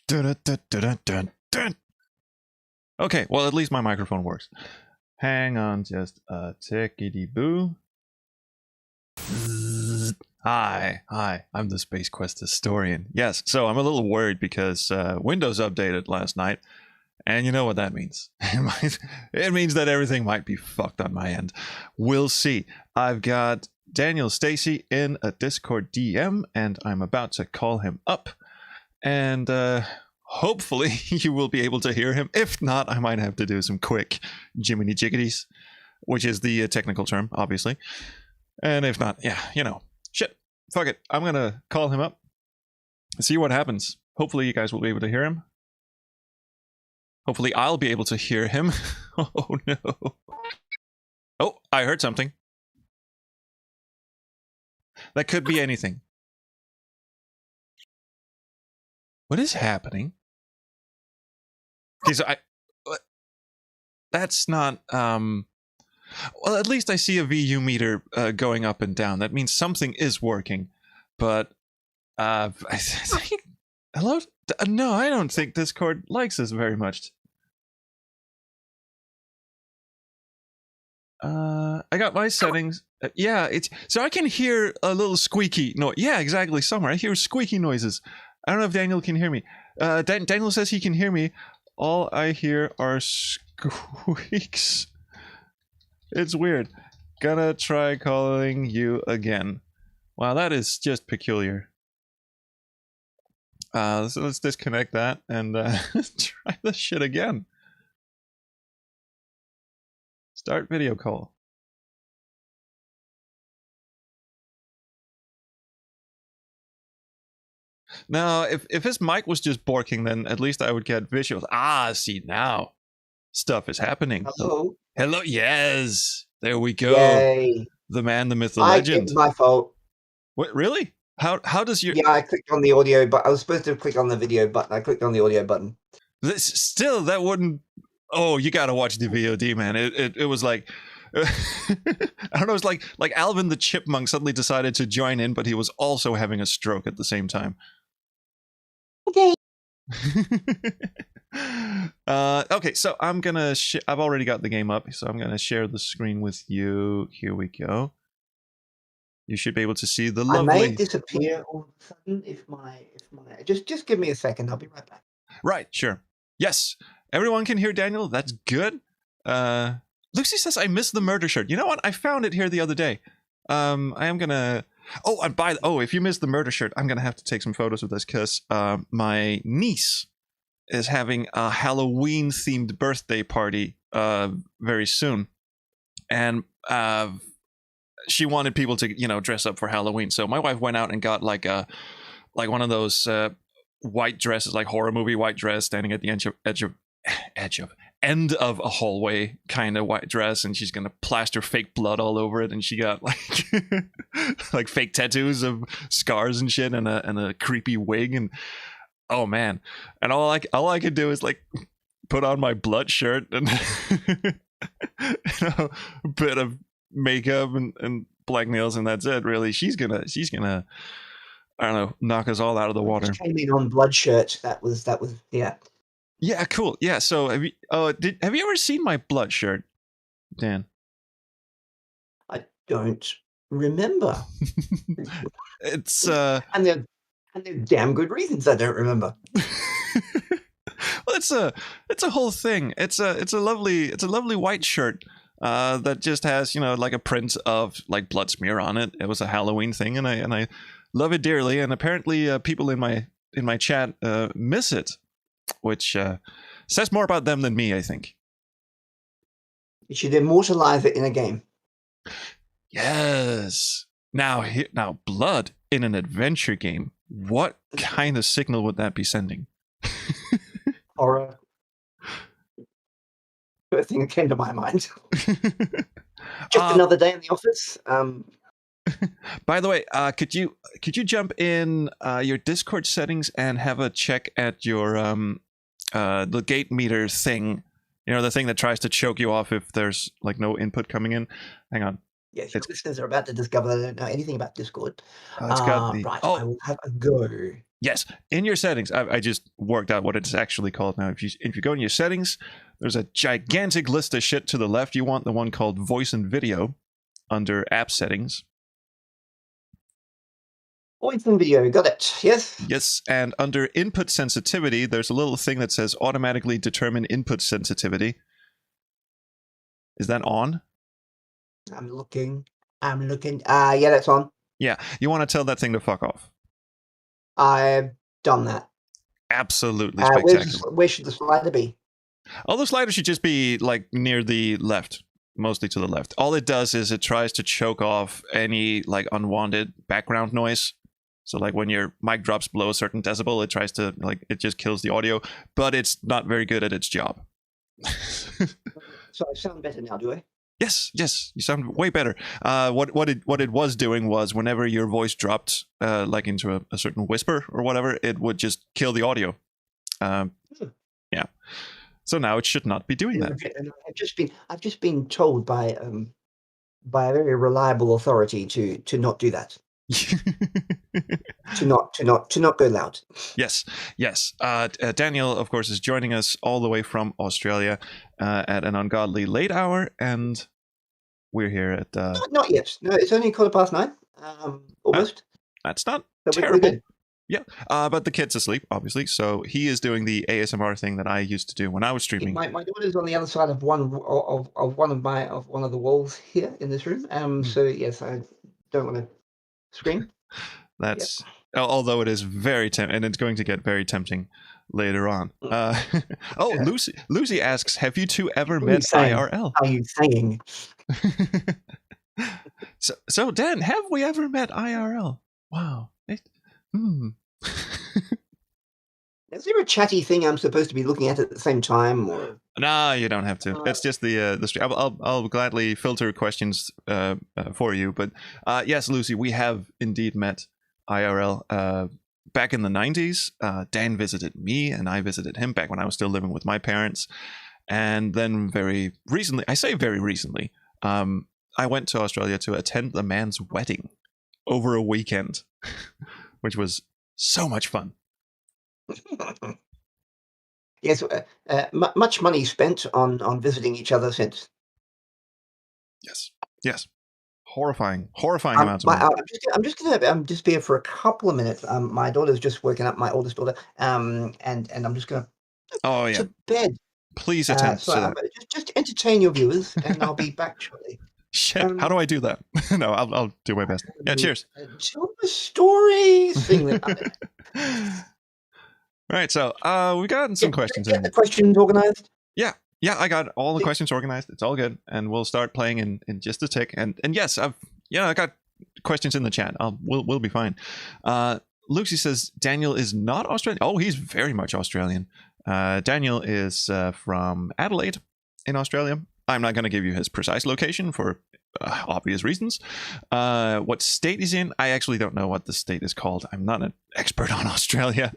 Dun, dun, dun, dun, dun, dun. Okay, well, at least my microphone works. Hang on just a tickety-boo. Hi, I'm the Space Quest historian. Yes, so I'm a little worried because Windows updated last night, and you know what that means. It means that everything might be fucked on my end. We'll see. I've got Daniel Stacey in a Discord DM, and I'm about to call him up, and hopefully you will be able to hear him. If not, I might have to do some quick jiminy jiggities, which is the technical term, obviously. And if not, yeah, you know, shit, fuck it. I'm gonna call him up, see what happens. Hopefully you guys will be able to hear him. Hopefully I'll be able to hear him. Oh no. Oh, I heard something. That could be anything. What is happening? Because that's not well, at least I see a VU meter going up and down. That means something is working. But I think, hello? No, I don't think Discord likes us very much. I got my settings. Yeah, it's so I can hear a little squeaky noise. Yeah, exactly. Somewhere I hear squeaky noises. I don't know if Daniel can hear me. Daniel says he can hear me. All I hear are squeaks. It's weird. Gonna try calling you again. Wow, that is just peculiar. So let's disconnect that and try this shit again. Start video call. Now, if his mic was just barking, then at least I would get visuals. Ah, see, now stuff is happening. Hello. Hello, yes. There we go. Yay. The man, the myth, the legend. My fault. What, really? How does your... Yeah, I clicked on the audio, but I was supposed to click on the video button. I clicked on the audio button. Still, that wouldn't... Oh, you gotta watch the VOD, man. It was like... I don't know, it's like Alvin the Chipmunk suddenly decided to join in, but he was also having a stroke at the same time. Okay. Okay, so I'm gonna I've already got the game up, so I'm gonna share the screen with you. Here we go. You should be able to see the lovely... I may disappear all of a sudden if my just give me a second, I'll be right back. Right, sure. Yes. Everyone can hear Daniel. That's good. Lucy says I missed the murder shirt. You know what? I found it here the other day. I am gonna... Oh, and if you missed the murder shirt, I'm gonna have to take some photos of this because my niece is having a Halloween-themed birthday party very soon, and she wanted people to, you know, dress up for Halloween. So my wife went out and got like one of those white dresses, like horror movie white dress, standing at the end of a hallway kind of white dress, and she's gonna plaster fake blood all over it, and she got like like fake tattoos of scars and shit, and a creepy wig, and oh man, and all I could do is like put on my blood shirt and you know, a bit of makeup and black nails, and that's it. Really, she's gonna I don't know, knock us all out of the water. Came in on blood shirt. That was yeah. Yeah, cool. Yeah, so have you ever seen my blood shirt, Dan? I don't remember. It's and there are damn good reasons I don't remember. Well, it's a whole thing. It's a lovely white shirt that just has, you know, like a print of like blood smear on it. It was a Halloween thing, and I love it dearly. And apparently, people in my chat miss it, which says more about them than me, I think. You should immortalize it in a game. Yes. Now blood in an adventure game. What kind of signal would that be sending? Horror. First thing that came to my mind. Just another day in the office. By the way, could you jump in your Discord settings and have a check at your the gate meter thing? You know, the thing that tries to choke you off if there's like no input coming in. Hang on. Yes, your listeners are about to discover they don't know anything about Discord. It's got the... right, I will have a go. Yes, in your settings, I just worked out what it's actually called now. If you go in your settings, there's a gigantic list of shit to the left. You want the one called voice and video under app settings. Voice and video, got it. Yes. Yes, and under input sensitivity, there's a little thing that says automatically determine input sensitivity. Is that on? I'm looking. Yeah, that's on. Yeah, you want to tell that thing to fuck off. I've done that. Absolutely spectacular. Where should the slider be? Oh, the slider should just be like near the left, mostly to the left. All it does is it tries to choke off any like unwanted background noise. So like when your mic drops below a certain decibel, it tries to it just kills the audio, but it's not very good at its job. So I sound better now, do I? Yes, you sound way better. What it was doing was whenever your voice dropped like into a certain whisper or whatever, it would just kill the audio. Yeah. So now it should not be doing that. And I've just been told by a very reliable authority to not do that. to not go loud. Yes. Daniel, of course, is joining us all the way from Australia at an ungodly late hour, and we're here at. Not yet. No, it's only 9:15. Almost. That's not So terrible. we're good. Yeah, but the kid's asleep, obviously, so he is doing the ASMR thing that I used to do when I was streaming. My daughter's on the other side of one of the walls here in this room. So yes, I don't want to scream. That's although it is very tempting, and it's going to get very tempting later on. Lucy asks, "Have you two ever met IRL?" How are you saying? So Dan, have we ever met IRL? Wow. Is there a chatty thing I'm supposed to be looking at the same time? Or? No, you don't have to. It's just the stream. I'll gladly filter questions for you. But yes, Lucy, we have indeed met IRL back in the 90s. Dan visited me, and I visited him back when I was still living with my parents. And then very recently, I say very recently, I went to Australia to attend the man's wedding over a weekend, which was so much fun. Yes, much money spent on visiting each other since. Yes. Horrifying amounts of money. I'm just gonna be here for a couple of minutes. My daughter's just woken up, my oldest daughter, and I'm just gonna to bed. Please attend to that. Just entertain your viewers, and I'll be back shortly. Shit, how do I do that? No, I'll do my best. Yeah, cheers. Tell the story. Sing that. Right, so we got some questions. Get the questions organized. Yeah, I got all the questions organized. It's all good, and we'll start playing in just a tick. And yes, I got questions in the chat. We'll be fine. Lucy says Daniel is not Australian. Oh, he's very much Australian. Daniel is from Adelaide in Australia. I'm not going to give you his precise location for obvious reasons. What state he's in, I actually don't know what the state is called. I'm not an expert on Australia,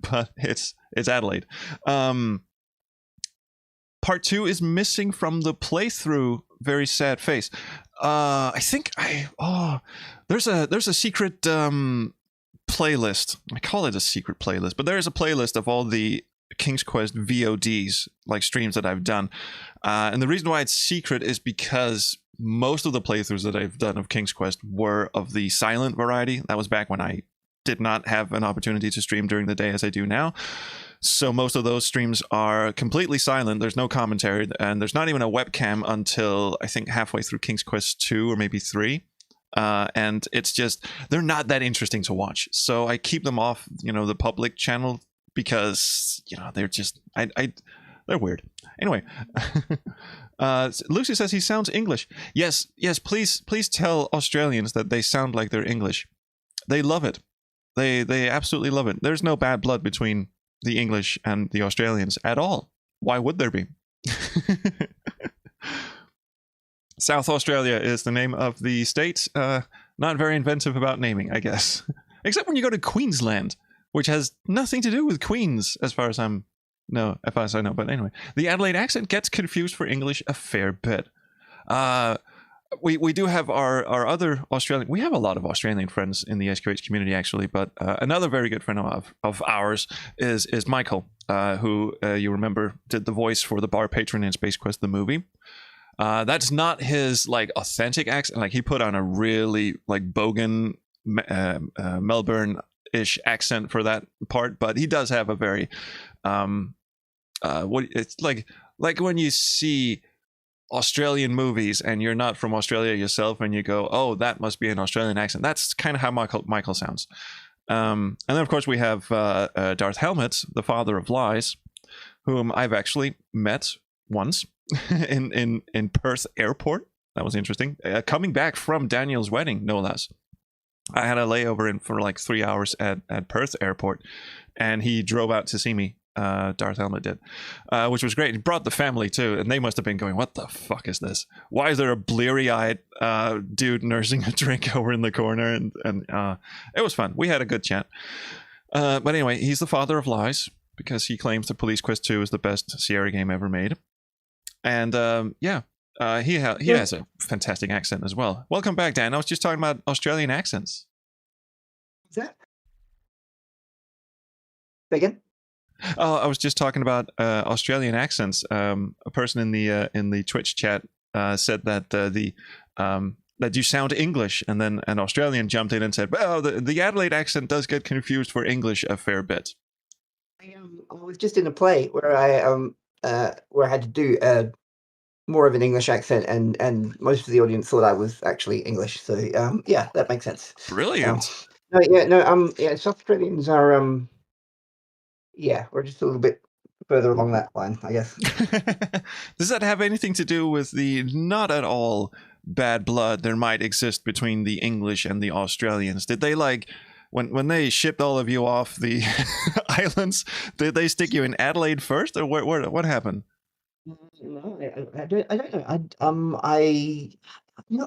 but it's Adelaide. Part 2 is missing from the playthrough. Very sad face. I think there's a secret playlist. I call it a secret playlist, but there is a playlist of all the King's Quest VODs, like streams that I've done. And the reason why it's secret is because most of the playthroughs that I've done of King's Quest were of the silent variety. That was back when I did not have an opportunity to stream during the day as I do now. So most of those streams are completely silent. There's no commentary, and there's not even a webcam until I think halfway through King's Quest 2 or maybe 3. And it's just, they're not that interesting to watch. So I keep them off, the public channel because, they're just, they're weird. Anyway, Lucy says he sounds English. Yes, please tell Australians that they sound like they're English. They love it. They absolutely love it. There's no bad blood between the English and the Australians at all. Why would there be? South Australia is the name of the state. Not very inventive about naming, I guess. Except when you go to Queensland, which has nothing to do with Queens, as far as I know. But anyway, the Adelaide accent gets confused for English a fair bit. we do have our other Australian. We have a lot of Australian friends in the SQH community, actually. But another very good friend of ours is Michael, who you remember did the voice for the bar patron in Space Quest the movie. That's not his like authentic accent. Like he put on a really like bogan Melbourne-ish accent for that part, but he does have a very what it's like when you see Australian movies and you're not from Australia yourself and you go, oh, that must be an Australian accent. That's kind of how Michael sounds. And then of course we have Darth Helmet, the father of lies, whom I've actually met once in Perth airport. That was interesting. Coming back from Daniel's wedding, no less. I had a layover in for like 3 hours at Perth airport, and he drove out to see me. Darth Helmet did, which was great. He brought the family too, and they must have been going, what the fuck is this? Why is there a bleary-eyed dude nursing a drink over in the corner? And it was fun. We had a good chat. But anyway, he's the father of lies because he claims that Police Quest 2 is the best Sierra game ever made. And he has a fantastic accent as well. Welcome back, Dan. I was just talking about Australian accents. Is that? Again? Oh, I was just talking about Australian accents. A person in the Twitch chat said that that you sound English, and then an Australian jumped in and said, "Well, the Adelaide accent does get confused for English a fair bit." I was just in a play where I had to do more of an English accent, and most of the audience thought I was actually English. So yeah, that makes sense. Brilliant. South Australians are yeah, we're just a little bit further along that line, I guess. Does that have anything to do with the not at all bad blood there might exist between the English and the Australians? Did they like when they shipped all of you off the islands? Did they stick you in Adelaide first, or what happened? No, I don't know. I've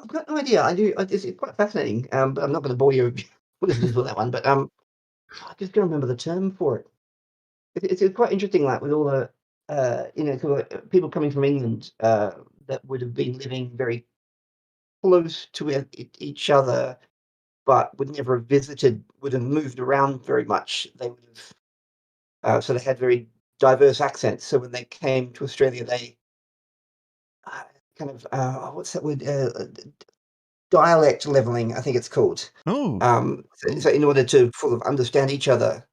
got no idea. It's quite fascinating. But I'm not going to bore you listeners with that one. But I just don't remember the term for it. It's quite interesting, like with all the people coming from England that would have been living very close to each other, but would never have visited, would have moved around very much. They would have so they had very diverse accents. So when they came to Australia, they kind of what's that word? Dialect leveling, I think it's called. Oh. So in order to sort of understand each other,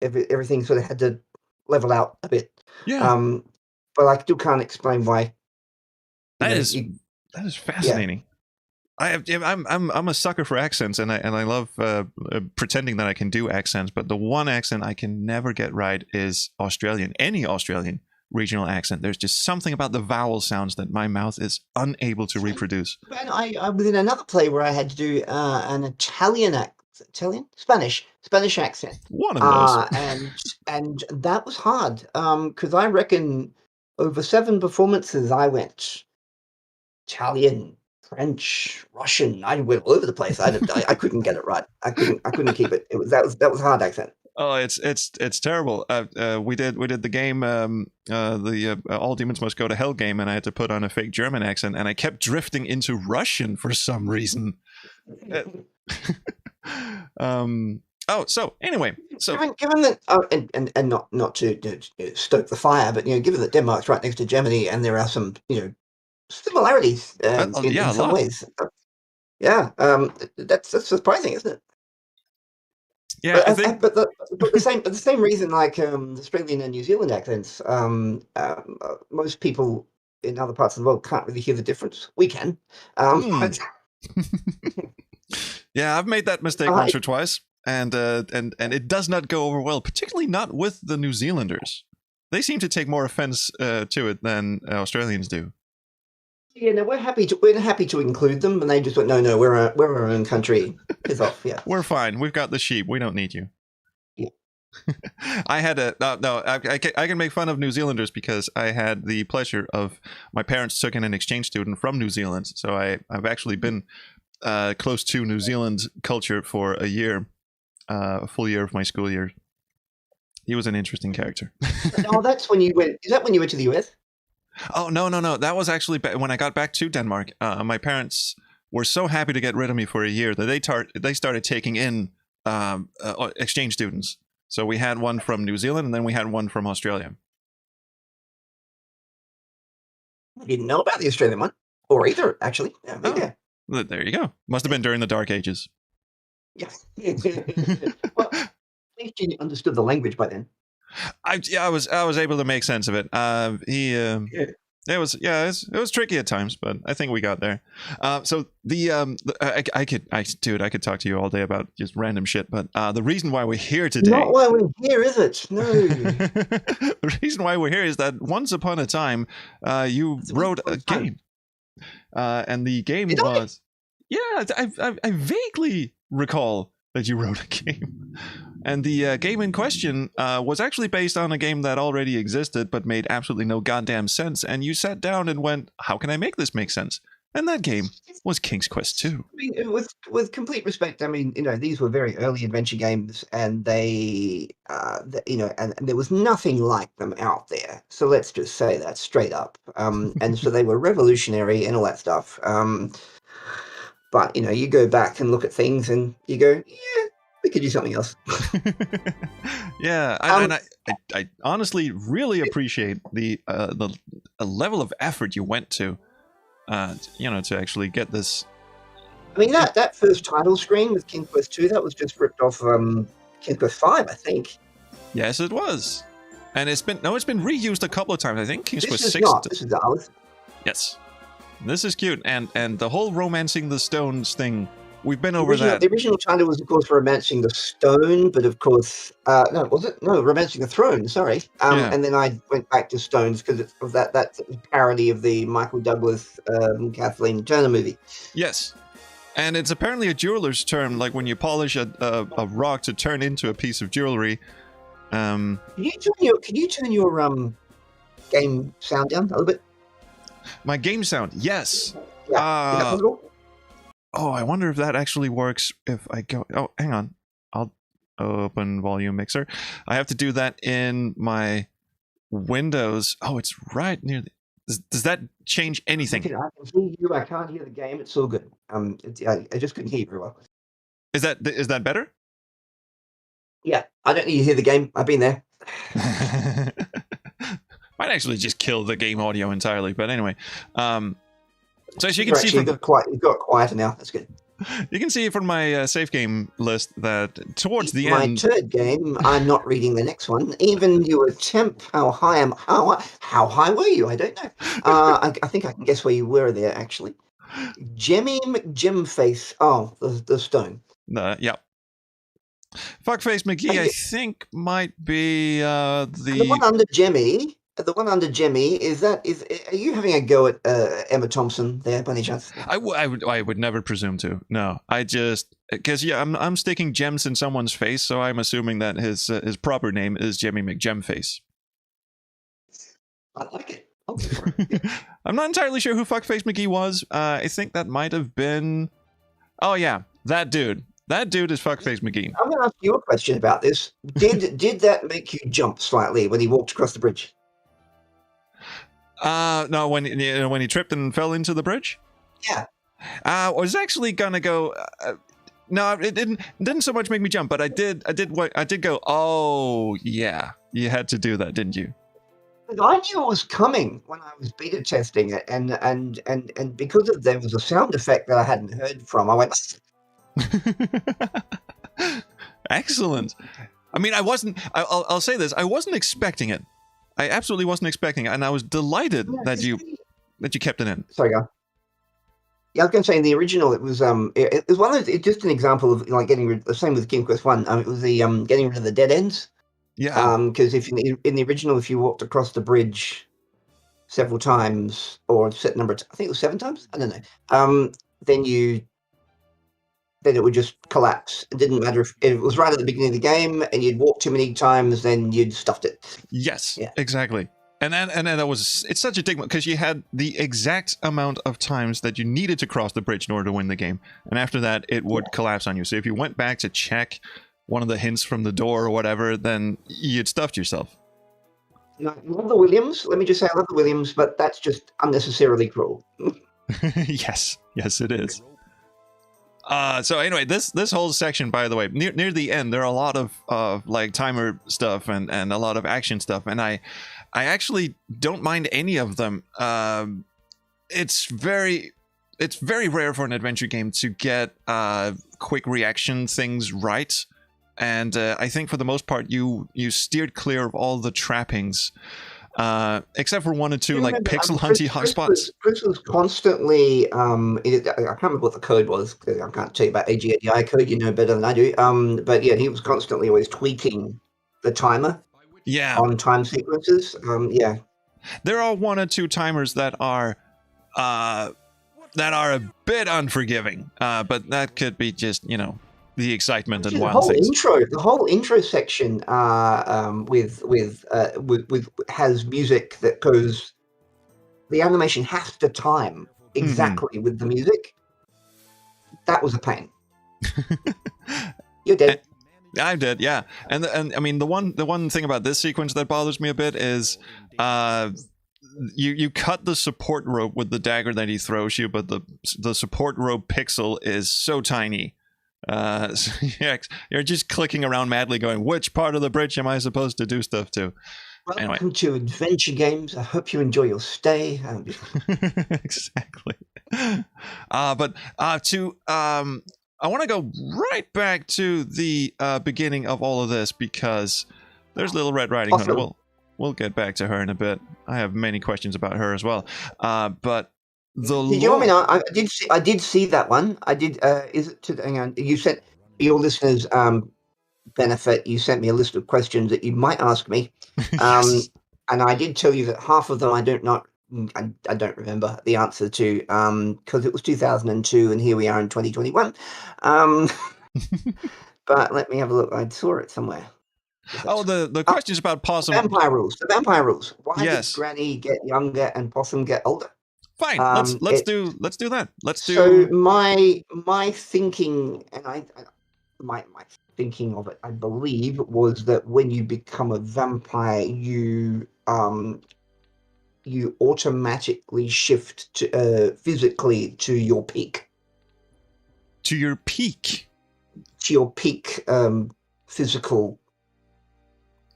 everything sort of had to level out a bit. Yeah. But I still can't explain why. That is fascinating. Yeah. I'm a sucker for accents, and I love pretending that I can do accents. But the one accent I can never get right is Australian. Any Australian regional accent. There's just something about the vowel sounds that my mouth is unable to reproduce. And I was in another play where I had to do an Spanish accent. One of those. And that was hard because I reckon over 7 performances I went Italian, French, Russian. I went all over the place. I couldn't get it right. I couldn't keep it. That was a hard accent. Oh, it's terrible. We did the game, the All Demons Must Go to Hell game, and I had to put on a fake German accent, and I kept drifting into Russian for some reason. So anyway, given that, and not to stoke the fire, but given that Denmark's right next to Germany, and there are some similarities in some ways. Yeah, that's surprising, isn't it? Yeah, but the same reason, like Australian and New Zealand accents, most people in other parts of the world can't really hear the difference. We can. Yeah, I've made that mistake once or twice, and it does not go over well, particularly not with the New Zealanders. They seem to take more offense to it than Australians do. Yeah, no, we're happy to include them, and they just went, no, we're our own country. Piss off, yeah. We're fine. We've got the sheep. We don't need you. Yeah. I had I can make fun of New Zealanders because I had the pleasure of my parents took in an exchange student from New Zealand, so I've actually been close to New Zealand culture for a year, a full year of my school year. He was an interesting character. Oh, that's when you went. Is that when you went to the US? Oh, no. That was actually when I got back to Denmark. My parents were so happy to get rid of me for a year that they started taking in exchange students. So we had one from New Zealand, and then we had one from Australia. I didn't know about the Australian one, or either, actually. Yeah, yeah. There you go. Must have been during the Dark Ages. Yeah. Well, at least you understood the language by then. I was able to make sense of it. It was tricky at times, but I think we got there. So I could talk to you all day about just random shit, but the reason why we're here today. Not why we're here, is it? No. The reason why we're here is that once upon a time, you wrote a game, and the game was. Yeah, I vaguely recall that you wrote a game. And the game in question was actually based on a game that already existed but made absolutely no goddamn sense. And you sat down and went, how can I make this make sense? And that game was King's Quest II. I mean, with complete respect, I mean, these were very early adventure games, and they, and there was nothing like them out there. So let's just say that straight up. And so they were revolutionary and all that stuff. But, you go back and look at things and you go, yeah, we could do something else. Yeah, I honestly really appreciate the level of effort you went to, to actually get this. I mean, that first title screen with King Quest II, that was just ripped off King Quest V, I think. Yes, it was. And it's been reused a couple of times. I think King's Quest VI. This is ours. Yes. This is cute, and the whole romancing the stones thing, we've been over that. The original title was, of course, Romancing the Stone, but of course, no, was it? No, Romancing the Throne, sorry. And then I went back to Stones because of that parody of the Michael Douglas, Kathleen Turner movie. Yes. And it's apparently a jeweler's term, like when you polish a rock to turn into a piece of jewelry. Can you turn your game sound down a little bit? My game sound, yes. Yeah, is that possible? Oh, I wonder if that actually works if I go. Oh, hang on. I'll open volume mixer. I have to do that in my Windows. Oh, it's right near the. Does that change anything? I can hear you. I can't hear the game. It's all good. I just couldn't hear you very well. Is that better? Yeah, I don't need to hear the game. I've been there. Might actually just kill the game audio entirely, but anyway. So as you can see, you've got quieter now. That's good. You can see from my save game list that towards the end, my third game, I'm not reading the next one. Even you attempt. How high were you? I don't know. I think I can guess where you were there actually. Jemmy McJimface. Oh, the stone. Yeah. Fuckface McGee, I think might be the one under Jemmy. The one under Jemmy are you having a go at Emma Thompson there by any chance? I would never presume to. No, I just because I'm sticking gems in someone's face, so I'm assuming that his proper name is Jemmy McGemface. I like it. Okay. I'm not entirely sure who Fuckface McGee was. I think that might have been. Oh yeah, that dude. That dude is Fuckface McGee. I'm going to ask you a question about this. Did that make you jump slightly when he walked across the bridge? No, when he tripped and fell into the bridge. Yeah. I was actually gonna go. No, it didn't so much make me jump, but I did go. Oh yeah, you had to do that, didn't you? I knew it was coming when I was beta testing it, and because there was a sound effect that I hadn't heard from, I went. Excellent. I mean, I'll say this. I wasn't expecting it. I absolutely wasn't expecting it, and I was delighted that you kept it in. Sorry, guy. Yeah, I was going to say in the original, it was it was one of those, it's just an example of like getting rid. The same with King Quest One. It was the getting rid of the dead ends. Yeah. Because if in the original, if you walked across the bridge several times, or a set number, I think it was 7 times. I don't know. Then it would just collapse. It didn't matter if it was right at the beginning of the game and you'd walk too many times, then you'd stuffed it. Yes, yeah. Exactly. And then it's such a dig because you had the exact amount of times that you needed to cross the bridge in order to win the game. And after that, it would collapse on you. So if you went back to check one of the hints from the door or whatever, then you'd stuffed yourself. No, I love the Williams. Let me just say, I love the Williams, but that's just unnecessarily cruel. Yes, it is. So anyway, this whole section, by the way, near the end, there are a lot of like timer stuff and a lot of action stuff, and I actually don't mind any of them. It's very rare for an adventure game to get quick reaction things right, and I think for the most part you steered clear of all the trappings, except for one or two like pixel hunty hotspots. Chris was constantly I can't remember what the code was, 'cause I can't tell you about AGI code, you know better than I do. But yeah, he was constantly always tweaking the timer on time sequences. Yeah, there are one or two timers that are a bit unforgiving, but that could be just, you know, the excitement and wild things. The whole intro section with has music that goes. The animation has to time exactly with the music. That was a pain. You're dead. I'm dead. Yeah, and I mean the one thing about this sequence that bothers me a bit is you cut the support rope with the dagger that he throws you, but the support rope pixel is so tiny. So you're just clicking around madly going, which part of the bridge am I supposed to do stuff to? Welcome to Adventure Games. I hope you enjoy your stay. Exactly. But I want to go right back to the beginning of all of this, because there's Little Red Riding Hood. We'll get back to her in a bit. I have many questions about her as well. But did you want me to? I did see that one. I did. Is it to? Hang on. You sent your listeners benefit. You sent me a list of questions that you might ask me. Yes. And I did tell you that half of them I don't remember the answer to, because it was 2002 and here we are in 2021. But let me have a look. I saw it somewhere. Oh, the questions about Possum. The vampire rules. Why did Granny get younger and Possum get older? Fine. Let's do that. So my thinking, and my thinking of it, I believe, was that when you become a vampire, you automatically shift to, physically to your peak. To your peak. To your peak physical,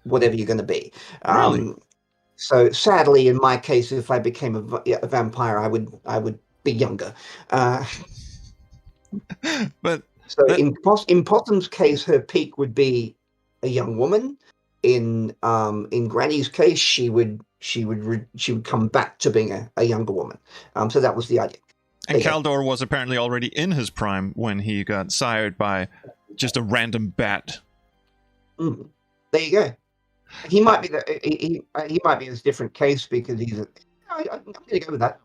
whatever you're going to be. Really? So sadly, in my case, if I became a vampire, I would be younger. But so in Possum's case, her peak would be a young woman. In Granny's case, she would come back to being a younger woman. So that was the idea. And Kaldor was apparently already in his prime when he got sired by just a random bat. Mm. There you go. He might be he might be in a different case because he's. I'm going to go with that.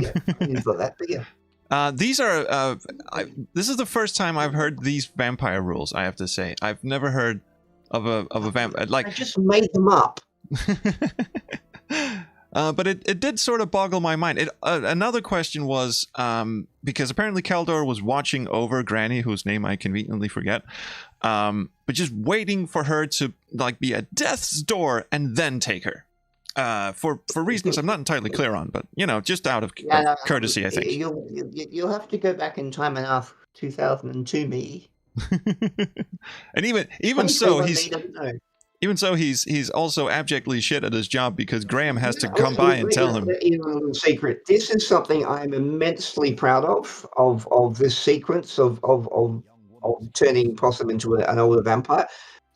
Yeah, I didn't thought that, but yeah. These are. This is the first time I've heard these vampire rules. I have to say, I've never heard of a vampire. Like, I just made them up. But it did sort of boggle my mind. Another question was, because apparently Kaldor was watching over Granny, whose name I conveniently forget, but just waiting for her to like be at death's door and then take her, for reasons I'm not entirely clear on, but you know, just out of courtesy, I think. You'll have to go back in time and ask 2002 me. And even so, he's also abjectly shit at his job because Graham has to come by and tell him. Secret. This is something I'm immensely proud of this sequence of turning Possum into an older vampire.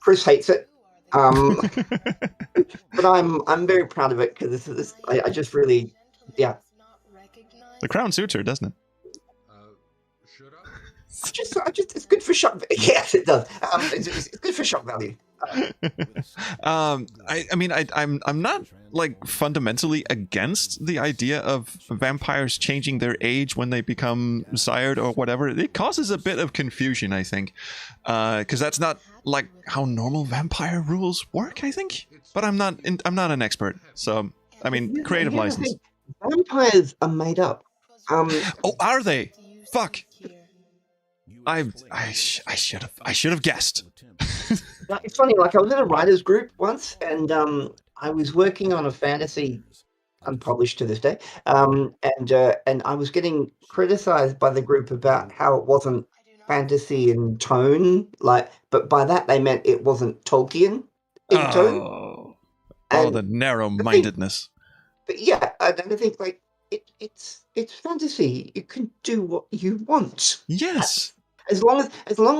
Chris hates it, but I'm very proud of it because I just really, yeah. The crown suits her, doesn't it? I just it's good for shock. Yes, it does. It's good for shock value. I mean, I'm not like fundamentally against the idea of vampires changing their age when they become sired or whatever. It causes a bit of confusion, I think, because that's not like how normal vampire rules work, I think. But I'm not an expert, so I mean, creative license. Vampires are made up. Oh, are they? Fuck. I should have guessed. It's funny, like I was in a writers group once, and I was working on a fantasy, unpublished to this day, and I was getting criticized by the group about how it wasn't fantasy in tone, but by that they meant it wasn't Tolkien in tone. Oh, And the I think, narrow-mindedness. but yeah, and I think like it's fantasy. You can do what you want. Yes, As long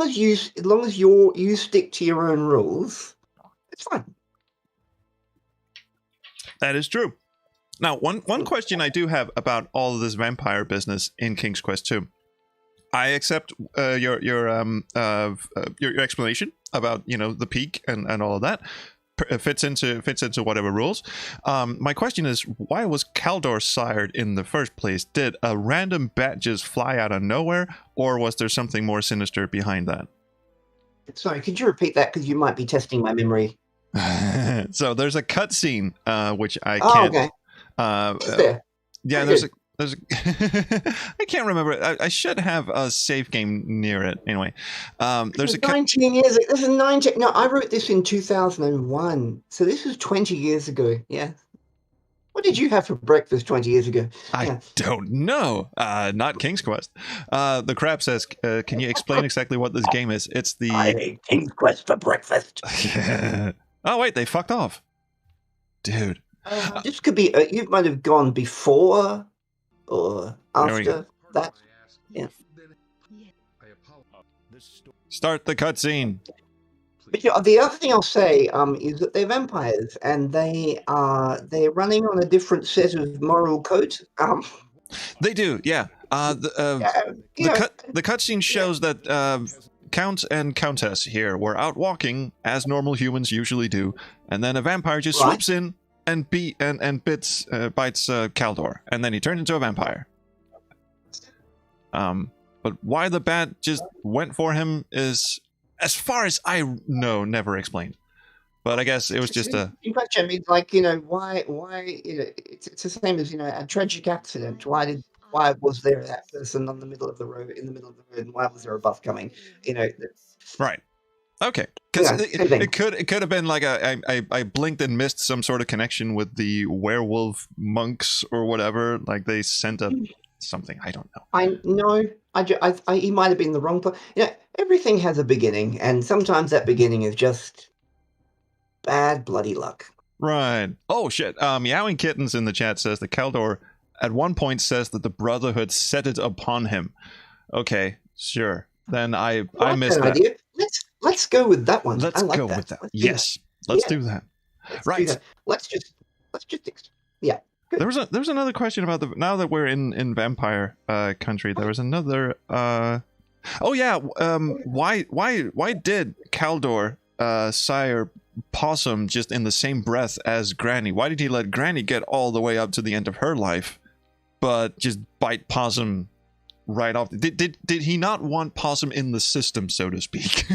as you stick to your own rules, it's fine. that is true. Now, one question I do have about all of this vampire business in King's Quest II. I accept your explanation about the peak and all of that. Fits into whatever rules. My question is, why was Caldor sired in the first place? Did a random bat just fly out of nowhere, or was there something more sinister behind that? Sorry, could you repeat that? Because you might be testing my memory. So there's a cutscene which I Oh, can't. okay. Is there? Yeah, Very there's a I can't remember. I should have a save game near it. Anyway, there's 19 years. This is 19. No, I wrote this in 2001, so this was 20 years ago. Yeah. What did you have for breakfast 20 years ago? I don't know. Not King's Quest. The crab says, "Can you explain exactly what this game is?" It's the I ate King's Quest for breakfast. Oh wait, they fucked off, dude. This could be. You might have gone before or after that. Yeah. Start the cutscene. But the other thing I'll say is that they're vampires, and they're running on a different set of moral codes. They do, yeah. The cutscene shows that Count and Countess here were out walking as normal humans usually do, and then a vampire just swoops in and bites Caldor, and then he turns into a vampire. But why the bat just went for him is, as far as I know, never explained. But I guess it was just a. In fact, I mean, like, why, it's the same as, a tragic accident. Why was there that person in the middle of the road, and why was there a bus coming? Right. Okay. Because it could have been like I blinked and missed some sort of connection with the werewolf monks or whatever. Like they sent something. I don't know. I know. He might have been the wrong person. Everything has a beginning, and sometimes that beginning is just bad bloody luck. Right. Oh shit. Meowing Kittens in the chat says that Caldor at one point says that the Brotherhood set it upon him. Okay, sure. Then I missed that. Idea. Let's go with that one. Let's go with that. Yes. Let's do that. Right. Let's just yeah. Good. There was another question about now that we're in vampire country. There was another. Oh yeah. Why did Caldor sire Possum just in the same breath as Granny? Why did he let Granny get all the way up to the end of her life, but just bite Possum right off? Did he not want Possum in the system, so to speak?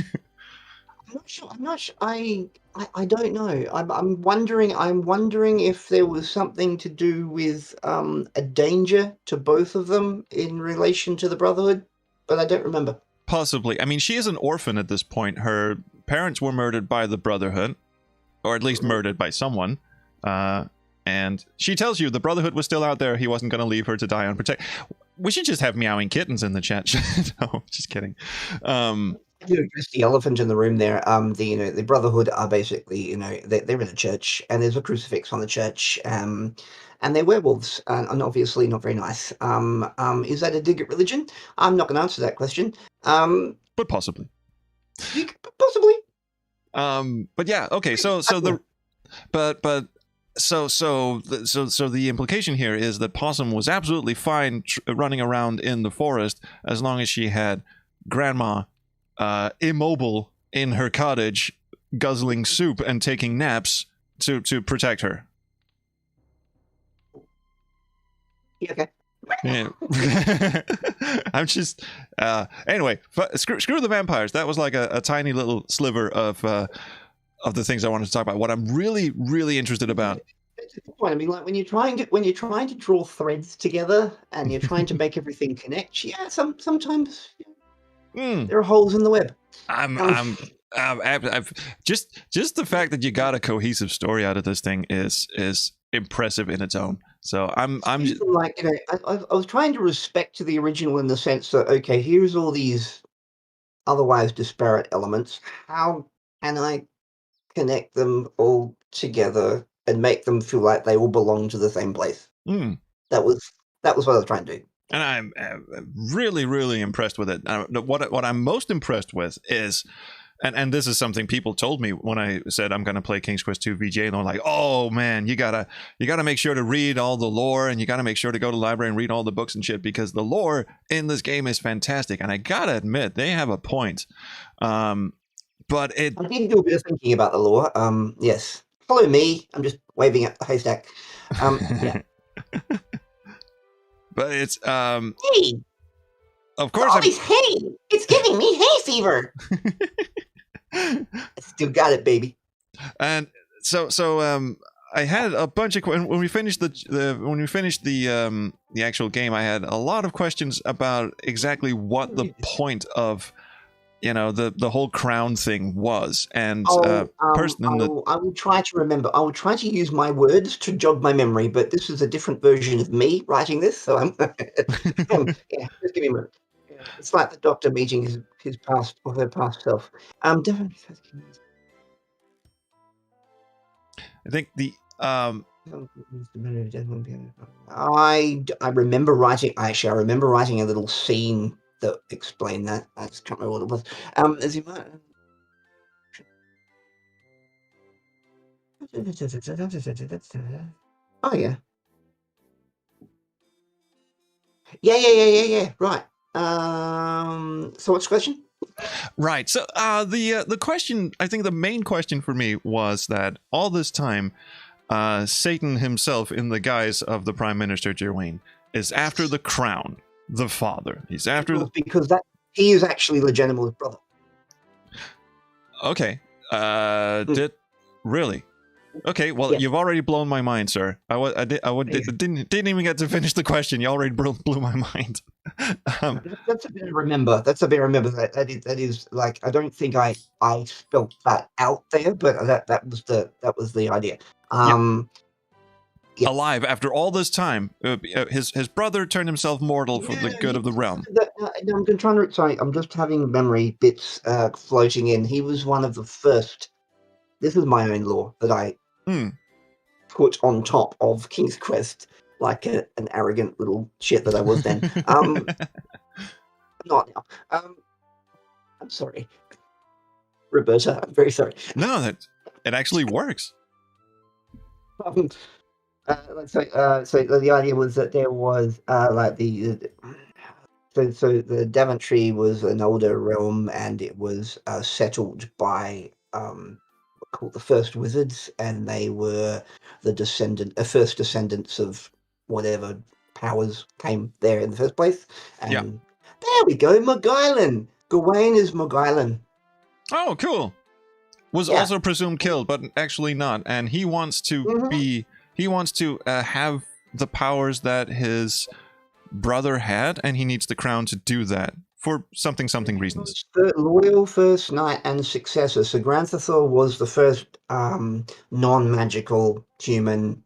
I'm not sure. I don't know. I'm wondering if there was something to do with a danger to both of them in relation to the Brotherhood, but I don't remember. Possibly. I mean, she is an orphan at this point. Her parents were murdered by the Brotherhood, or at least murdered by someone. And she tells you the Brotherhood was still out there. He wasn't going to leave her to die unprotected. We should just have Meowing Kittens in the chat. No, just kidding. You address the elephant in the room there. The Brotherhood are basically, they're in a church, and there's a crucifix on the church, and they're werewolves, and obviously not very nice. Is that a dig at religion? I'm not going to answer that question. But possibly. Possibly. But yeah, okay. So the implication here is that Possum was absolutely fine running around in the forest as long as she had Grandma immobile in her cottage, guzzling soup and taking naps to protect her. Yeah, okay. Yeah. I'm just anyway. Screw the vampires. That was like a tiny little sliver of the things I wanted to talk about. What I'm really interested about. That's a good point. I mean, like when you're trying to draw threads together and you're trying to make everything connect. Yeah, sometimes there are holes in the web. I'm I've just the fact that you got a cohesive story out of this thing is impressive in its own. So I'm like, you know, I was trying to respect to the original in the sense that, okay, here's all these otherwise disparate elements. How can I connect them all together and make them feel like they all belong to the same place? That was what I was trying to do. And I'm really, really impressed with it. What I'm most impressed with is, and this is something people told me when I said I'm going to play King's Quest II VGA, and they're like, "Oh man, you gotta make sure to read all the lore, and you gotta make sure to go to the library and read all the books and shit, because the lore in this game is fantastic." And I gotta admit, they have a point. But I did do a bit of thinking about the lore. Yes, follow me. I'm just waving at the haystack. Yeah. But it's Hey, of course all this hay. It's giving me hay fever. I still got it, baby. And so I had a bunch of when we finished the actual game, I had a lot of questions about exactly what the point of, you know, the whole crown thing was. And I will try to remember. I will try to use my words to jog my memory, but this is a different version of me writing this, so I'm yeah, just give me a minute. Yeah, it's like the Doctor meeting his past or her past self. Definitely. I think the I remember writing. Actually, I remember writing a little scene that explained that. I just can't remember what it was. As you might. Oh yeah. Yeah. Right. So what's the question? Right. So the question, I think the main question for me was that all this time, Satan himself, in the guise of the Prime Minister Jerwayne, is after the crown, the father. He's after because that he is actually Legenimal's brother. Okay. Did really? Okay, well, you've already blown my mind, sir. Didn't even get to finish the question. You already blew my mind. That's a bit of remember. That is like, I don't think I spelt that out there, but that was the idea. Yeah. Alive after all this time, his brother turned himself mortal for the good of the realm. I'm just having memory bits floating in. He was one of the first. This is my own lore that I put on top of King's Quest, like an arrogant little shit that I was then. Not now. I'm sorry, Roberta. I'm very sorry. No, it actually works. So the idea was that there was like so the Daventry was an older realm, and it was settled by called the First Wizards, and they were the first descendants of whatever powers came there in the first place. And there we go, Mogailen. Gawain is Mogailen. Oh, cool. Was also presumed killed, but actually not, and he wants to be. He wants to have the powers that his brother had, and he needs the crown to do that for something reasons. The loyal first knight and successor. So Granthathor was the first non-magical human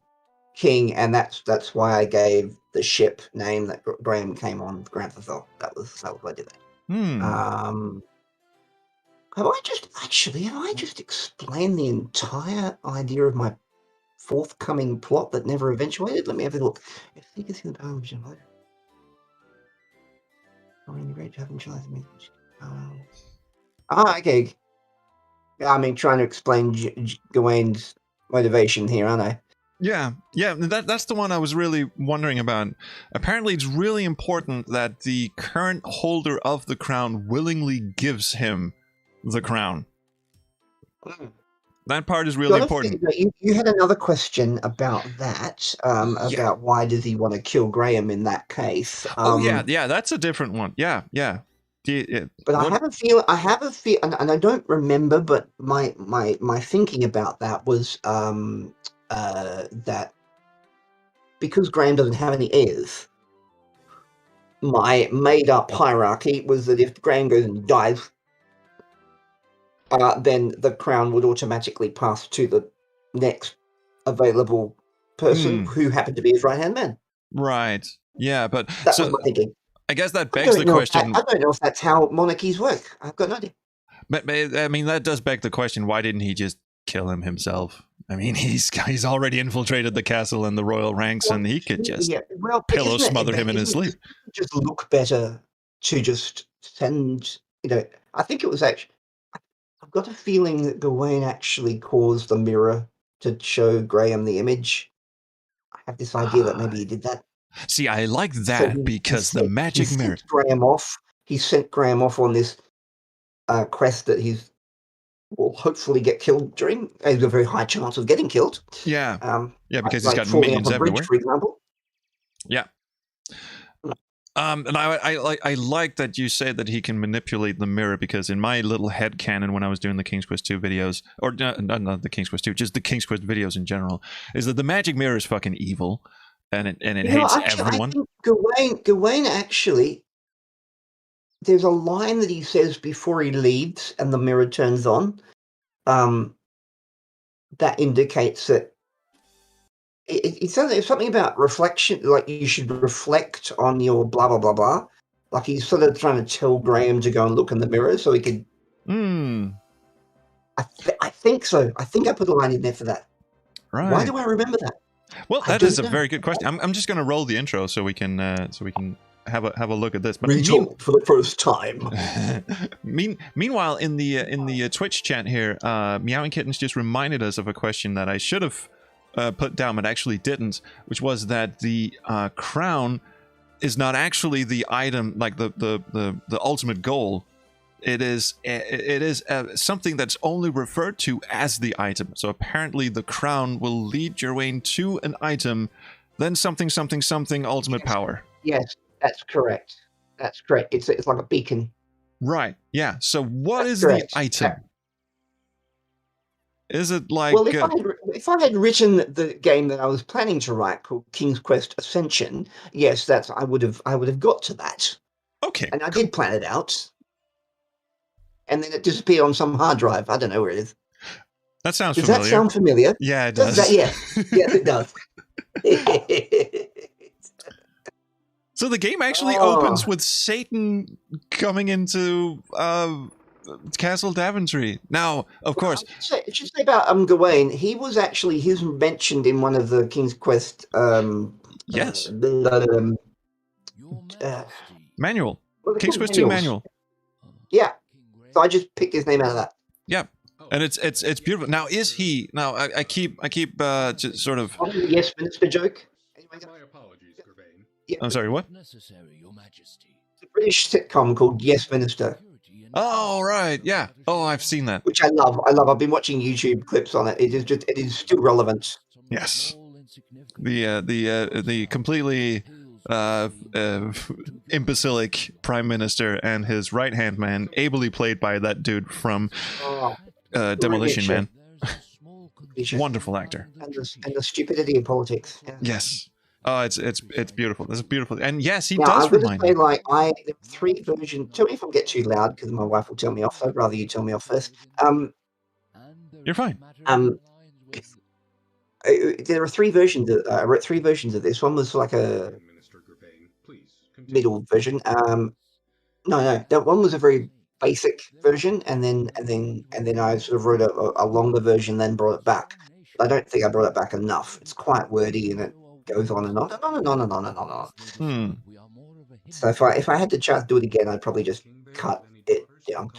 king, and that's why I gave the ship name that Graham came on, Granthathor. That was why I did that. Have I just explained the entire idea of my forthcoming plot that never eventuated? Let me have a look. If you can see the power of July. Great to have okay. I mean, trying to explain Gawain's motivation here, aren't I? Yeah. That's the one I was really wondering about. Apparently, it's really important that the current holder of the crown willingly gives him the crown. That part is really important. You had another question about that, about why does he want to kill Graham in that case? Yeah, that's a different one. Yeah. But I have a feel, and I don't remember, but my thinking about that was that because Graham doesn't have any heirs, my made-up hierarchy was that if Graham goes and dies, then the crown would automatically pass to the next available person who happened to be his right-hand man. Right. Yeah, but that was my thinking. I guess that begs the question. I don't know if that's how monarchies work. I've got no idea. But I mean, that does beg the question: why didn't he just kill him himself? I mean, he's already infiltrated the castle and the royal ranks, and he could just pillow smother him in his sleep. Just look better to just send. I think it was actually. I've got a feeling that Gawain actually caused the mirror to show Graham the image. I have this idea that maybe he did that. See, I like that because the magic mirror. He sent Graham off on this quest that he will hopefully get killed during. There's a very high chance of getting killed. Yeah. Because he's got minions everywhere. Bridge, for example. Yeah. And I like that you say that he can manipulate the mirror, because in my little head canon when I was doing the King's Quest II videos, or not the King's Quest II, just the King's Quest videos in general, is that the magic mirror is fucking evil, and it hates everyone. I think Gawain actually, there's a line that he says before he leaves and the mirror turns on, that indicates that it's something about reflection, like you should reflect on your blah, blah, blah, blah. Like he's sort of trying to tell Graham to go and look in the mirror so he could... I think so. I think I put a line in there for that. Right. Why do I remember that? Well, that is a very good question. I'm just going to roll the intro so we can have a look at this. But for the first time. Meanwhile, in the Twitch chat here, Meowing Kittens just reminded us of a question that I should have put down but actually didn't, which was that the crown is not actually the item, like the ultimate goal. It is something that's only referred to as the item. So apparently the crown will lead Gawain to an item, then something ultimate power. Yes, that's correct. It's like a beacon. Right. Yeah. So what is the item? Is it like... Well, if I had written the game that I was planning to write called King's Quest Ascension, yes, I would have got to that. Okay. And I did plan it out. And then it disappeared on some hard drive. I don't know where it is. That sounds familiar. Does that sound familiar? Yeah, it does. Yes, it does. So the game actually opens with Satan coming into Castle Daventry. Now, of course... I should say about Gawain, he's mentioned in one of the King's Quest... yes. Manual. King's Quest II manual. Yeah. So I just picked his name out of that. Yeah. And it's beautiful. Now, is he... Now, I keep just sort of... Yes, Minister joke. My apologies, Gawain. Yeah. I'm sorry, what? Necessary, Your Majesty. It's a British sitcom called Yes, Minister. Oh, right. Yeah. Oh, I've seen that. Which I love. I've been watching YouTube clips on it. It is still relevant. Yes. The completely imbecilic prime minister and his right-hand man, ably played by that dude from Demolition Man. Wonderful actor. And the stupidity of politics. Yeah. Yes. Oh, it's beautiful. It's beautiful. And yes, he does remind me. There are 3 versions. Tell me if I get too loud, because my wife will tell me off. So I'd rather you tell me off first. You're fine. There are 3 versions. I wrote 3 versions of this. One was like a middle version. No, that one was a very basic version, and then I sort of wrote a longer version, then brought it back. I don't think I brought it back enough. It's quite wordy, and it goes on and on and on and on and on and on. So if I had the chance to do it again, I'd probably just cut it down.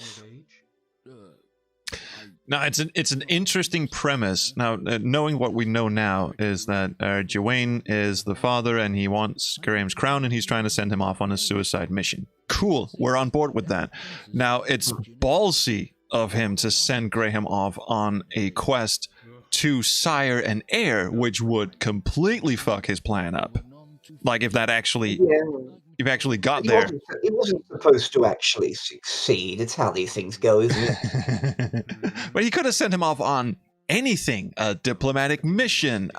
Now, it's an interesting premise. Now, knowing what we know now is that Gawain is the father, and he wants Graham's crown, and he's trying to send him off on a suicide mission. Cool, we're on board with that. Now, it's ballsy of him to send Graham off on a quest to sire an heir, which would completely fuck his plan up. Like, if that actually... You've actually got there. It wasn't supposed to actually succeed. It's how these things go, isn't it? But he could have sent him off on anything, a diplomatic mission,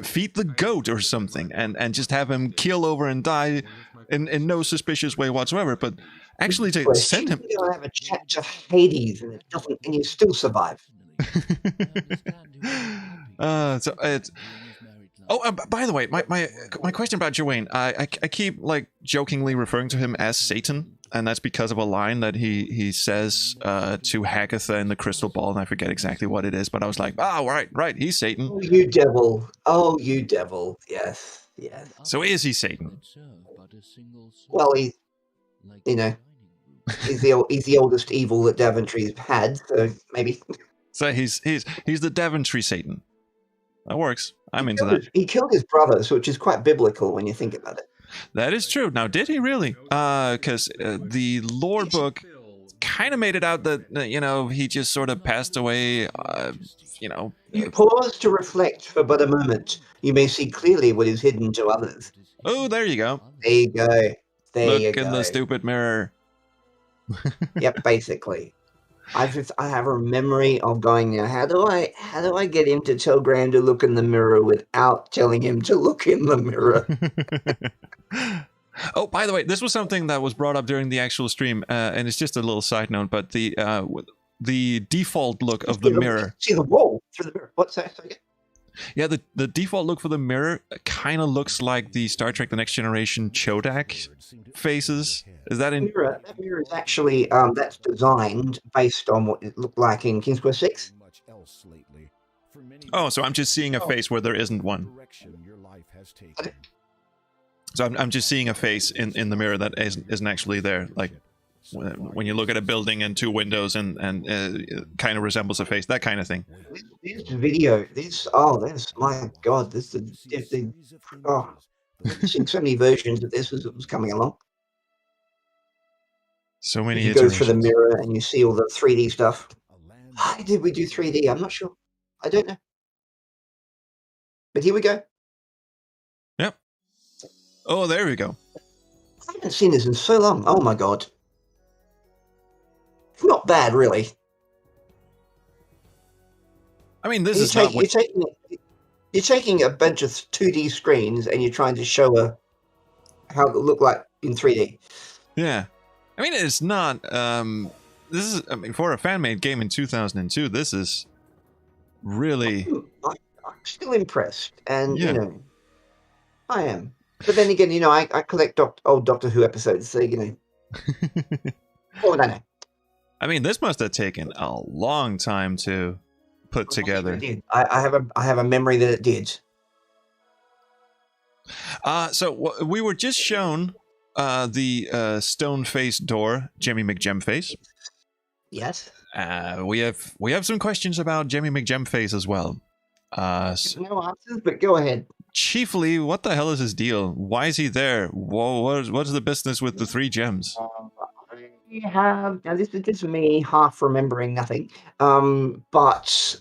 feed the goat or something, and just have him keel over and die in no suspicious way whatsoever. But Actually, to Quest, send you him. can go and have a chat to Hades, and it doesn't, and you still survive. So it's. Oh, by the way, my question about Joanne, I keep like jokingly referring to him as Satan, and that's because of a line that he says to Hagatha in the crystal ball, and I forget exactly what it is, but I was like, oh, right, he's Satan. Oh, you devil! Oh, you devil! Yes. So is he Satan? Well, he's the oldest evil that Daventry's had, so maybe. So he's the Daventry Satan. That works. I'm into that. He killed his brothers, which is quite biblical when you think about it. That is true. Now, did he really? Because the lore book kind of made it out that he just sort of passed away. You pause to reflect for but a moment. You may see clearly what is hidden to others. Oh, there you go. There you go. Look in the stupid mirror. Yep, basically. I have a memory of going, how do I get him to tell Graham to look in the mirror without telling him to look in the mirror? Oh, by the way, this was something that was brought up during the actual stream, and it's just a little side note, but the default look of the mirror. See the wall through the mirror. What's that? Yeah, the default look for the mirror kind of looks like the Star Trek: The Next Generation Chodak faces. Is that in? That mirror is actually that's designed based on what it looked like in King's Quest VI. Oh, so I'm just seeing a face where there isn't one. So I'm just seeing a face in the mirror that isn't actually there. Like when you look at a building and two windows and kind of resembles a face, that kind of thing. This video, my God, I've seen so many versions of this as it was coming along. So many. You go for the mirror and you see all the 3D stuff. Why did we do 3D? I'm not sure. I don't know. But here we go. Yep. Oh, there we go. I haven't seen this in so long. Oh my God. It's not bad, really. I mean, this is not what... You're taking a bunch of 2D screens and you're trying to show how it looked like in 3D. Yeah. I mean, it's not... this is... I mean, for a fan-made game in 2002, this is really... I'm still impressed. And, I am. But then again, I collect old Doctor Who episodes, so, what would I know? I mean, this must have taken a long time to put together. It did. I have a memory that it did. So we were just shown the stone-faced door, Jemmy McGemface. Yes. We have some questions about Jemmy McGemface as well. No answers, but go ahead. Chiefly, what the hell is his deal? Why is he there? Whoa, what's the business with the 3 gems? Now this is just me half remembering nothing, but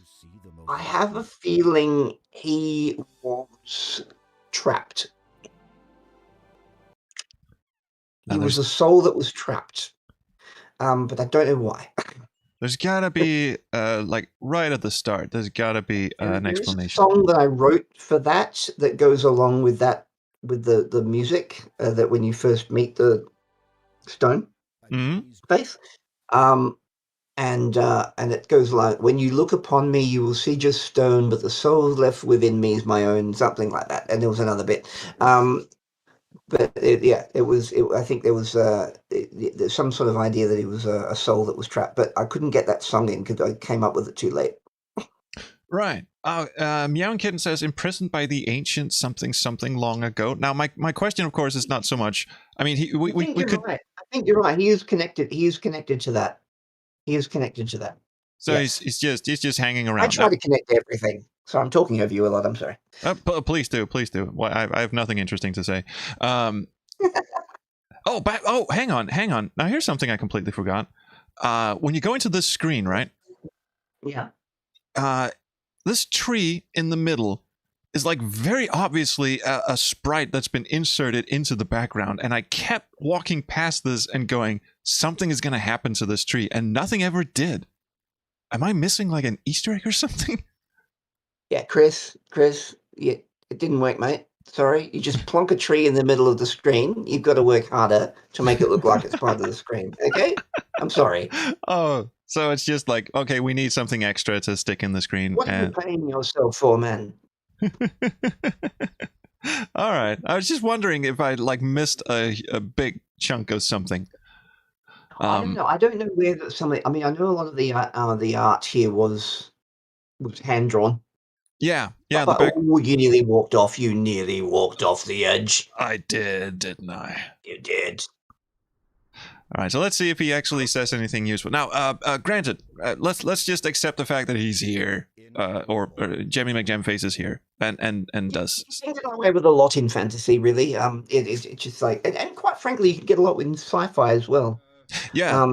I have a feeling he was trapped. He was a soul that was trapped, but I don't know why. There's gotta be, like right at the start, there's gotta be an explanation. A song that I wrote for that goes along with that, with the music that when you first meet the stone face, and it goes like, when you look upon me, you will see just stone, but the soul left within me is my own, something like that. And there was another bit. But I think there was there's some sort of idea that he was a soul that was trapped, but I couldn't get that song in because I came up with it too late. Right. Meow Kitten says, imprisoned by the ancient something long ago. Now, my question, of course, is not so much. I mean, we could. Right. I think you're right. He is connected. He is connected to that. So yes. he's just hanging around. I try to connect everything. So I'm talking over you a lot. I'm sorry. Please do. Well, I have nothing interesting to say. Hang on. Now here's something I completely forgot. When you go into this screen, right? Yeah. This tree in the middle is like very obviously a sprite that's been inserted into the background, and I kept walking past this and going, something is going to happen to this tree, and nothing ever did. Am I missing like an Easter egg or something? Yeah, Chris, yeah, it didn't work, mate. Sorry, you just plonk a tree in the middle of the screen. You've got to work harder to make it look like it's part of the screen. Okay? I'm sorry. Oh, so it's just like, okay, we need something extra to stick in the screen. What are you paying yourself for, man? All right. I was just wondering if I like missed a big chunk of something. I don't know. I don't know where something. I mean, I know a lot of the art here was hand drawn. Yeah, But the back. oh, you nearly walked off. You nearly walked off the edge. I did, didn't I? You did. All right, so let's see if he actually says anything useful. Now, granted, let's just accept the fact that he's here, or Jemmy McJemface is here, and does. You can get away with a lot in fantasy, really. It's just like, and quite frankly, you can get a lot in sci-fi as well. Yeah.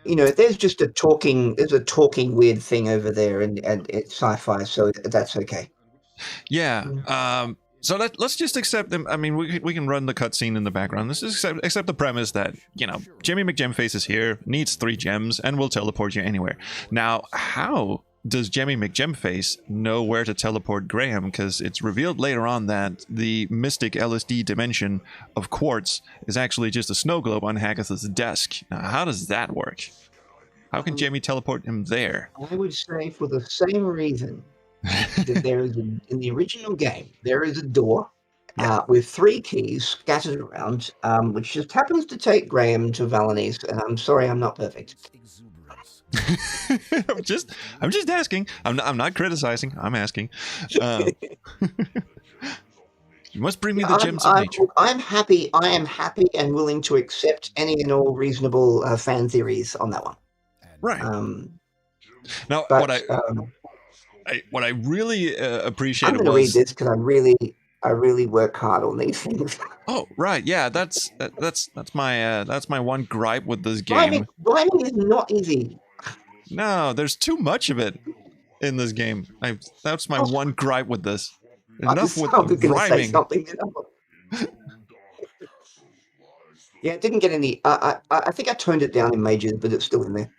You know, there's a talking weird thing over there, and it's sci-fi, so that's okay. Yeah. So let's just accept them. I mean, we can run the cutscene in the background. Let's just accept the premise that, you know, Jimmy McGemface is here, needs 3 gems, and will teleport you anywhere. Now, how does Jimmy McGemface know where to teleport Graham? Because it's revealed later on that the mystic LSD dimension of quartz is actually just a snow globe on Hagith's desk. Now, how does that work? How can Jimmy teleport him there? I would say for the same reason that there is in the original game, there is a door with 3 keys scattered around, which just happens to take Graham to Valencia. And I'm sorry, I'm not perfect. I'm just asking. I'm not criticizing. I'm asking. You must bring me the gems of nature. I am happy and willing to accept any and all reasonable fan theories on that one. Right. Now, but, what I really appreciated I'm going to read this because I really work hard on these things. Oh, right, yeah, that's my one gripe with this game. Rhyming is not easy. No, there's too much of it in this game. That's my one gripe with this. Enough with the rhyming. Yeah, it didn't get any. I think I toned it down in majors, but it's still in there.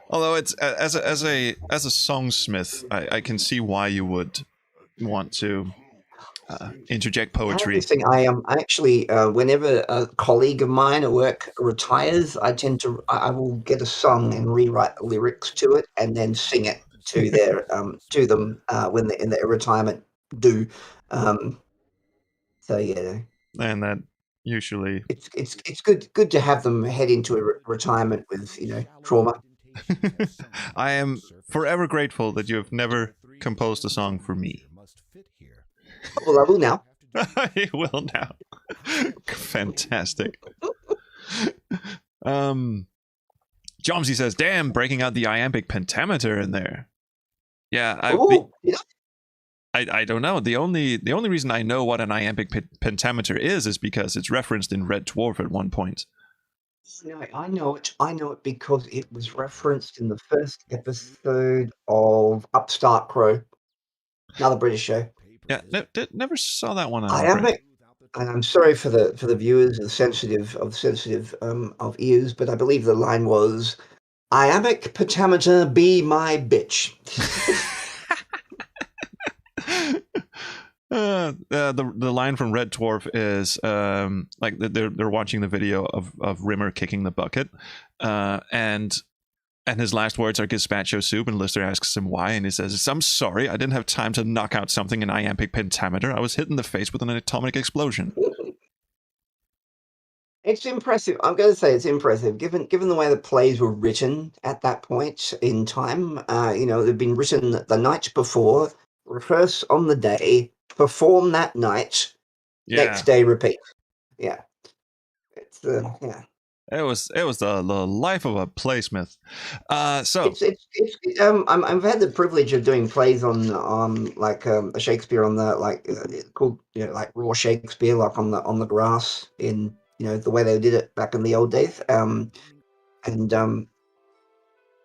Although it's as a songsmith, I can see why you would want to interject poetry. I am actually whenever a colleague of mine at work retires, I will get a song and rewrite the lyrics to it and then sing it to their to them when they're in their retirement due. So yeah, and that usually it's good to have them head into a retirement with, you know, trauma. I am forever grateful that you have never composed a song for me. Well, I will now. I will now. Fantastic. Jomsy says, "Damn, breaking out the iambic pentameter in there." Yeah, I don't know. The only reason I know what an iambic pentameter is because it's referenced in Red Dwarf at one point. No, I know it because it was referenced in the first episode of Upstart Crow, another British show. Yeah, never saw that one. And I'm sorry for the viewers and sensitive of ears, but I believe the line was, "Iambic pentameter be my bitch." The line from Red Dwarf is like they're watching the video of Rimmer kicking the bucket, and his last words are "gazpacho soup," and Lister asks him why, and he says, "I'm sorry, I didn't have time to knock out something in iambic pentameter. I was hit in the face with an atomic explosion." It's impressive. I'm going to say it's impressive, given the way the plays were written at that point in time. You know, they've been written the night before, rehearse on the day, perform that night, next day repeat. Yeah, it's yeah. It was the life of a playsmith. So I've had the privilege of doing plays on like a Shakespeare on the called, you know, like raw Shakespeare, like on the grass, in, you know, the way they did it back in the old days.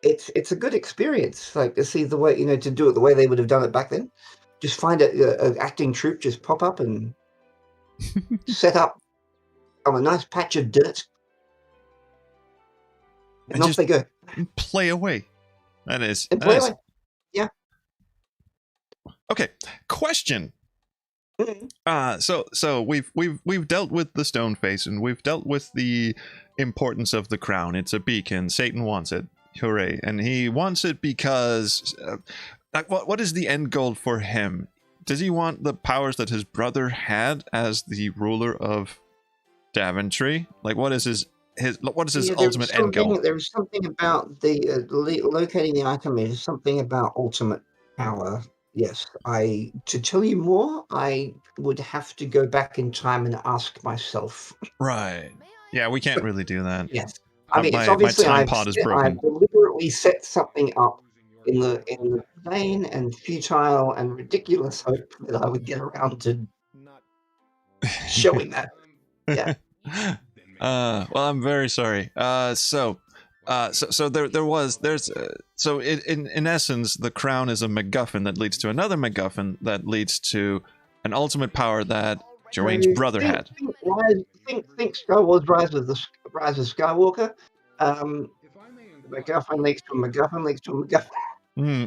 It's a good experience, like, to see the way, you know, to do it the way they would have done it back then. Just find an acting troupe, just pop up and set up on a nice patch of dirt. And off they go. Play away. That is. And play away. Yeah. Okay. question. Mhm. So we've dealt with the stone face, and we've dealt with the importance of the crown. It's a beacon. Satan wants it. Hooray! And he wants it because, what is the end goal for him? Does he want the powers that his brother had as the ruler of Daventry? Like, what is his ultimate end goal? There was something about the locating the item. Is something about ultimate power. Yes, to tell you more, I would have to go back in time and ask myself. Right. Yeah, we can't really do that. Yes, I mean, it's My obviously time pod is I've broken. deliberately set something up in the vain and futile and ridiculous hope that I would get around to showing that. Yeah. Well, I'm very sorry. So in essence, the crown is a MacGuffin that leads to another MacGuffin that leads to an ultimate power that Joanne's brother had. Think Star Wars Rise of Skywalker. MacGuffin leads to a MacGuffin leads to a MacGuffin.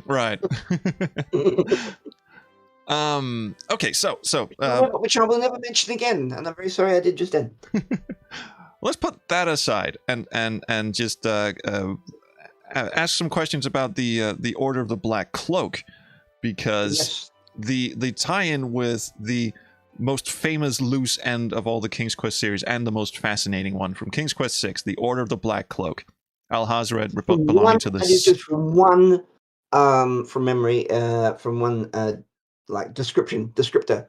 Right. Okay, so which I will never mention again, and I'm very sorry I did just then. Let's put that aside and just ask some questions about the Order of the Black Cloak, because the tie-in with the most famous loose end of all the King's Quest series and the most fascinating one from King's Quest VI, the Order of the Black Cloak. Al-Hazred belonging to this. Just from one, from memory, from one like descriptor.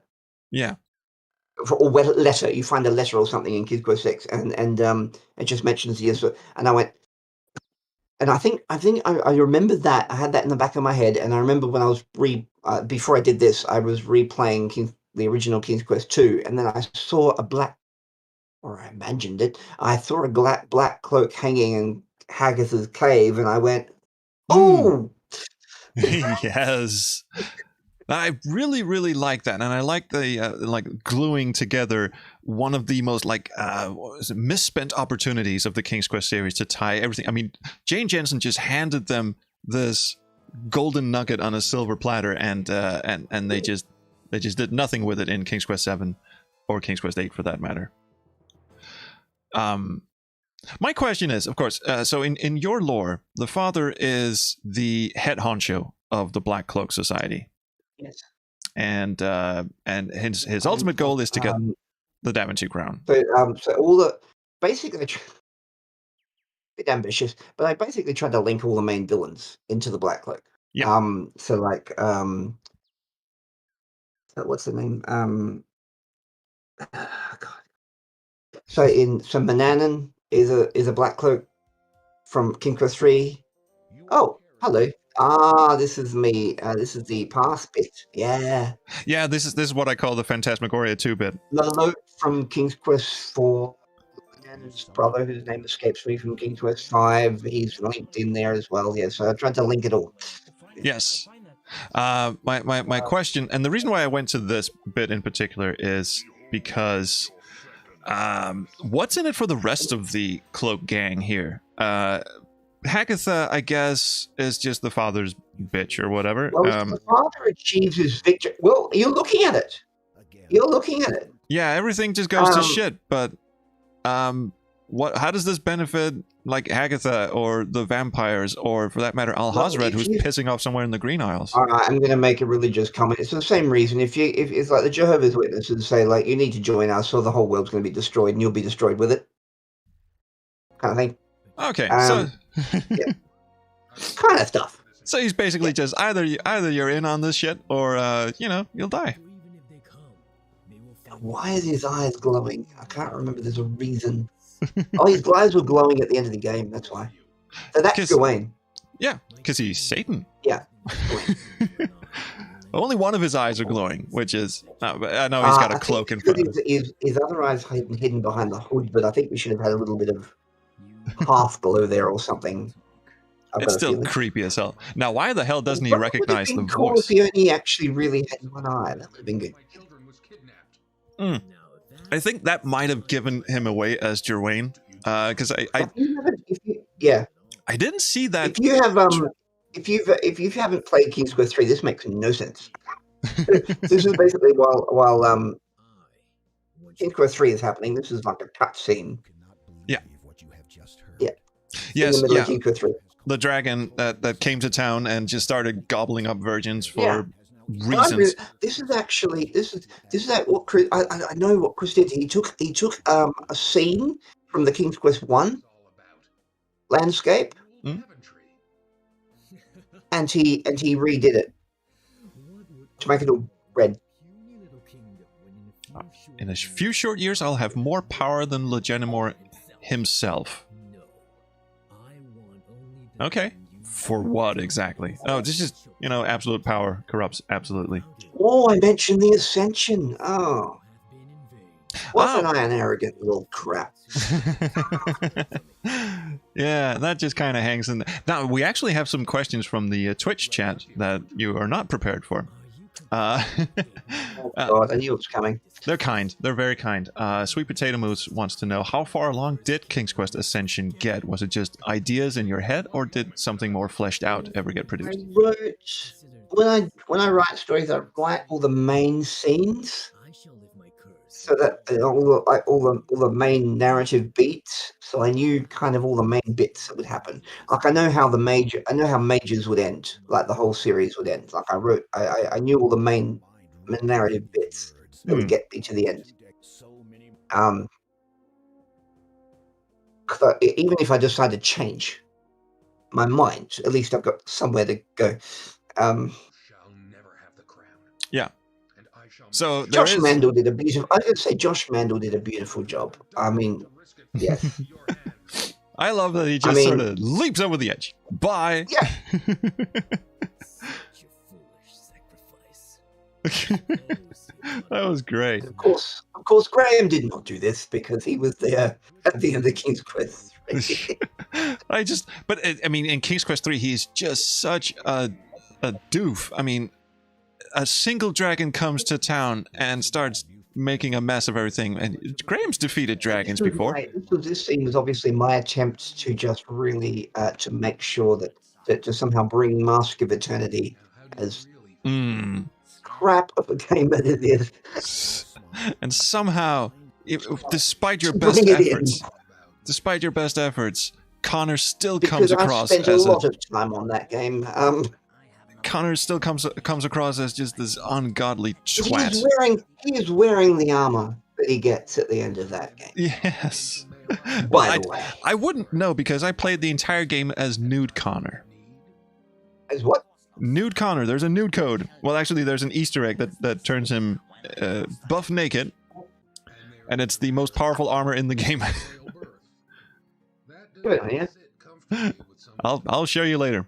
Yeah. Or letter. You find a letter or something in King's Quest VI, and it just mentions yes. And I went, and I think I remember that I had that in the back of my head, and I remember when I was before I did this, I was replaying the original King's Quest II, and then I saw a black, or I imagined it. I saw a black cloak hanging in Haggith's cave, and I went, "Oh, yes." I really, really like that, and I like the like gluing together one of the most misspent opportunities of the King's Quest series to tie everything. I mean, Jane Jensen just handed them this golden nugget on a silver platter, and they just did nothing with it in King's Quest VII or King's Quest VIII for that matter. My question is, of course, so in your lore, the father is the head honcho of the Black Cloak Society. Yes. And his ultimate goal is to get the Daventry crown. So all the basically a bit ambitious, but I basically tried to link all the main villains into the Black Cloak. Yeah. So like what's the name? God. So Mananan is a Black Cloak from King Quest 3. Oh, hello. This is me. This is the past bit. Yeah. Yeah, this is what I call the Phantasmagoria 2-bit. Lalo from King's Quest 4. His brother, whose name escapes me, from King's Quest 5. He's linked in there as well. Yeah, so I tried to link it all. Yes. My question, and the reason why I went to this bit in particular is because what's in it for the rest of the Cloak gang here? Hagatha, I guess, is just the father's bitch or whatever. Well, the father achieves his victory. Well, you're looking at it. Yeah, everything just goes to shit. But how does this benefit like Hagatha or the vampires, or for that matter, Al-Hazred, who's pissing off somewhere in the Green Isles? All right, I'm going to make a religious comment. It's the same reason. If it's like the Jehovah's Witnesses say, like, you need to join us, or the whole world's going to be destroyed, and you'll be destroyed with it, kind of thing. Okay, yeah. Kind of stuff. So he's basically just either you're in on this shit, or you'll die. Why is his eyes glowing? I can't remember. There's a reason. Oh, his eyes were glowing at the end of the game. That's why. So that's Gawain. Yeah, because he's Satan. Yeah. Only one of his eyes are glowing, which is I know he's got a cloak in front of him. His other eyes hidden behind the hood, but I think we should have had a little bit of half glow there or something. It's still creepy as hell. Now, why the hell doesn't he recognize the cool voice? If he only actually really had one eye, that would have been good. I think that might have given him away as Jerwain, because I didn't see that. If you haven't played King's Quest 3, this makes no sense. This is basically while King's Quest 3 is happening. This is like a cutscene. Yeah. Yeah. Yes, In the middle yeah. of King's Quest 3. The dragon that came to town and just started gobbling up virgins for Yeah. reasons. This is what Chris, I know what Chris did. He took a scene from the King's Quest 1 landscape and he redid it to make it all red. In a few short years, I'll have more power than Legenimor himself. Okay. For what exactly? Oh, this is, absolute power corrupts absolutely. Oh, I mentioned the Ascension. Oh. Wasn't I an arrogant little crap? Yeah, that just kind of hangs in there. Now, we actually have some questions from the Twitch chat that you are not prepared for. Oh, God, I knew it was coming. They're kind. They're very kind. Sweet Potato Moose wants to know, how far along did King's Quest Ascension get? Was it just ideas in your head, or did something more fleshed out ever get produced? I wrote, when I write stories, I write all the main scenes, so that all the main narrative beats. So I knew kind of all the main bits that would happen. Like I know how majors would end, like the whole series would end. Like I knew all the main narrative bits that would get me to the end. Because even if I decide to change my mind, at least I've got somewhere to go. Yeah. So Josh Mandel did a beautiful. I could say Josh Mandel did a beautiful job. I mean, yes. I love that he just sort of leaps over the edge. Bye. Yeah. That was great. Of course, Graham did not do this because he was there at the end of King's Quest 3. I mean, in King's Quest 3, he's just such a doof. I mean, a single dragon comes to town and starts making a mess of everything. And Graham's defeated dragons before. This scene was obviously my attempt to just really to make sure that to somehow bring Mask of Eternity as crap of a game that it is. And somehow, despite your best efforts, Connor still comes across as I spent a lot of time on that game. Connor still comes across as just this ungodly twat. He is wearing the armor that he gets at the end of that game. Yes. By the way, I wouldn't know because I played the entire game as Nude Connor. As what? Nude Connor. There's a nude code. Well, actually, there's an Easter egg that turns him buff naked, and it's the most powerful armor in the game. Good on you. I'll show you later.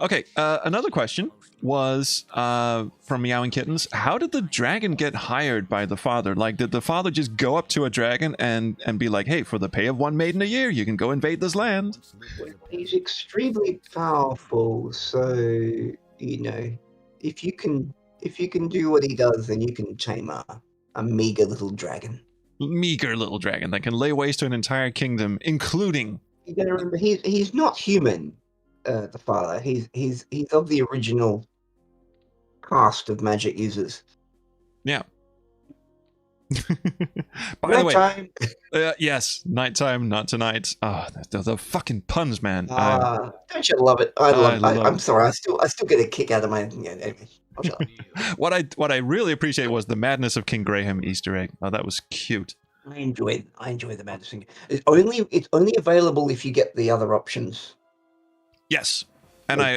Okay, another question was from Meowing Kittens. How did the dragon get hired by the father? Like, did the father just go up to a dragon and be like, hey, for the pay of 1 maiden a year, you can go invade this land? He's extremely powerful, so, if you can do what he does, then you can tame a meager little dragon. Meager little dragon that can lay waste to an entire kingdom, including... You gotta remember, he's not human. The father. He's of the original cast of magic users. Yeah. By the way, yes, nighttime, not tonight. Oh, the fucking puns, man. Don't you love it? I'm sorry. I still get a kick out of my. Anyway, what I really appreciate was the Madness of King Graham Easter egg. Oh, that was cute. I enjoy the Madness. It's only available if you get the other options. Yes, and I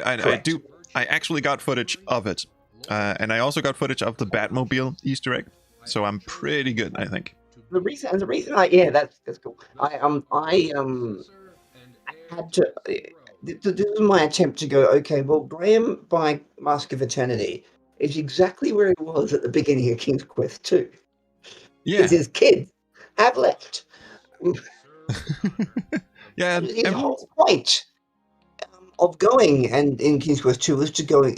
actually got footage of it, and I also got footage of the Batmobile Easter egg, so I'm pretty good, I think. The reason that's cool. I had to. This was my attempt to go. Okay, well, Graham by Mask of Eternity is exactly where he was at the beginning of King's Quest 2. Yeah, because his kids have left. Yeah, his whole point of going and in King's Quest 2 was to go,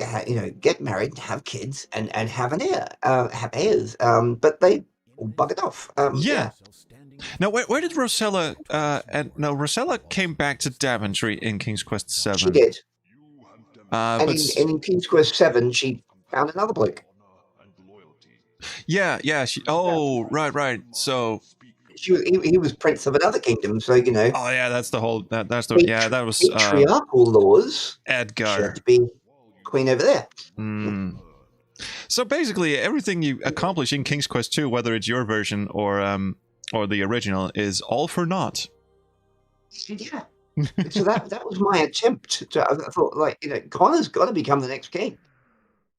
get married, have kids, and have an heir, have heirs. But they all buggered off. Yeah. Now, where did Rosella? Rosella came back to Daventry in King's Quest 7. She did. And in King's Quest VII, she found another bloke. Yeah. Right. So, He was prince of another kingdom, so oh yeah, that's the whole. That's the that was patriarchal laws. She Edgar. had to be queen over there. So basically, everything you accomplish in King's Quest II, whether it's your version or the original, is all for naught. Yeah. So that was my attempt to. I thought, like, Connor's got to become the next king.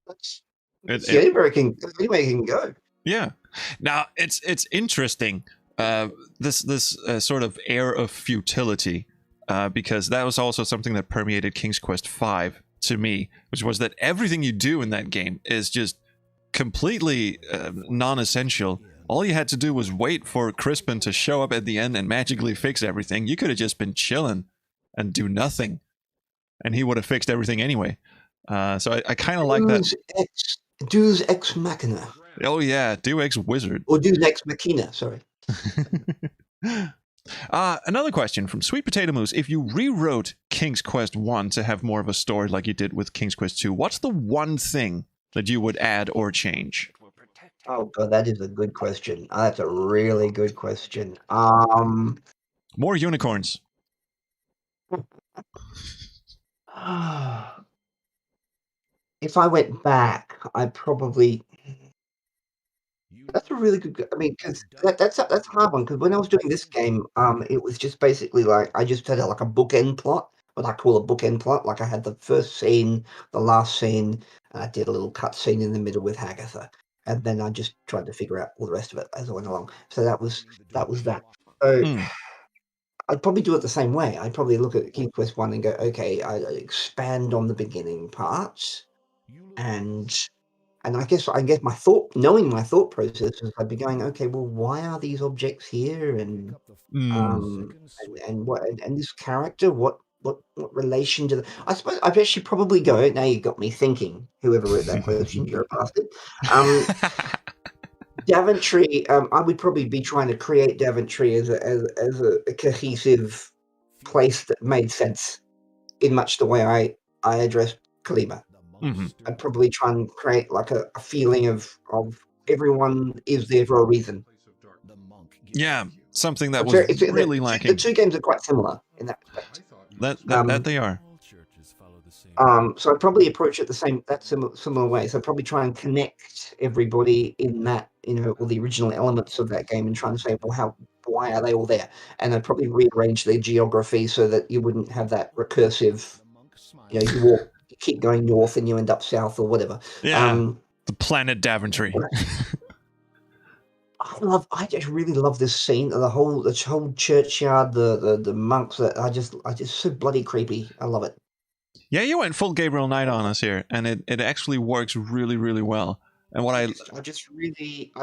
That's the only way he can go. Yeah. Now it's interesting. This sort of air of futility, because that was also something that permeated King's Quest V to me, which was that everything you do in that game is just completely non-essential. All you had to do was wait for Crispin to show up at the end and magically fix everything. You could have just been chilling and do nothing, and he would have fixed everything anyway. So I kind of like that. Deus Ex Machina. Oh yeah, Deus Ex Wizard. Or Deus Ex Machina, sorry. Another question from Sweet Potato Moose. If you rewrote King's Quest 1 to have more of a story like you did with King's Quest 2, what's the one thing that you would add or change? Oh god, that is a good question. That's a really good question. More unicorns. If I went back, I'd probably. That's a really good. I mean, because that's a hard one. Because when I was doing this game, it was just basically like I just had like a bookend plot, what I call a bookend plot. Like I had the first scene, the last scene, and I did a little cut scene in the middle with Hagatha, and then I just tried to figure out all the rest of it as I went along. So that was that. So I'd probably do it the same way. I'd probably look at King Quest 1 and go, okay, I expand on the beginning parts, and I guess knowing my thought processes, I'd be going, okay, well, why are these objects here, and what, and this character, what relation to I suppose I bet you probably go. Now you got me thinking. Whoever wrote that question, you're a bastard. Daventry. I would probably be trying to create Daventry as a cohesive place that made sense in much the way I addressed Kalima. I'd probably try and create like a feeling of everyone is there for a reason. Yeah, something that was really lacking. The two games are quite similar in that respect. That they are. So I'd probably approach it similar way. So I'd probably try and connect everybody in that, all the original elements of that game, and try and say, well, why are they all there? And I'd probably rearrange their geography so that you wouldn't have that recursive, you keep going north and you end up south or whatever. Yeah, the planet Daventry. I just really love this scene. The whole churchyard, the monks. That I just so bloody creepy. I love it. Yeah, you went full Gabriel Knight on us here, and it actually works really, really well. And what I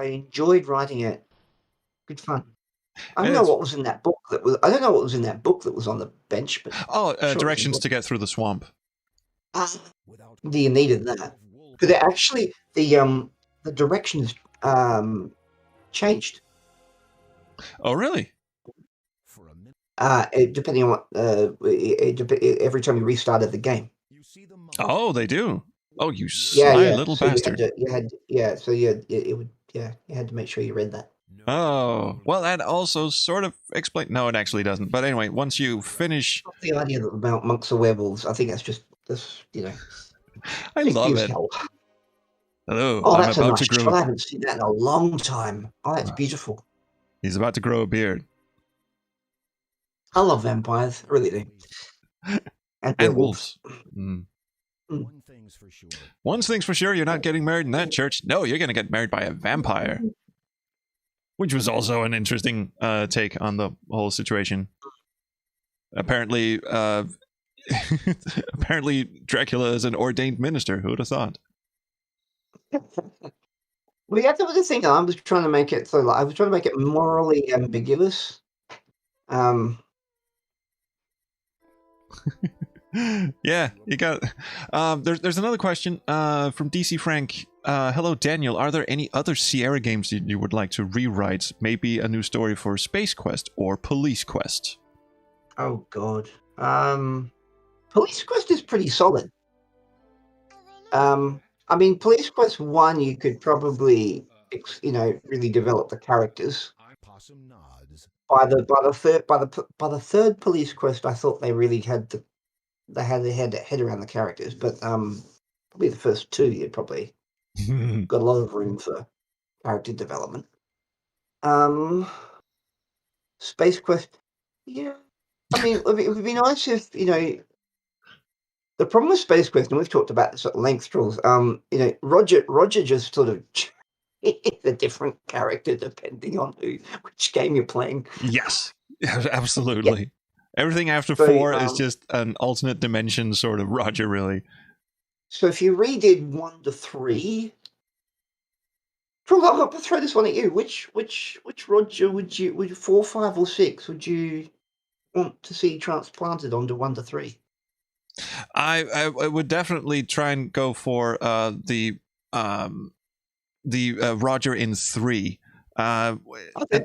enjoyed writing it. Good fun. I don't know what was in that book I don't know what was in that book that was on the bench, but directions to get through the swamp. You needed that, because actually the directions changed. Oh, really? Depending on what every time you restarted the game. Oh, they do. Oh, you sly little bastard! You had to make sure you read that. Oh, well, that also sort of explains. No, it actually doesn't. But anyway, once you finish, the idea that about monks are werewolves, I think that's just I love it. Hello, oh, that's a nice shot. I haven't seen that in a long time. Oh, that's beautiful. He's about to grow a beard. I love vampires, I really do. And wolves. One thing's for sure, you're not getting married in that church. No, you're going to get married by a vampire. Which was also an interesting take on the whole situation. Apparently, Dracula is an ordained minister. Who would have thought? Well, yeah, that was the thing. I was trying to make it I was trying to make it morally ambiguous. Yeah, you got. There's another question from DC Frank. Hello, Daniel. Are there any other Sierra games that you would like to rewrite? Maybe a new story for Space Quest or Police Quest? Oh God, Police Quest is pretty solid. I mean, Police Quest 1, you could probably, really develop the characters. Possum nods. By the third Police Quest, I thought they really had their head around the characters, but probably the first two, you probably got a lot of room for character development. Space Quest, yeah. I mean, it would be nice if the problem with Space Quest, and we've talked about this at length, Jules. Roger just sort of is a different character depending on which game you're playing. Yes, absolutely. Yeah. Everything after So, 4 is just an alternate dimension sort of Roger, really. So if you redid 1 to 3, I'll throw this one at you. Which Roger would you 4, 5, or 6? Would you want to see transplanted onto 1 to 3? I would definitely try and go for the Roger in 3. Okay.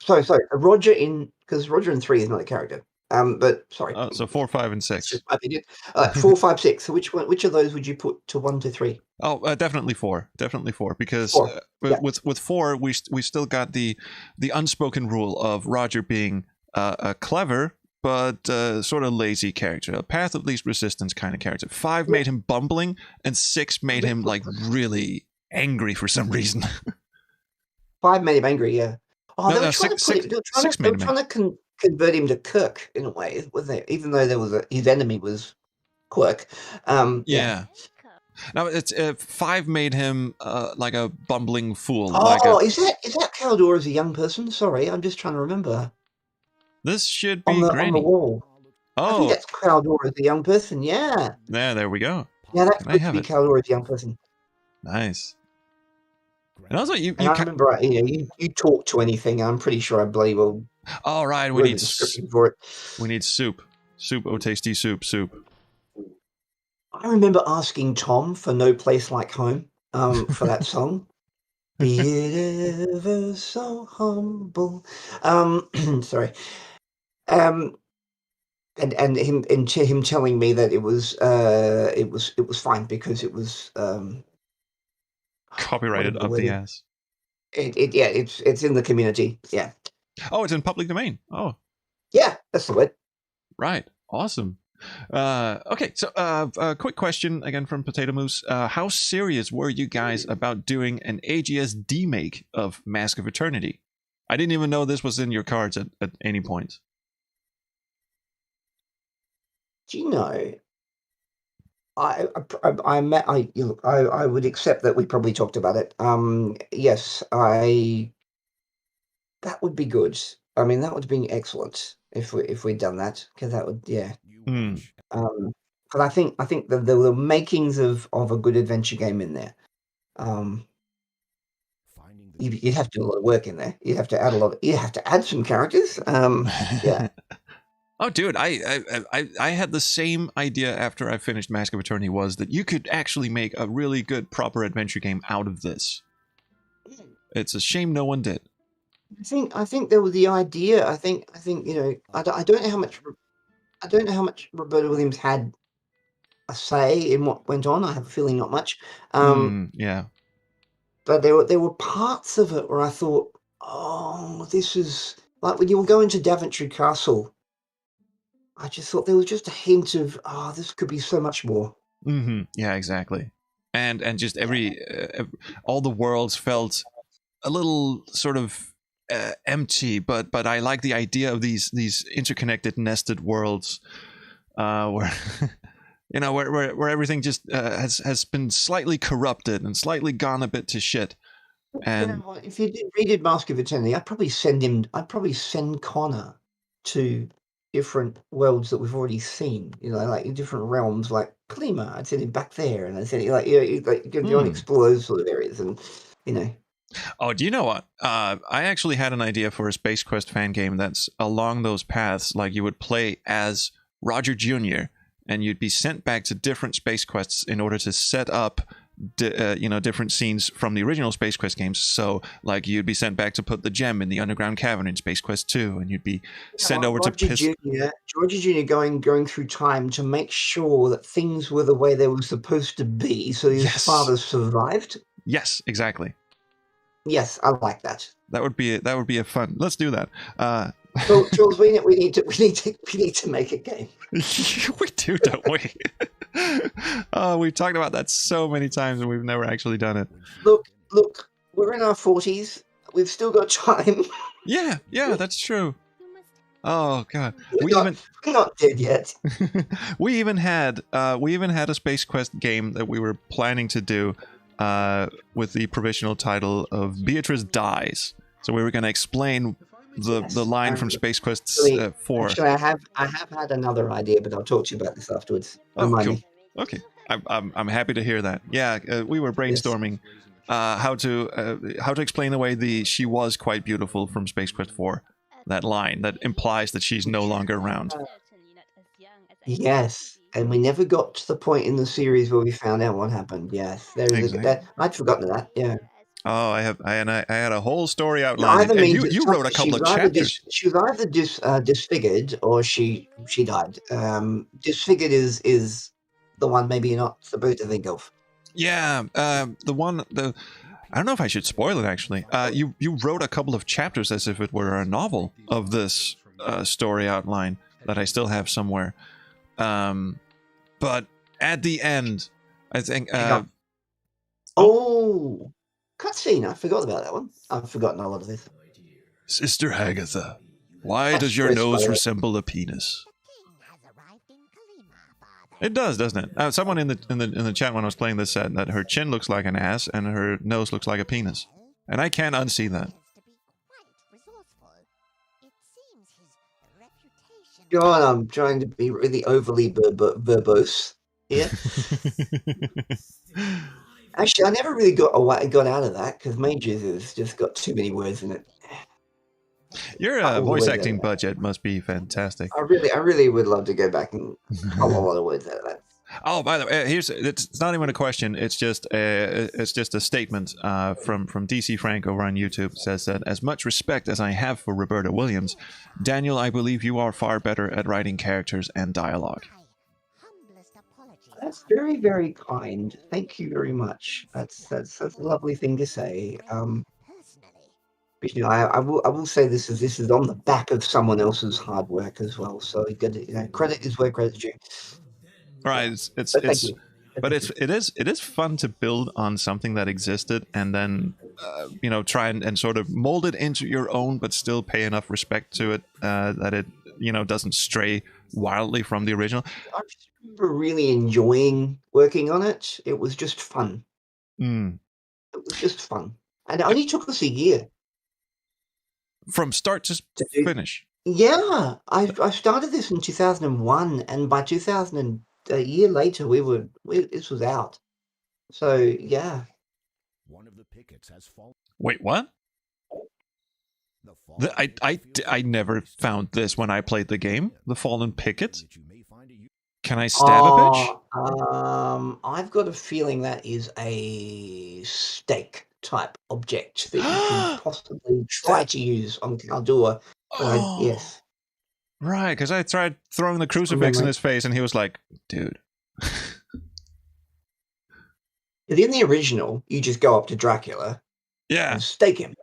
Sorry. Roger in, because Roger in 3 is not a character. But sorry. So 4, 5, and 6. 4, 5, 6. So which of those would you put to 1 to 3? Oh, definitely 4. Definitely 4, because 4. With 4 we still got the unspoken rule of Roger being a clever but sort of lazy character, a path of least resistance kind of character. 5 made him bumbling, and 6 made him like really angry for some reason. 5 made him angry, yeah. Oh, they were trying to convert him to Kirk in a way, wasn't they? Even though his enemy was Quirk. Yeah. Now it's 5 made him like a bumbling fool. Oh, is that Caldor as a young person? Sorry, I'm just trying to remember. This should be on the wall. Oh, I think that's Caldor as a young person. Yeah. There we go. Yeah, that's supposed to be Caldor as a young person. Nice. And also, I remember, you talk to anything. I'm pretty sure I bloody well. All right, we need for it. We need soup. Oh, tasty soup. I remember asking Tom for "No Place Like Home" for that song. Be it ever so humble. Sorry. And him telling me that it was fine because it was copyrighted up the ass. It's in the community. Yeah. Oh, it's in public domain. Oh. Yeah, that's the word. Right. Awesome. Okay, so a quick question again from Potato Moose. How serious were you guys about doing an AGS demake of Mask of Eternity? I didn't even know this was in your cards at any point. Do you know? I would accept that we probably talked about it. Yes, that would be good. I mean, that would have been excellent if we'd done that, because that would, yeah. But I think that there were makings of a good adventure game in there. You'd have to do a lot of work in there. You'd have to add some characters. Yeah. Oh, dude, I had the same idea after I finished Mask of Eternity, was that you could actually make a really good, proper adventure game out of this. It's a shame no one did. I think there was the idea. I think I don't know how much Roberta Williams had a say in what went on. I have a feeling not much. Yeah. But there were parts of it where I thought, oh, this is like when you were going to Daventry Castle. I just thought there was just a hint of, this could be so much more. Mm-hmm. Yeah, exactly. And just all the worlds felt a little sort of empty, but I like the idea of these interconnected, nested worlds, where where everything just has been slightly corrupted and slightly gone a bit to shit. And if you redid Mask of Eternity, I'd probably send Connor to different worlds that we've already seen, like in different realms, like Klima. I'd send him back there, and I'd send him go and explore those sort of areas, and Oh, do you know what? I actually had an idea for a Space Quest fan game that's along those paths. Like, you would play as Roger Jr., and you'd be sent back to different Space Quests in order to set up different scenes from the original Space Quest games. So, like, you'd be sent back to put the gem in the underground cavern in Space Quest 2, and you'd be sent over to Georgie Jr. going through time to make sure that things were the way they were supposed to be, so his father survived. Yes, exactly. Yes, I like that. That would be a fun. Let's do that. So, Jules, we need to make a game. We do, don't we? We've talked about that so many times, and we've never actually done it. Look, we're in our 40s. We've still got time. Yeah, that's true. Oh God, we're not dead yet. we even had a Space Quest game that we were planning to do with the provisional title of Beatrice Dies. So we were going to explain the line from Space Quest 4. Actually, I have had another idea, but I'll talk to you about this afterwards. Remind me. Okay, I'm happy to hear that. Yeah, we were brainstorming how to explain away she was quite beautiful from Space Quest 4. That line that implies that she's no longer around. Yes, and we never got to the point in the series where we found out what happened. Yes, I'd forgotten that. Yeah. Oh, I had a whole story outlined. And you wrote a couple of chapters. She was either disfigured or she died. Disfigured is the one maybe you're not supposed to think of. Yeah, I don't know if I should spoil it, actually. You wrote a couple of chapters as if it were a novel of this story outline that I still have somewhere. But at the end, I think... cutscene. I forgot about that one. I've forgotten a lot of this. Sister Hagatha, why does your nose resemble a penis? It does, doesn't it? Someone in the chat when I was playing this said that her chin looks like an ass and her nose looks like a penis, and I can't unsee that. God, I'm trying to be really overly verbose here. Actually, I never really got out of that because Mages has just got too many words in it. Your voice acting budget must be fantastic. I really would love to go back and pull a lot of words out of that. Oh, by the way, it's not even a question. It's just a statement from DC Frank over on YouTube. It says that as much respect as I have for Roberta Williams, Daniel, I believe you are far better at writing characters and dialogue. That's very, very kind. Thank you very much. That's a lovely thing to say. But, I will say this is on the back of someone else's hard work as well. So credit is where credit's due. Right. It is fun to build on something that existed and then try and sort of mold it into your own, but still pay enough respect to it that it doesn't stray wildly from the original. I remember really enjoying working on it. It was just fun. It was just fun, and it only took us a year from start to finish. Yeah, I started this in 2001, and by 2000, a year later, this was out. So yeah. One of the pickets has fallen. Wait, what? I never found this when I played the game. The fallen picket. Can I stab a bitch? I've got a feeling that is a stake type object that you can possibly try to use on Caldor. Yes. Right, because I tried throwing the crucifix in his face, and he was like, "Dude." In the original, you just go up to Dracula, and stake him,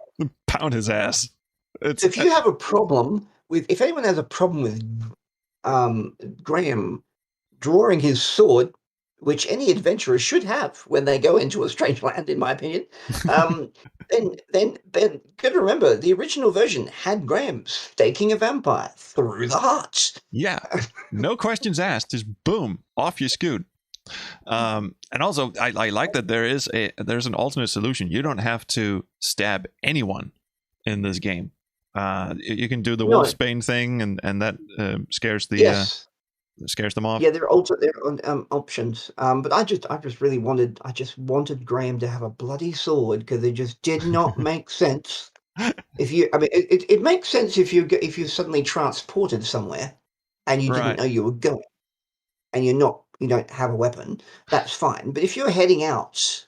pound his ass. If you have a problem if anyone has a problem with Graham drawing his sword, which any adventurer should have when they go into a strange land, in my opinion, then good to remember the original version had Graham staking a vampire through the heart. Yeah, no questions asked, just boom, off you scoot. And also, I like that there's an alternate solution. You don't have to stab anyone in this game. You can do the Wolfsbane thing, and that scares them off. Yeah, there are options. But I just really wanted Graham to have a bloody sword because it just did not make sense. It makes sense if you suddenly transported somewhere and you didn't know you were going, and you don't have a weapon. That's fine. But if you're heading out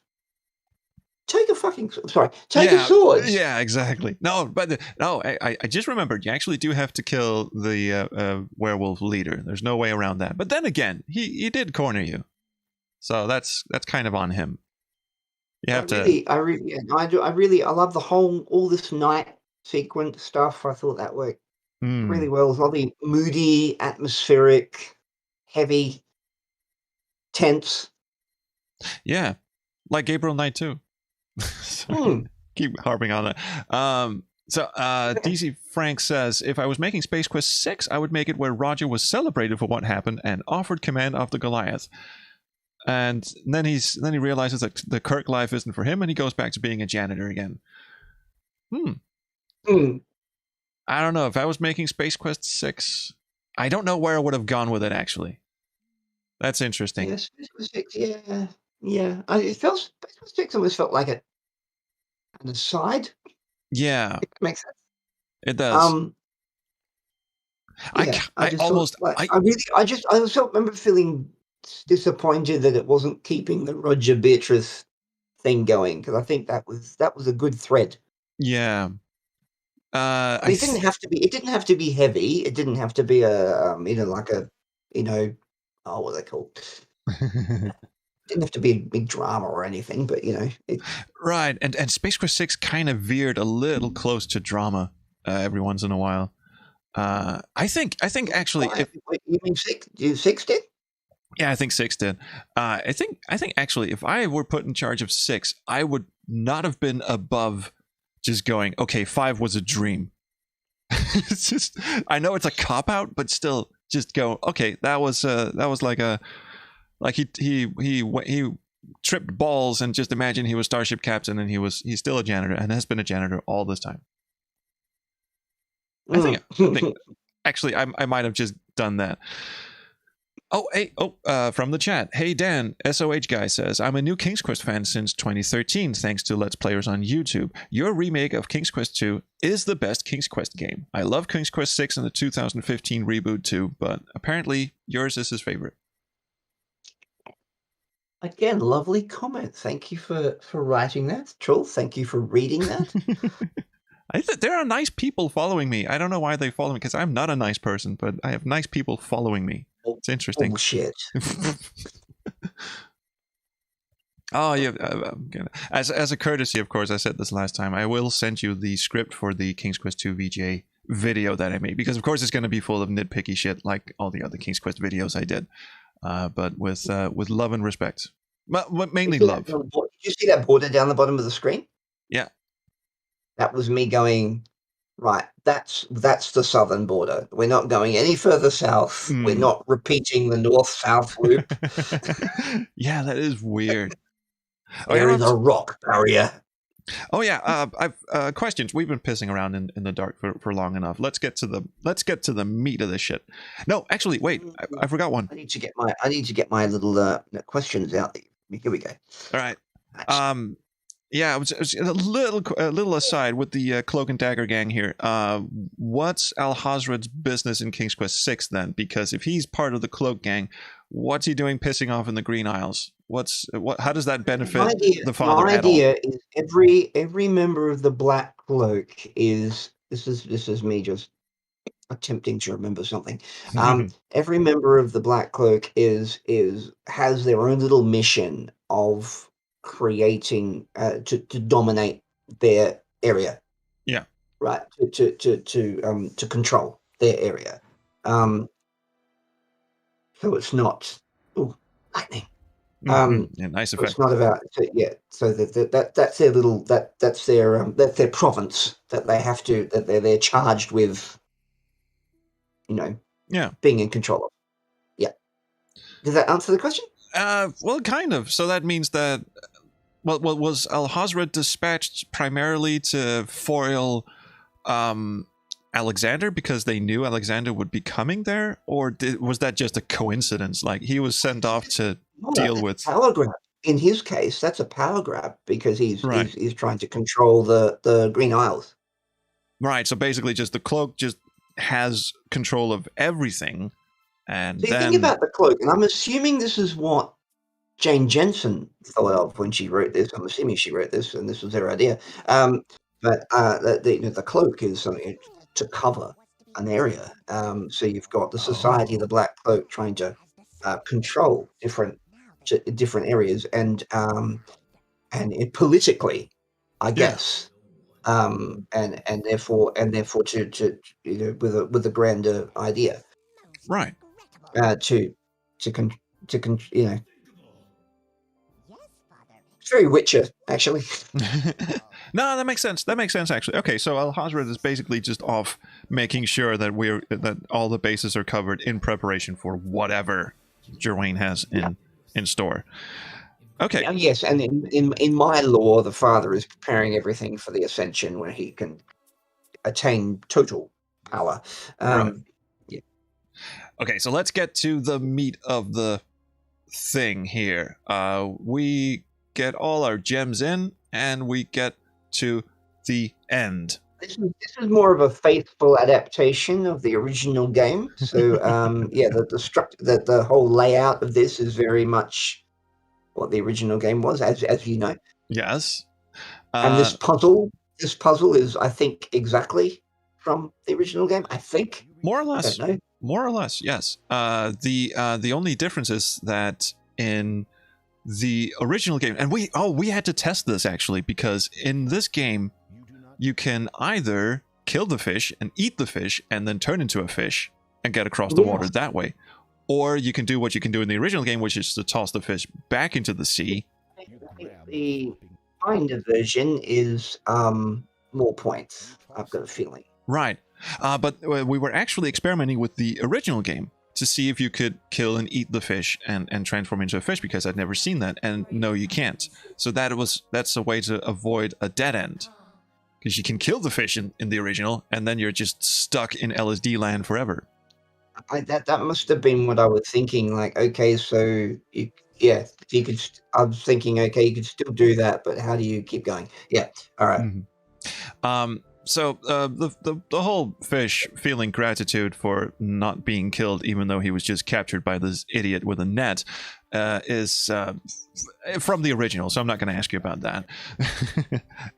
take a sword. Yeah, exactly. No, but I just remembered. You actually do have to kill the werewolf leader. There's no way around that. But then again, he did corner you, so that's kind of on him. You have I love the all this night sequence stuff. I thought that worked really well. It was lovely, moody, atmospheric, heavy, tense. Yeah, like Gabriel Knight too. Keep harping on that. So DC Frank says, if I was making Space Quest 6, I would make it where Roger was celebrated for what happened and offered command of the Goliath. And then he realizes that the Kirk life isn't for him, and he goes back to being a janitor again. I don't know. If I was making Space Quest 6, I don't know where I would have gone with it, actually. That's interesting. Yeah, Space Quest 6, yeah. It felt Space Quest 6 almost felt like an aside. Yeah, it makes sense. It does. I just remember feeling disappointed that it wasn't keeping the Roger Beatrice thing going, because I think that was a good thread. Yeah. It didn't have to be. It didn't have to be heavy. It didn't have to be like a, what are they called? It didn't have to be a big drama or anything, but right. And Space Quest 6 kind of veered a little close to drama every once in a while. I think actually, you mean 6? 6 did? Yeah, I think 6 did. I think actually, if I were put in charge of 6, I would not have been above just going, okay, 5 was a dream. It's just, I know it's a cop out, but still, just go, okay, that was he tripped balls, and just imagine he was Starship Captain, and he's still a janitor and has been a janitor all this time. I think actually I might have just done that. From the chat. Hey Dan, SOH guy says, I'm a new King's Quest fan since 2013, thanks to Let's Players on YouTube. Your remake of King's Quest 2 is the best King's Quest game. I love King's Quest 6 and the 2015 reboot too, but apparently yours is his favorite. Again, lovely comment. Thank you for writing that. Troll, thank you for reading that. There are nice people following me. I don't know why they follow me, because I'm not a nice person, but I have nice people following me. It's interesting. Bullshit. Oh, yeah. As a courtesy, of course, I said this last time, I will send you the script for the King's Quest II VGA video that I made, because of course it's going to be full of nitpicky shit like all the other King's Quest videos I did, but with love and respect. Mainly love. Did you see that border down the bottom of the screen? Yeah. That was me going, right, that's the southern border. We're not going any further south. We're not repeating the north-south loop. Yeah, that is weird. There is a rock barrier. Oh yeah, I've questions. We've been pissing around in the dark for long enough. Let's get to the meat of this shit. No, actually, wait, I forgot one. I need to get my little questions out. Here we go. All right. Yeah, it was a little aside with the Cloak and Dagger gang here. What's Al-Hazred's business in King's Quest 6 then? Because if he's part of the Cloak gang, what's he doing pissing off in the Green Isles? How does that benefit the father my at all? idea is every member of the Black Cloak is this is me just attempting to remember something. Every member of the Black Cloak has their own little mission of creating to dominate their area. Yeah. Right. To control their area. So it's not lightning. Yeah, nice effect. It's not about So that's their little that's their province that they have to they're charged with. Being in control of. Yeah. Does that answer the question? Well, kind of. So that means that, was Al-Hazred dispatched primarily to foil Alexander because they knew Alexander would be coming there, or was that just a coincidence? Like he was sent off to deal with power grab. In his case, that's a power grab because he's trying to control the Green Isles. Right. So basically, just the Cloak just has control of everything. And think about the Cloak, and I'm assuming this is what Jane Jensen thought of when she wrote this. I'm assuming she wrote this, and this was her idea. But the cloak is something to cover an area. So you've got the Society of the Black Cloak trying to control different areas, and politically, I guess, and therefore to with a grander idea, Right. to it's very Witcher, actually. No, that makes sense. That makes sense, actually. Okay, so Al-Hazred is basically just off making sure that that all the bases are covered in preparation for whatever Jerwayne has in store. Okay. Yes, and in my lore, the father is preparing everything for the Ascension, where he can attain total power. Right. Yeah. Okay, so let's get to the meat of the thing here. We get all our gems in, and we get to the end. This is more of a faithful adaptation of the original game. So the whole layout of this is very much what the original game was, as you know. Yes. And this puzzle is, I think, exactly from the original game. I think. More or less. I don't know. More or less, yes. The only difference is that in the original game, and we had to test this actually, because in this game you can either kill the fish and eat the fish and then turn into a fish and get across the water that way, or you can do what you can do in the original game, which is to toss the fish back into the sea. I think the Finder version is more points, I've got a feeling. Right. But we were actually experimenting with the original game to see if you could kill and eat the fish and transform into a fish, because I'd never seen that, and no, you can't. So that's a way to avoid a dead end, because you can kill the fish in the original, and then you're just stuck in LSD land forever. That must have been what I was thinking. Like, okay, so you could. I was thinking, okay, you could still do that, but how do you keep going? Yeah, all right. Mm-hmm. So the whole fish feeling gratitude for not being killed, even though he was just captured by this idiot with a net, is from the original. So I'm not going to ask you about that.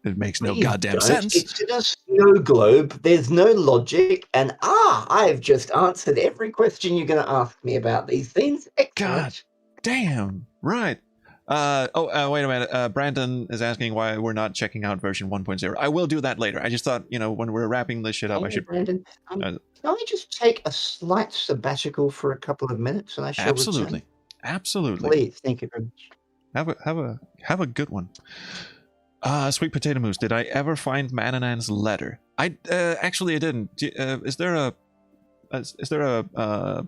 It makes no goddamn sense. It's in a snow globe. There's no logic, and I've just answered every question you're going to ask me about these things. Excellent. God damn, right. Wait a minute. Brandon is asking why we're not checking out version 1.0. I will do that later. I just thought, when we're wrapping this shit up, I should. Brandon, can I just take a slight sabbatical for a couple of minutes, and I shall return? Absolutely. Please, thank you very much. Have a good one. Sweet potato mousse. Did I ever find Mananan's letter? I didn't. Is there a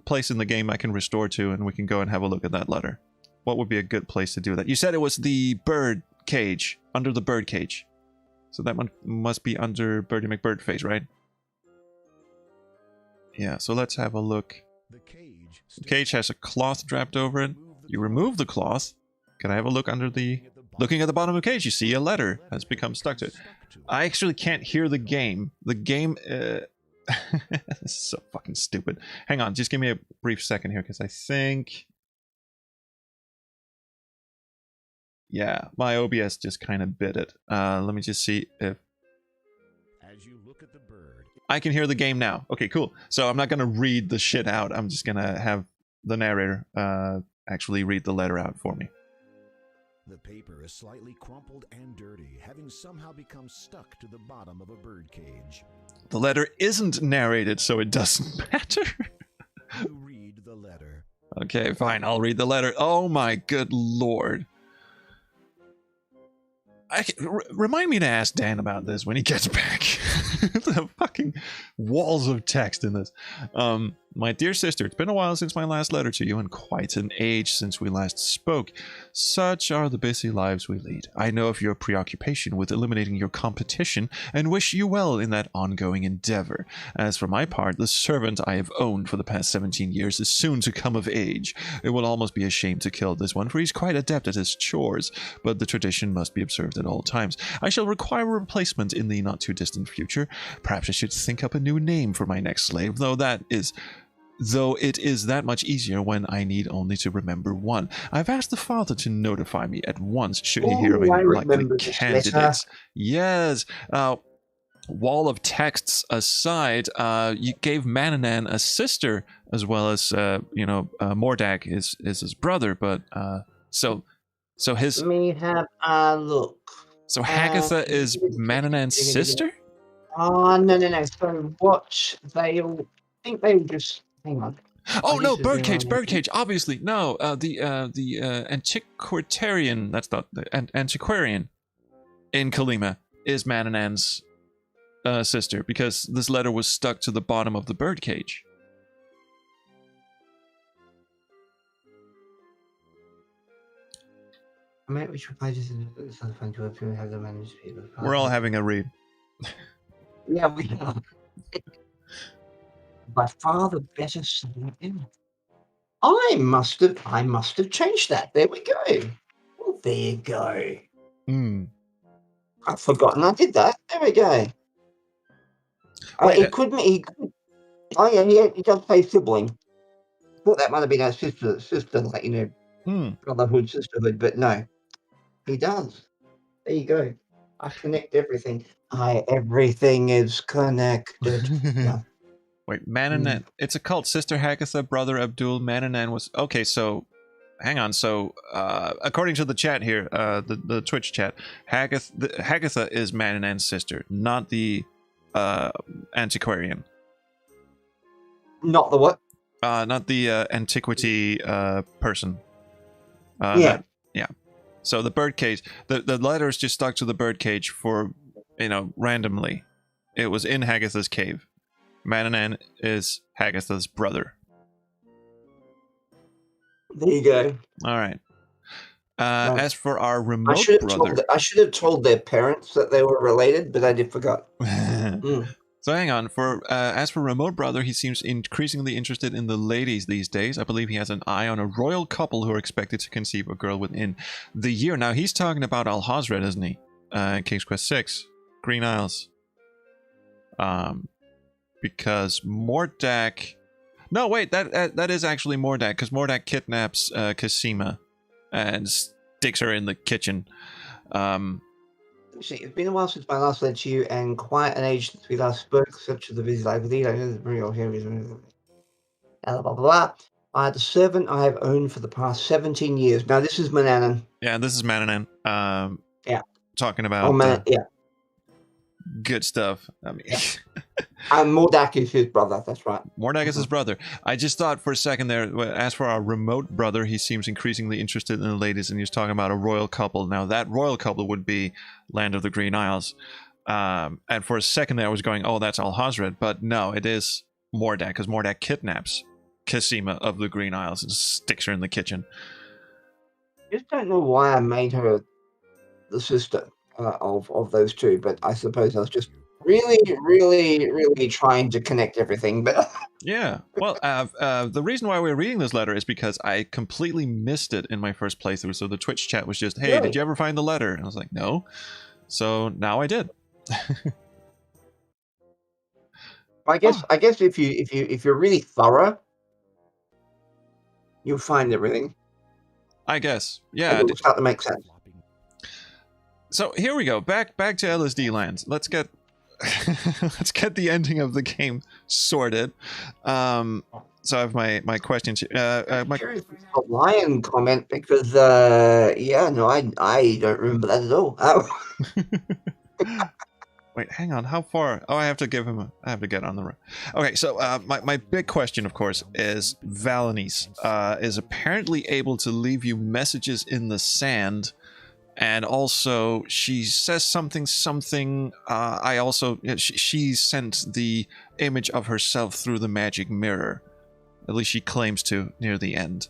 place in the game I can restore to, and we can go and have a look at that letter? What would be a good place to do that? You said it was the bird cage, under the bird cage. So that one must be under Birdie McBirdface, right? Yeah, so let's have a look. The cage has a cloth draped over it. You remove the cloth. Can I have a look under the... Looking at the bottom of the cage, you see a letter has become stuck to it. I actually can't hear the game. The game... This is so fucking stupid. Hang on, just give me a brief second here, because I think... Yeah, my OBS just kind of bit it. Let me just see if... As you look at the bird, I can hear the game now. Okay, cool. So I'm not going to read the shit out. I'm just going to have the narrator actually read the letter out for me. The paper is slightly crumpled and dirty, having somehow become stuck to the bottom of a bird cage. The letter isn't narrated, so it doesn't matter. You read the letter. Okay, fine. I'll read the letter. Oh my good lord. Remind me to ask Dan about this when he gets back. The fucking walls of text in this. My dear sister, it's been a while since my last letter to you, and quite an age since we last spoke. Such are the busy lives we lead. I know of your preoccupation with eliminating your competition, and wish you well in that ongoing endeavor. As for my part, the servant I have owned for the past 17 years is soon to come of age. It will almost be a shame to kill this one, for he's quite adept at his chores, but the tradition must be observed at all times. I shall require a replacement in the not-too-distant future. Perhaps I should think up a new name for my next slave, though that is though it is that much easier when I need only to remember one. I've asked the father to notify me at once should he hear of I any likely remember this candidates. letter. Yes. Wall of texts aside, you gave Mananan a sister as well as Mordak is his brother, but so his Let me have a look. so Hagatha is Mananan's sister? Oh, no. So what they all think they all just hang on. Oh no, Birdcage, obviously. No, the Antiquarian, that's not the Antiquarian in Kalima is Mananan's sister, because this letter was stuck to the bottom of the birdcage. Which pages is fun to appear have the manuscript. We're all having a read. Yeah, we are. By far the better song ever. I must have changed that. There we go. Well, there you go. I've forgotten I did that. There we go. It could be. Oh yeah, he does say sibling. Thought that might have been our sister, like brotherhood, sisterhood, but no, he does. There you go. I connect everything. Everything is connected. Yeah. Wait, Mananan. It's a cult. Sister Hagatha, brother Abdul. Mananan was okay. So, hang on. So, according to the chat here, the Twitch chat, Hagatha is Mananan's sister, not the Antiquarian. Not the what? Not the antiquity person. Yeah. Yeah. So the birdcage, the letters just stuck to the birdcage for, randomly. It was in Hagatha's cave. Mananan is Hagatha's brother. There you go. All right. As for our remote brother, I should have told their parents that they were related, but I did forgot. So hang on. As for remote brother, he seems increasingly interested in the ladies these days. I believe he has an eye on a royal couple who are expected to conceive a girl within the year. Now he's talking about Al-Hazred, isn't he? King's Quest VI, Green Isles. Because Mordak. No, wait. That is actually Mordak, because Mordak kidnaps Cassima and sticks her in the kitchen. It's been a while since my last led to you, and quite an age since we last spoke, such as the visit I believe. I know the real here is blah blah blah. I had a servant I have owned for the past 17 years. Now this is Mananan. Yeah, this is Mananan. Yeah. Talking about yeah. Good stuff. I mean, and Mordak is his brother. That's right. Mordak is his brother. I just thought for a second there. As for our remote brother, he seems increasingly interested in the ladies, and he's talking about a royal couple. Now that royal couple would be Land of the Green Isles. And for a second there, I was going, "Oh, that's Al-Hazred," but no, it is Mordak, because Mordak kidnaps Cassima of the Green Isles and sticks her in the kitchen. I just don't know why I made her the sister of those two, but I suppose I was just really trying to connect everything. But yeah, well, the reason why we're reading this letter is because I completely missed it in my first playthrough. So the Twitch chat was just, "Hey, did you ever find the letter?" And I was like, "No." So now I did. I guess if you're really thorough, you'll find everything. I guess, yeah. It'll start to make sense. So here we go. Back to LSD lands. Let's get the ending of the game sorted. So I have my questions. I'm curious about the lion comment, because I don't remember that at all. Wait, hang on. How far? Oh, I have to get on the road. Okay, so my big question, of course, is Valenice is apparently able to leave you messages in the sand. And also, she says something. She sent the image of herself through the magic mirror. At least she claims to near the end.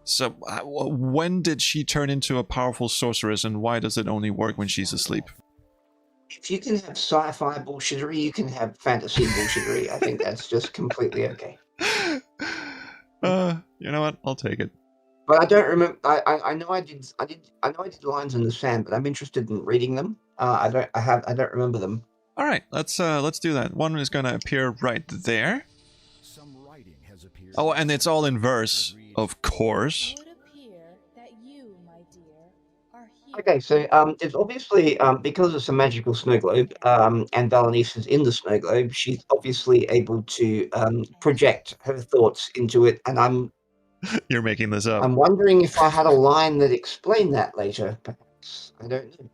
So, when did she turn into a powerful sorceress, and why does it only work when she's asleep? If you can have sci-fi bullshittery, you can have fantasy bullshittery. I think that's just completely okay. You know what? I'll take it. But I don't remember. I know I did lines in the sand, but I'm interested in reading them. I don't remember them. All right, let's do that. One is going to appear right there. Some writing has appeared Oh, and it's all in verse, of course. It would appear that you, my dear, are here. Okay, so it's obviously because it's a magical snow globe, and Valenice is in the snow globe, she's obviously able to project her thoughts into it, and You're making this up. I'm wondering if I had a line that explained that later. Perhaps I don't know.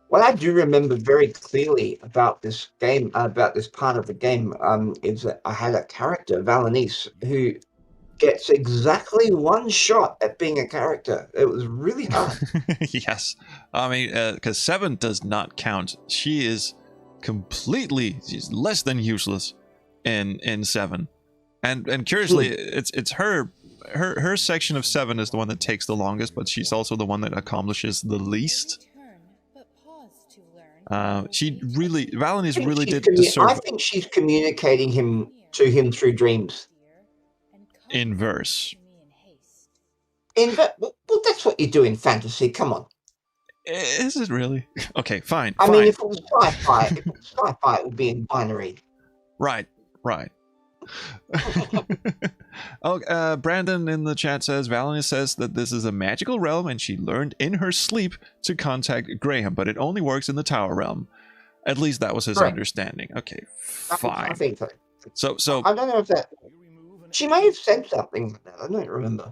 What I do remember very clearly about this game, about this part of the game, is that I had a character, Valenice, who gets exactly one shot at being a character. It was really hard. Yes. I mean, because 7 does not count. She is she's less than useless in 7. And curiously, it's her section of 7 is the one that takes the longest, but she's also the one that accomplishes the least. Valenice really did deserve I think she's communicating to him through dreams. In verse. Well, that's what you do in fantasy. Come on. Is it really? Okay, fine. I mean, if it was sci-fi, it would be in binary. Right. Oh, Brandon in the chat says Valenice says that this is a magical realm and she learned in her sleep to contact Graham, but it only works in the tower realm. At least that was his understanding. Okay, fine. I think so. So I don't know if that. She may have said something like that. I don't remember.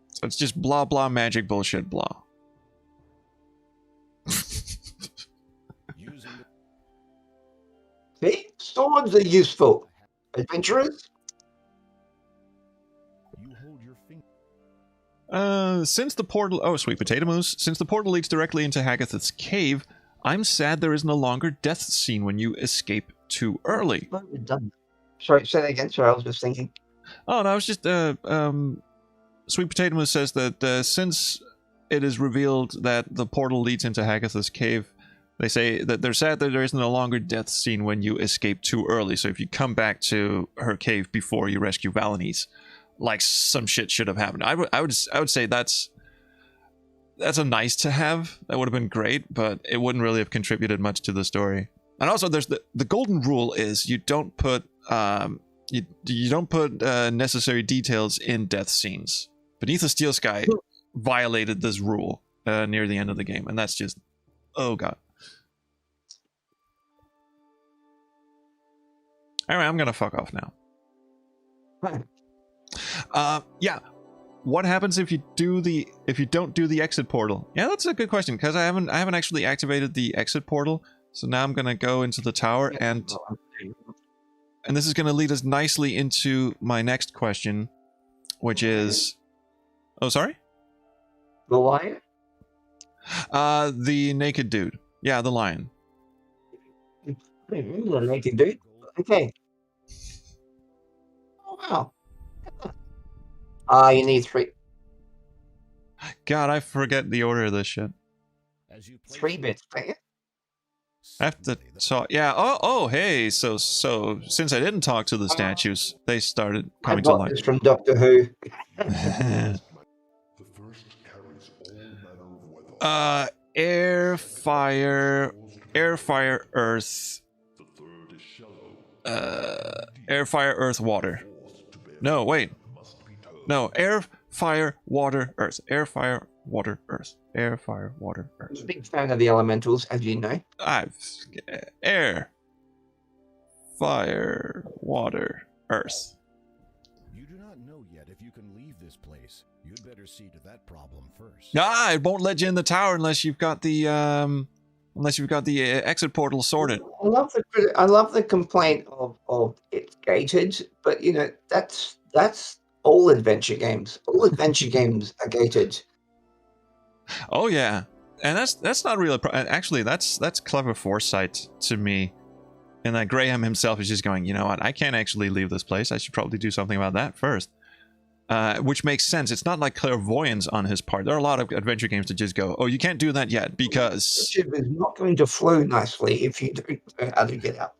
So it's just blah blah magic bullshit blah. See, swords are useful. Adventurers. Since the portal... Oh, sweet potato moose. Since the portal leads directly into Hagath's cave, I'm sad there is no longer death scene when you escape too early. Sorry, say that again. Sorry, I was just thinking. Oh, no, I was just... Sweet potato moose says that since it is revealed that the portal leads into Hagath's cave, they say that they're sad that there is no longer death scene when you escape too early. So if you come back to her cave before you rescue Valenice, like some shit should have happened. I would say that's a nice to have. That would have been great, but it wouldn't really have contributed much to the story. And also, there's the golden rule is you don't put you don't put necessary details in death scenes. Beneath the Steel Sky violated this rule near the end of the game, and that's just oh god. Anyway, I'm gonna fuck off now. Yeah. What happens if you don't do the exit portal? Yeah, that's a good question because I haven't actually activated the exit portal. So now I'm gonna go into the tower and this is gonna lead us nicely into my next question, which is, oh sorry, the lion. The naked dude. Yeah, the lion. The naked dude. Okay. Oh wow. You need 3. God, I forget the order of this shit. 3 bits, right? I have to talk. Yeah. Oh. Hey. So since I didn't talk to the statues, they started coming to life. This from Doctor Who. Air, fire, earth. Air, fire, earth, water. No, wait. No, air, fire, water, earth. Air, fire, water, earth. Air, fire, water, earth. I'm a big fan of the elementals, as you know. Air, fire, water, earth. You do not know yet if you can leave this place. You'd better see to that problem first. Ah, it won't let you in the tower unless you've got the exit portal sorted. I love the complaint of it's gated, but you know that's all adventure games. All adventure games are gated. Oh yeah, and that's not really actually that's clever foresight to me, and that Graham himself is just going, you know what, I can't actually leave this place. I should probably do something about that first. Which makes sense. It's not like clairvoyance on his part. There are a lot of adventure games that just go, oh, you can't do that yet because... It is not going to flow nicely if you don't know how to get out.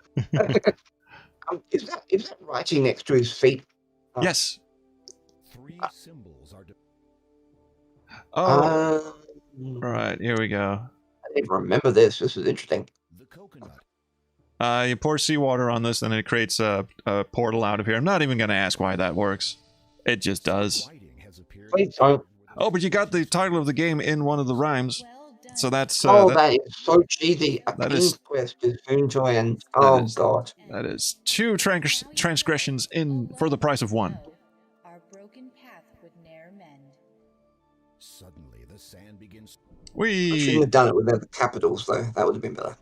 Is that writing next to his feet? Yes. 3 symbols are... Right, here we go. I didn't remember this. This is interesting. The coconut. You pour seawater on this, and it creates a portal out of here. I'm not even going to ask why that works. It just does. Please don't. Oh, but you got the title of the game in one of the rhymes. So that's... that is so cheesy. that King's is- Quest is soon to end. Oh, is- God. That is 2 transgressions in for the price of 1. Our broken path would ne'er mend. Suddenly, the sand begins. I shouldn't We... have done it without the capitals, though. That would have been better.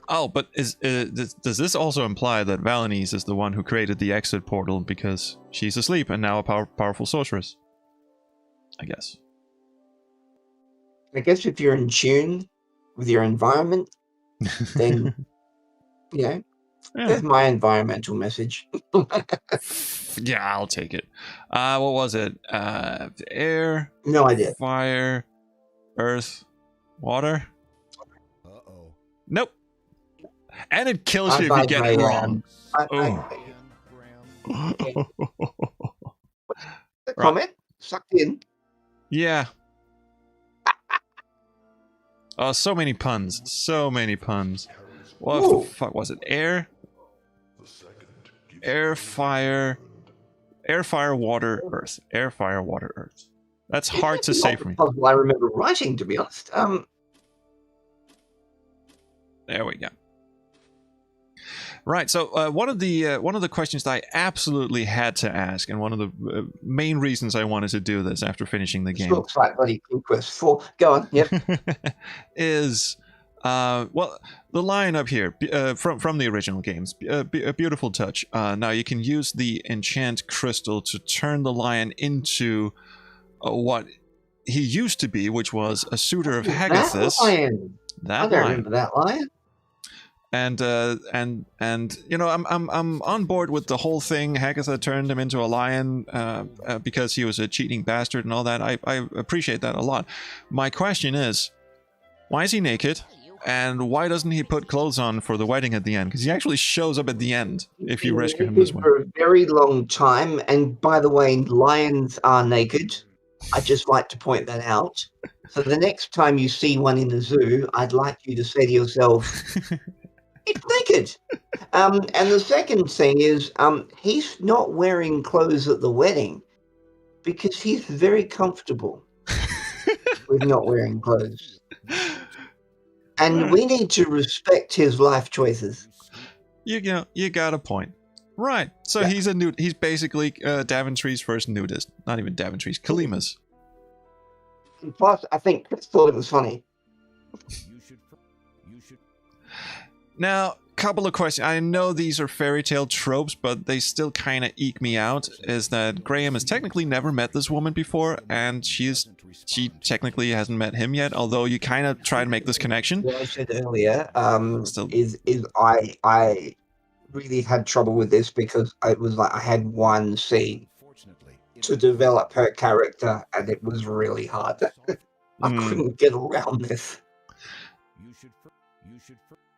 Oh, but does this also imply that Valenice is the one who created the exit portal because she's asleep and now a powerful sorceress? I guess. I guess if you're in tune with your environment, then, you know, Yeah. there's my environmental message. Yeah, I'll take it. What was it? Air, No idea. fire, earth, water? Uh-oh. Nope. And it kills you if you Bye-bye, get it Graham. wrong. The comment? Sucked in. Yeah. Oh, so many puns. So many puns. What Ooh. the fuck was it? Air, fire, water, earth. Air, fire, water, earth. That's hard to say for me. Puzzle I remember writing, to be honest. There we go. Right. So one of the questions that I absolutely had to ask, and one of the main reasons I wanted to do this after finishing the This game, looks like bloody Quest 4. Go on. Yep. is well, the lion up here from the original games, a beautiful touch. Now you can use the enchant crystal to turn the lion into what he used to be, which was a suitor of Hagathis. That lion. I That don't lion. remember that lion. And you know, I'm on board with the whole thing. Hagatha turned him into a lion because he was a cheating bastard and all that. I appreciate that a lot. My question is, why is he naked? And why doesn't he put clothes on for the wedding at the end? Because he actually shows up at the end if you rescue him this way. For a very long time, and by the way, lions are naked. I just like to point that out. So the next time you see one in the zoo, I'd like you to say to yourself, "It's naked." And the second thing is, he's not wearing clothes at the wedding because he's very comfortable with not wearing clothes. And we need to respect his life choices. You know, you got a point. Right. So Yeah. he's basically Daventry's first nudist. Not even Daventry's, Kalima's. And plus, I think Chris thought it was funny. You should. Now, couple of questions. I know these are fairy tale tropes, but they still kind of eke me out. Is that Graham has technically never met this woman before, and she technically hasn't met him yet. Although you kind of try to make this connection. What I said earlier Still- is I really had trouble with this because it was like I had one scene to develop her character, and it was really hard. I couldn't get around this.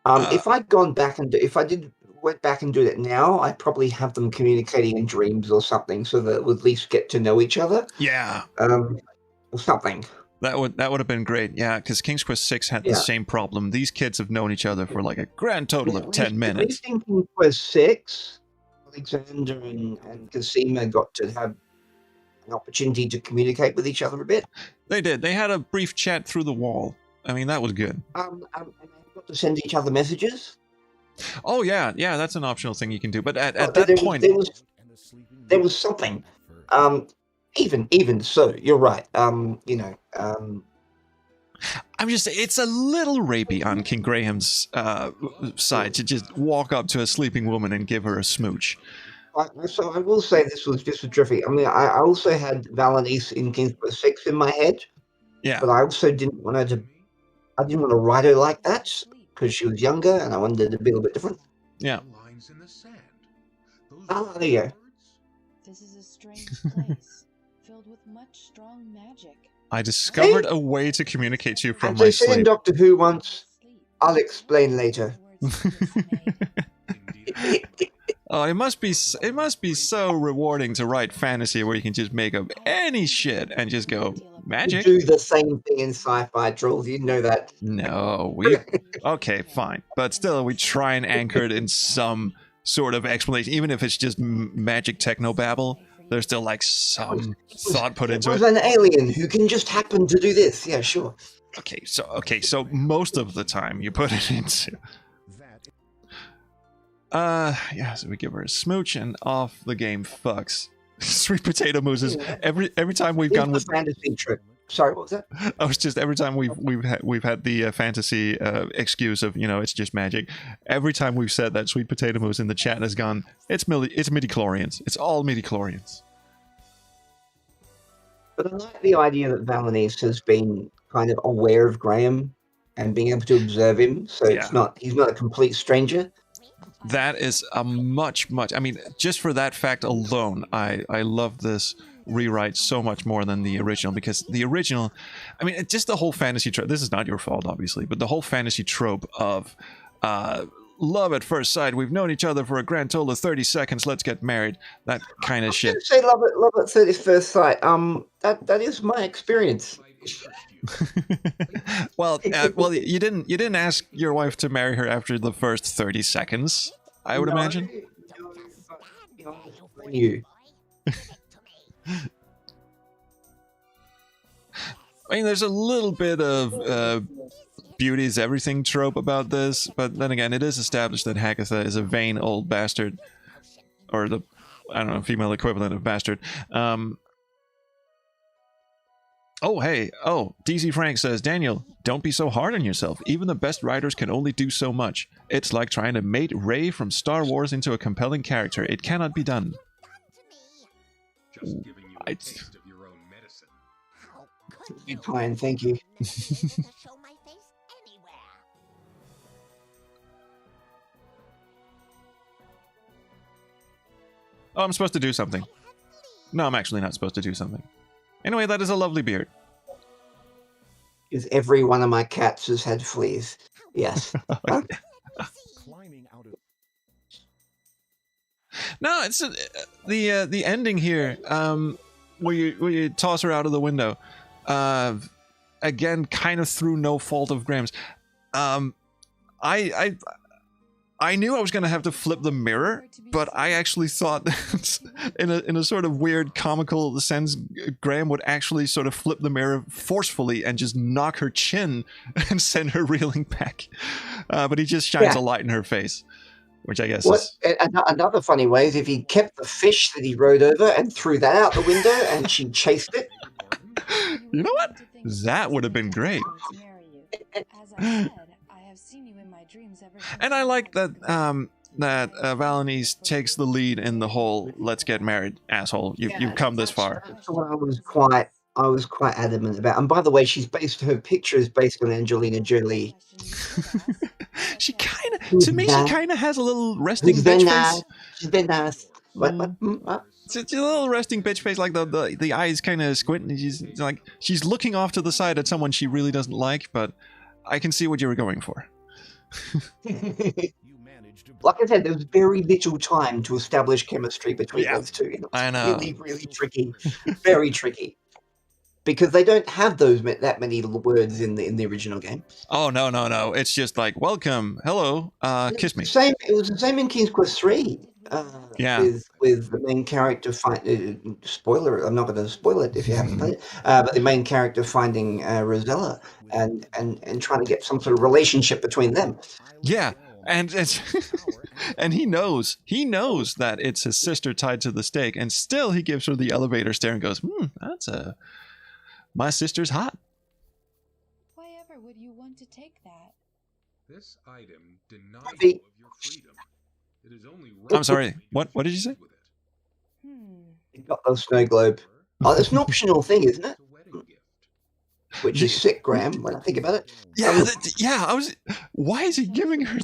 If I'd gone back and went back and do it now, I'd probably have them communicating in dreams or something, so that we'd at least get to know each other. Yeah, Or something. that would have been great. Yeah, because King's Quest VI had the Yeah. same problem. These kids have known each other for like a grand total of 10 At minutes. least in King Quest 6, Alexander and Cosima got to have an opportunity to communicate with each other a bit. They did. They had a brief chat through the wall. I mean, that was good. And they got to send each other messages. Oh yeah, that's an optional thing you can do. But at But that there point, there was something. Even so, you're right. I'm just, it's a little rapey on King Graham's side to just walk up to a sleeping woman and give her a smooch. So I will say this was just a terrific. I mean, I also had Valenice in King's Quest 6 in my head, Yeah. but I also didn't want to write her like that because she was younger, and I wanted it to be a little bit different. Yeah. Lines in the sand. Those Ah, are there you go. words? This is a strange place, filled with much strong magic. I discovered a way to communicate to you from As my they said in sleep. Doctor Who once, I'll explain later. Oh, it must be so rewarding to write fantasy where you can just make up any shit and just go, magic. do the same thing in sci-fi, trolls. You know that. No, we okay, fine, but still, we try and anchor it in some sort of explanation, even if it's just magic technobabble. There's still like some thought put into It it. was an alien who can just happen to do this. Yeah, sure. Okay, so most of the time you put it into. Yeah, so we give her a smooch and off the game fucks. Sweet potato mousses. Every time we've gone with fantasy trick. Sorry, what was that? I was just every time we've had the fantasy excuse of it's just magic. Every time we've said that sweet potato mousse in the chat has gone. It's midi-chlorians. It's all midi-chlorians. But I like the idea that Valencia has been kind of aware of Graham and being able to observe him, so he's not a complete stranger. That is a much. I mean, just for that fact alone, I love this rewrite so much more than the original, because the original, I mean, just the whole fantasy trope. This is not your fault, obviously, but the whole fantasy trope of love at first sight. We've known each other for a grand total of 30 seconds. Let's get married. That kind of shit. Say love at 31st sight. That is my experience. well, you didn't ask your wife to marry her after the first 30 seconds, I would imagine. You. I mean, there's a little bit of beauty is everything trope about this, but then again, it is established that Hagatha is a vain old bastard, or the, I don't know, female equivalent of bastard. Oh, hey. Oh, DC Frank says, Daniel, don't be so hard on yourself. Even the best writers can only do so much. It's like trying to mate Rey from Star Wars into a compelling character. It cannot be done. Just giving you a taste of your own medicine. Be fine, thank you. Oh, I'm supposed to do something. No, I'm actually not supposed to do something. Anyway, that is a lovely beard. Because every one of my cats has had fleas. Yes. No, it's the ending here, where you toss her out of the window. Again, kind of through no fault of Graham's. I knew I was going to have to flip the mirror, but I actually thought in a sort of weird comical sense, Graham would actually sort of flip the mirror forcefully and just knock her chin and send her reeling back. But he just shines a light in her face, which I guess is... Another funny way is if he kept the fish that he rode over and threw that out the window and she chased it. You know what? That would have been great. And I like that Valenice takes the lead in the whole "let's get married" asshole. You've come this far. That's what I was quite adamant about. And by the way, her picture is based on Angelina Jolie. She kind of, to me, she kind of has a little resting bitch face. She's been nice. It's a little resting bitch face, like the eyes kind of squint, and she's looking off to the side at someone she really doesn't like. But I can see what you were going for. Like I said, there was very little time to establish chemistry between those two. I know. Really, really tricky. Very tricky. Because they don't have that many words in the original game. Oh, no. It's just like, welcome, hello, kiss me. It was the same in King's Quest III. With the main character spoiler, I'm not going to spoil it if you haven't played it, but the main character finding Rosella and trying to get some sort of relationship between them. Yeah, and and he knows that it's his sister tied to the stake, and still he gives her the elevator stare and goes, my sister's hot. Why ever would you want to take that? This item denies you of your freedom. It is only right. I'm sorry. What did you say? You got the snow globe. Oh, that's an optional thing, isn't it? Which is sick, Graham, when I think about it. Yeah, why is he giving her...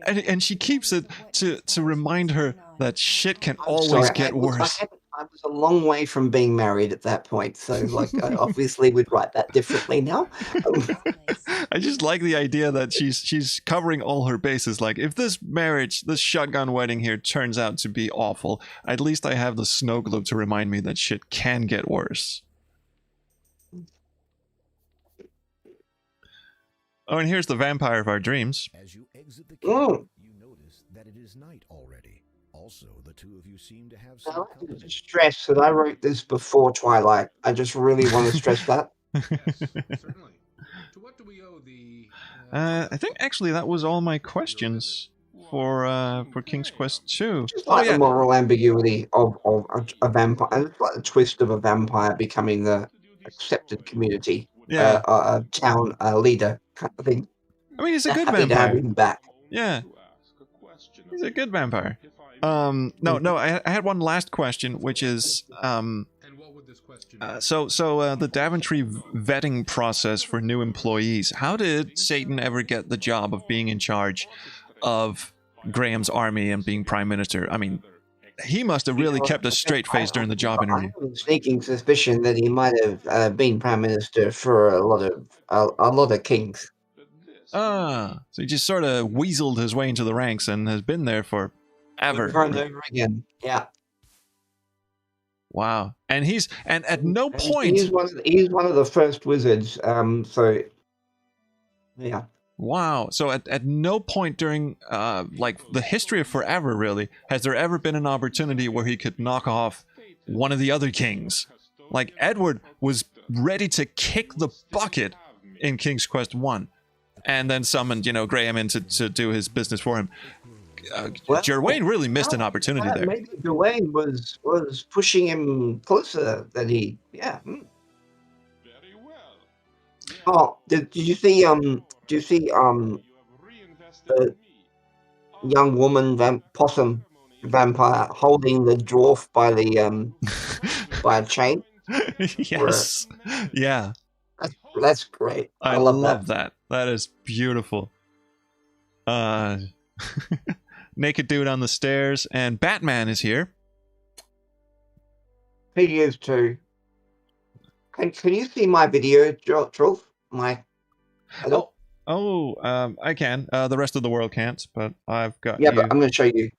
And she keeps it to remind her that shit can always get worse. I was a long way from being married at that point, so I obviously would write that differently now. I just like the idea that she's covering all her bases. Like, if this shotgun wedding here turns out to be awful, at least I have the snow globe to remind me that shit can get worse. Oh, and here's the vampire of our dreams. As you exit the cave, you notice that it is night already. Also, the two of you seem to have some I company. just stress that I wrote this before Twilight. I just really want to stress that. Yes, certainly. To what do we owe the... I think actually that was all my questions for King's Quest II. Just like the moral ambiguity of a vampire, and it's like the twist of a vampire becoming the accepted community, Yeah. a town leader kind of thing. I mean, he's a good Happy to have vampire. him back. Yeah. He's a good vampire. No, I had one last question, which is, And what would this question be? so the Daventry vetting process for new employees. How did Satan ever get the job of being in charge of Graham's army and being prime minister? I mean, he must have really kept a straight face during the job interview. I have a sneaking suspicion that he might have been prime minister for a lot of kings. Ah, so he just sort of weaseled his way into the ranks and has been there for ever. Over and over again. Yeah. Wow. And at no And point. he's one of the first wizards. So yeah. Wow. So at no point during like the history of forever, really, has there ever been an opportunity where he could knock off one of the other kings. Like Edward was ready to kick the bucket in King's Quest I, and then summoned, Graham in to do his business for him. Jerwayne really missed an opportunity there. Maybe Jerwayne was pushing him closer than he. Yeah. Mm. Very well. Oh, did you see? The young woman possum vampire holding the dwarf by the by a chain? Yes. Yeah. That's great. I love that. That is beautiful. Naked dude on the stairs, and Batman is here. He is too. Can you see my video, Truth? Hello? I can. The rest of the world can't, but I've got Yeah, you. but I'm going to show you.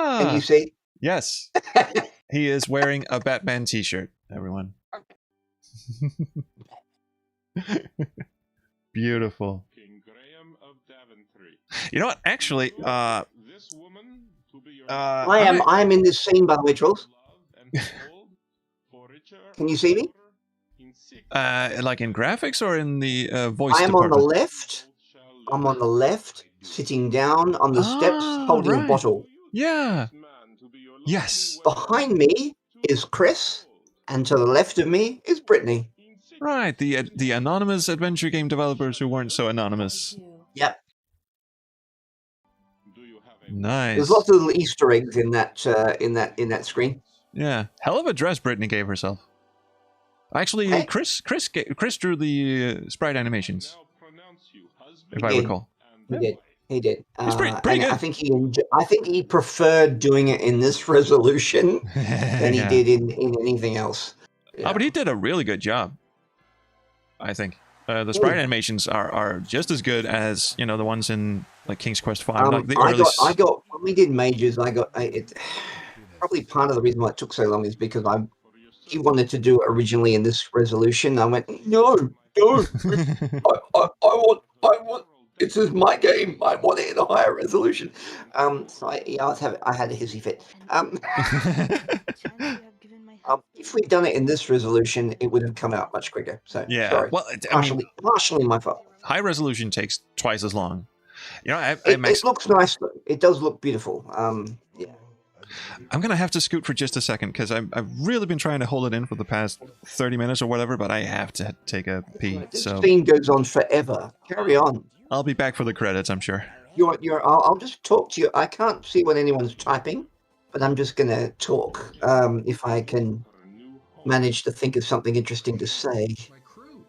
Can you see? Yes. He is wearing a Batman t-shirt, everyone. Beautiful. King Graham of Daventry. You know what? Actually, This woman to be your I am in this scene, by the way, Truth. Can you see me? like in graphics or in the voice I am on department? the left. I'm on the left, sitting down on the steps, holding a bottle. Yeah. Yes. Behind me is Chris, and to the left of me is Brittany. Right. The anonymous adventure game developers who weren't so anonymous. Yep. Nice. There's lots of little Easter eggs in that screen. Yeah. Hell of a dress Brittany gave herself. Actually, Hey. Chris drew the sprite animations, if I did. recall. He did. It's pretty and good. I think he preferred doing it in this resolution than he Yeah. did in anything else. Yeah. Oh, but he did a really good job, I think. The sprite animations are just as good as the ones in like King's Quest V. Like the early. I got when we did Mages. Probably part of the reason why it took so long is because he wanted to do it originally in this resolution. I went, no, I want. This is my game. I want it in a higher resolution. So I had a hissy fit. If we'd done it in this resolution, it would have come out much quicker. So Yeah. sorry. Well, partially my fault. high resolution takes twice as long. It looks nice though. It does look beautiful. Yeah. I'm gonna have to scoot for just a second because I've really been trying to hold it in for the past 30 minutes or whatever, but I have to take a pee. This So scene goes on forever. Carry on. I'll be back for the credits, I'm sure. I'll just talk to you. I can't see what anyone's typing, but I'm just gonna talk. If I can manage to think of something interesting to say. My crew.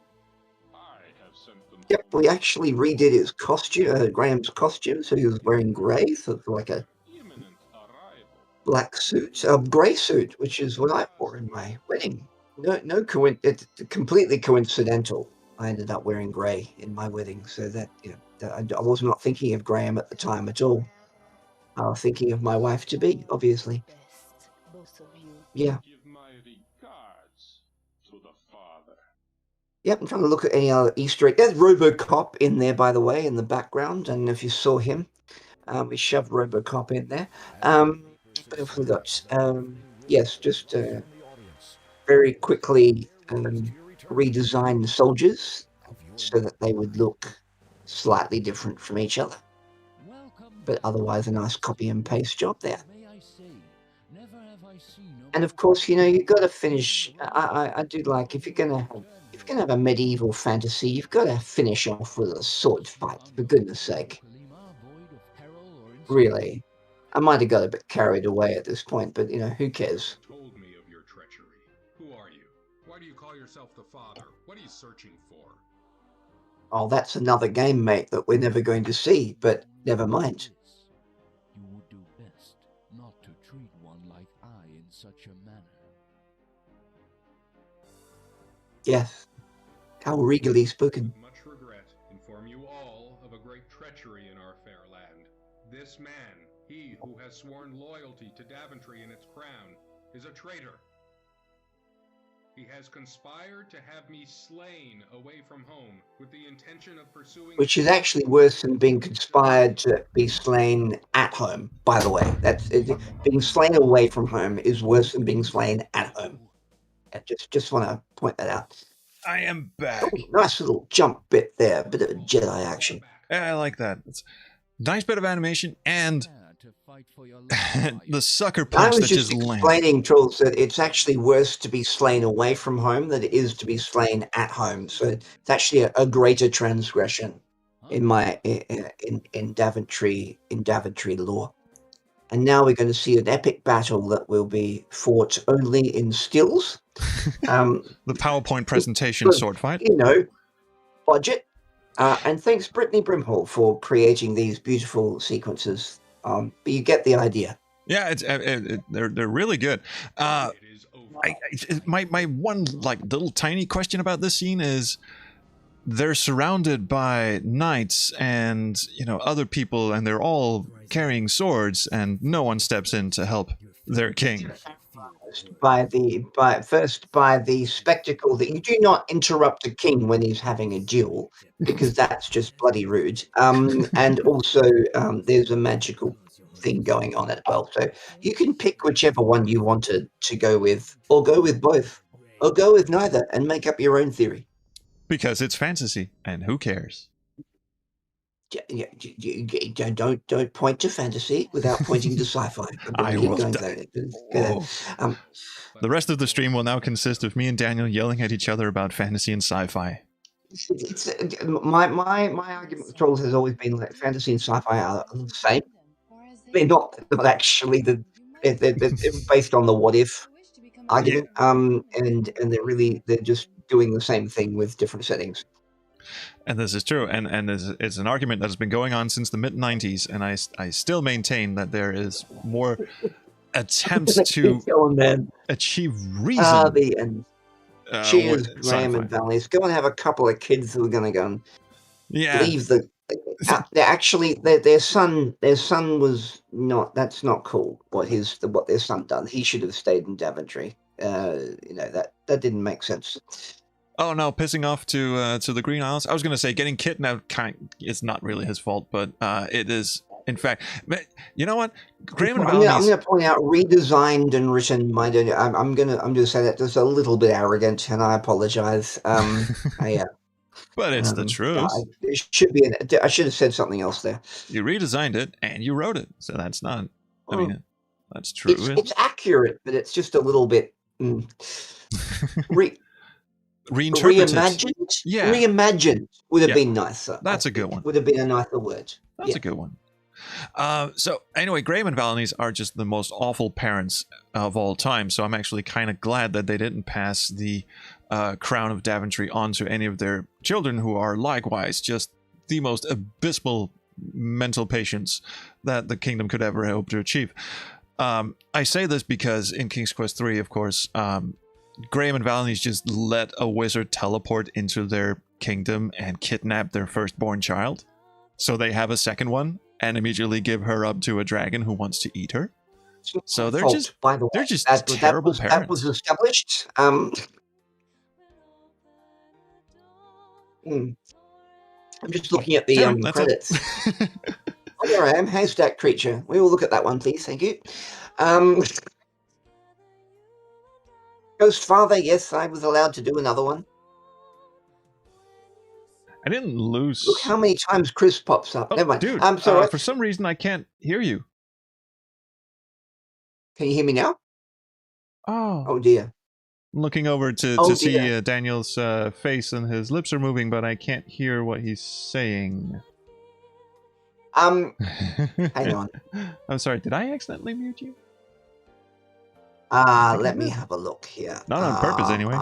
I have sent them. Yep, we actually redid his costume, Graham's costume, so he was wearing grey, so it's like a Imminent arrival. black suit, a grey suit, which is what I wore in my wedding. It's completely coincidental. I ended up wearing grey in my wedding, so that I was not thinking of Graham at the time at all. I was thinking of my wife to be, obviously. Yeah. Give my regards to the father. Yep, I'm trying to look at any other Easter egg. There's RoboCop in there, by the way, in the background. And if you saw him, we shoved RoboCop in there. What else we got? Yes, just very quickly redesign the soldiers so that they would look slightly different from each other. But otherwise, a nice copy and paste job there. And of course, you know, you've got to finish. I do like if you're gonna have a medieval fantasy, you've got to finish off with a sword fight. For goodness sake, really. I might have got a bit carried away at this point, but you know, who cares? Told me of your treachery. Who are you? Why do you call yourself the father? What are you searching for? Oh, that's another game, mate, that we're never going to see. But never mind. You would do best not to treat one like I in such a manner. Yes. How regally spoken. With much regret, inform you all of a great treachery in our fair land. This man, he who has sworn loyalty to Daventry and its crown, is a traitor. He has conspired to have me slain away from home with the intention of pursuing... Which is actually worse than being conspired to be slain at home, by the way. Being slain away from home is worse than being slain at home. I just want to point that out. I am back. Oh, nice little jump bit there. A bit of Jedi action. Yeah, I like that. It's a nice bit of animation and the sucker I punch was that just just lands. explaining, Trolls, that it's actually worse to be slain away from home than it is to be slain at home. So it's actually a greater transgression in Daventry lore. And now we're going to see an epic battle that will be fought only in stills. The PowerPoint presentation sword fight. You know, budget. And thanks, Brittany Brimhall, for creating these beautiful sequences. But you get the idea. Yeah, they're really good. My one like little tiny question about this scene is they're surrounded by knights and other people, and they're all carrying swords, and no one steps in to help their king. By the spectacle that you do not interrupt a king when he's having a duel, because that's just bloody rude. And also there's a magical thing going on as well. So you can pick whichever one you wanted to go with, or go with both, or go with neither, and make up your own theory. Because it's fantasy, and who cares? Don't point to fantasy without pointing to sci-fi. I will. The rest of the stream will now consist of me and Daniel yelling at each other about fantasy and sci-fi. My argument with Trolls has always been that fantasy and sci-fi are the same. They're not actually they're based on the what if argument. And they're just doing the same thing with different settings. And this is true, and it's an argument that has been going on since the mid-90s, and I still maintain that there is more attempts to achieve reason. Cheers, Graham and Valencia. Go and have a couple of kids who are going to go and leave the... their son was not... That's not cool, what their son done. He should have stayed in Daventry. That didn't make sense. Oh no, pissing off to the Green Isles. I was going to say getting kidnapped it's not really his fault, but it is in fact. You know what? Graham and Valencia. I'm going to point out redesigned and written. I'm going to say that just a little bit arrogant, and I apologize. But it's the truth. It should be. I should have said something else there. You redesigned it and you wrote it, so that's not. I mean, that's true. It's accurate, but it's just a little bit. Reinterpreted. Reimagined? Yeah. Reimagined would have been nicer. That's a good one. Would have been a nicer word. That's a good one. So anyway, Graham and Valencia are just the most awful parents of all time. So I'm actually kind of glad that they didn't pass the crown of Daventry on to any of their children, who are likewise just the most abysmal mental patients that the kingdom could ever hope to achieve. I say this because in King's Quest III, of course, Graham and Valencia just let a wizard teleport into their kingdom and kidnap their firstborn child. So they have a second one and immediately give her up to a dragon who wants to eat her. So they're fault, just by the way. they're just That terrible was parents. established. I'm just looking at the True, that's credits. it. Oh, there I am, haystack creature. We will look at that one, please. Thank you. Ghost Father. Yes, I was allowed to do another one. I didn't lose. Look how many times Chris pops up. Oh, Never mind. dude, So for some reason I can't hear you. can you hear me now? Oh, Oh dear. I'm looking over to Oh, see dear. Daniel's face, and his lips are moving, but I can't hear what he's saying. Hang on. I'm sorry, did I accidentally mute you? Let me have a look here. Not on purpose, anyway.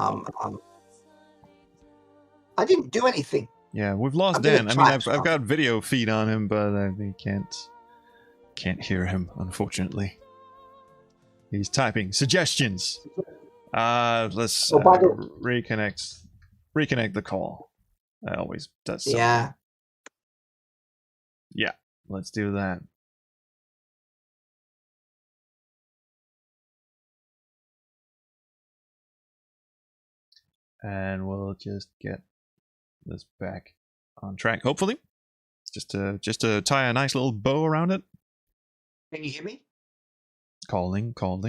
I didn't do anything. Yeah, we've lost I'm gonna Dan. I mean, try I've got video feed on him, but I can't hear him, unfortunately. He's typing suggestions. Let's reconnect the call. That always does something. Yeah. Yeah, let's do that. And we'll just get this back on track, hopefully. Just to tie a nice little bow around it. Can you hear me? Calling. Can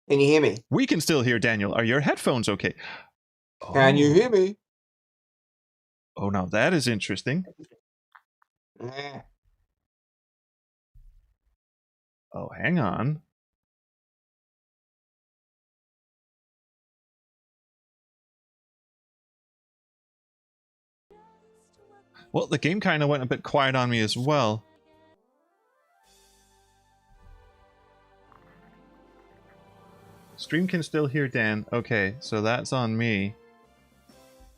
you hear me? We can still hear Daniel. Are your headphones okay? Can you hear me? Oh, now that is interesting. Yeah. Oh, hang on. Well, the game kind of went a bit quiet on me as well. Stream can still hear Dan. Okay, so that's on me.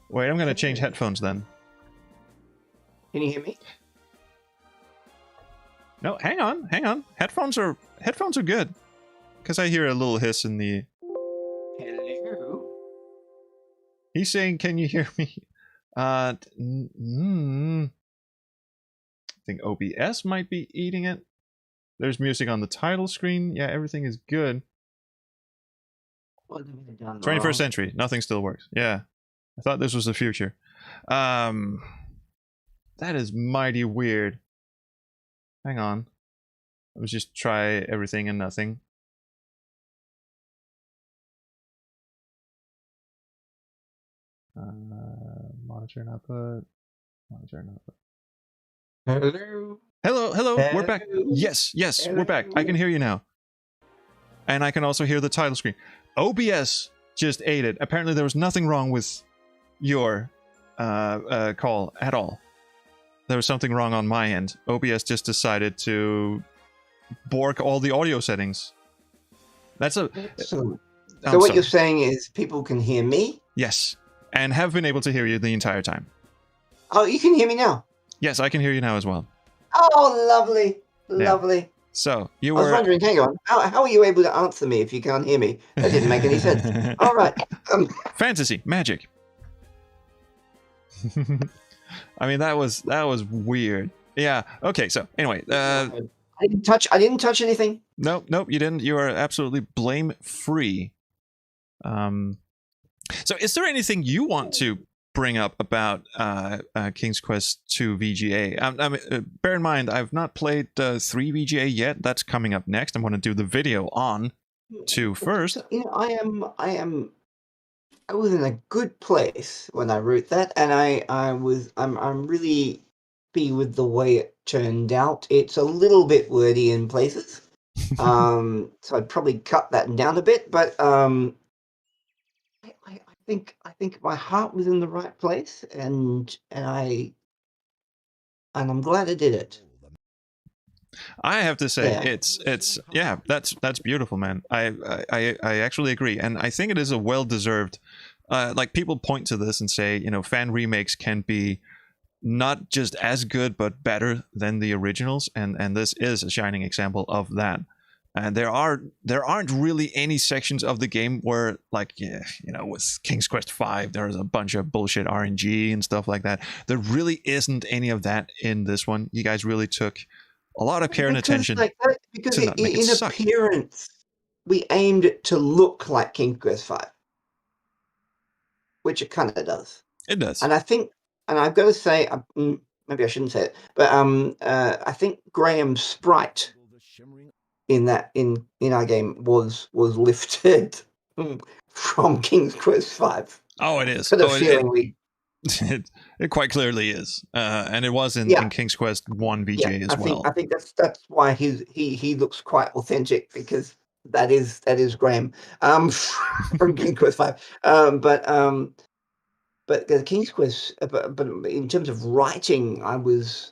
Wait, I'm going to change headphones then. Can you hear me? No, hang on. Headphones are good. Because I hear a little hiss in the... Hello? He's saying, can you hear me? I think OBS might be eating it. There's music on the title screen. Yeah, everything is good. 21st century. Nothing still works. Yeah. I thought this was the future. That is mighty weird. Hang on. Let's just try everything and nothing. Monitor and output. Hello. We're back. Yes, we're back. I can hear you now. And I can also hear the title screen. OBS just ate it. Apparently there was nothing wrong with your call at all. There was something wrong on my end. OBS just decided to bork all the audio settings. That's a... So what you're saying is people can hear me? Yes. And have been able to hear you the entire time. Oh, you can hear me now? Yes, I can hear you now as well. Oh, lovely. Lovely. Yeah. So, you were... I was wondering, hang on, how are you able to answer me if you can't hear me? That didn't make any sense. All right. Fantasy, magic. I mean, that was weird. Yeah. Okay. So anyway, I didn't touch anything. Nope, you didn't. You are absolutely blame free. So is there anything you want to bring up about King's Quest II VGA? I mean, bear in mind, I've not played 3 VGA yet. That's coming up next. I'm going to do the video on 2 first. You know, I was in a good place when I wrote that, and I'm really happy with the way it turned out. It's a little bit wordy in places, so I'd probably cut that down a bit. But I think my heart was in the right place, and I'm glad I did it. I have to say, it's yeah, that's beautiful, man. I actually agree, and I think it is a well-deserved. Like, people point to this and say, you know, fan remakes can be not just as good but better than the originals, and this is a shining example of that. And there aren't really any sections of the game where, like, yeah, you know, with King's Quest V, there's a bunch of bullshit RNG and stuff like that. There really isn't any of that in this one. You guys really took a lot of care and attention because to not make it in suck. appearance, we aimed it to look like King's Quest V, which it kind of does. It does. And I think, and I've got to say, maybe I shouldn't say it, but I think Graham's sprite in our game was lifted from King's Quest V. Oh, it is. For the feeling it quite clearly is, and it was in King's Quest I VGA as well. I think that's why he looks quite authentic, because that is Graham from King's Quest V. But the King's Quest, but in terms of writing, I was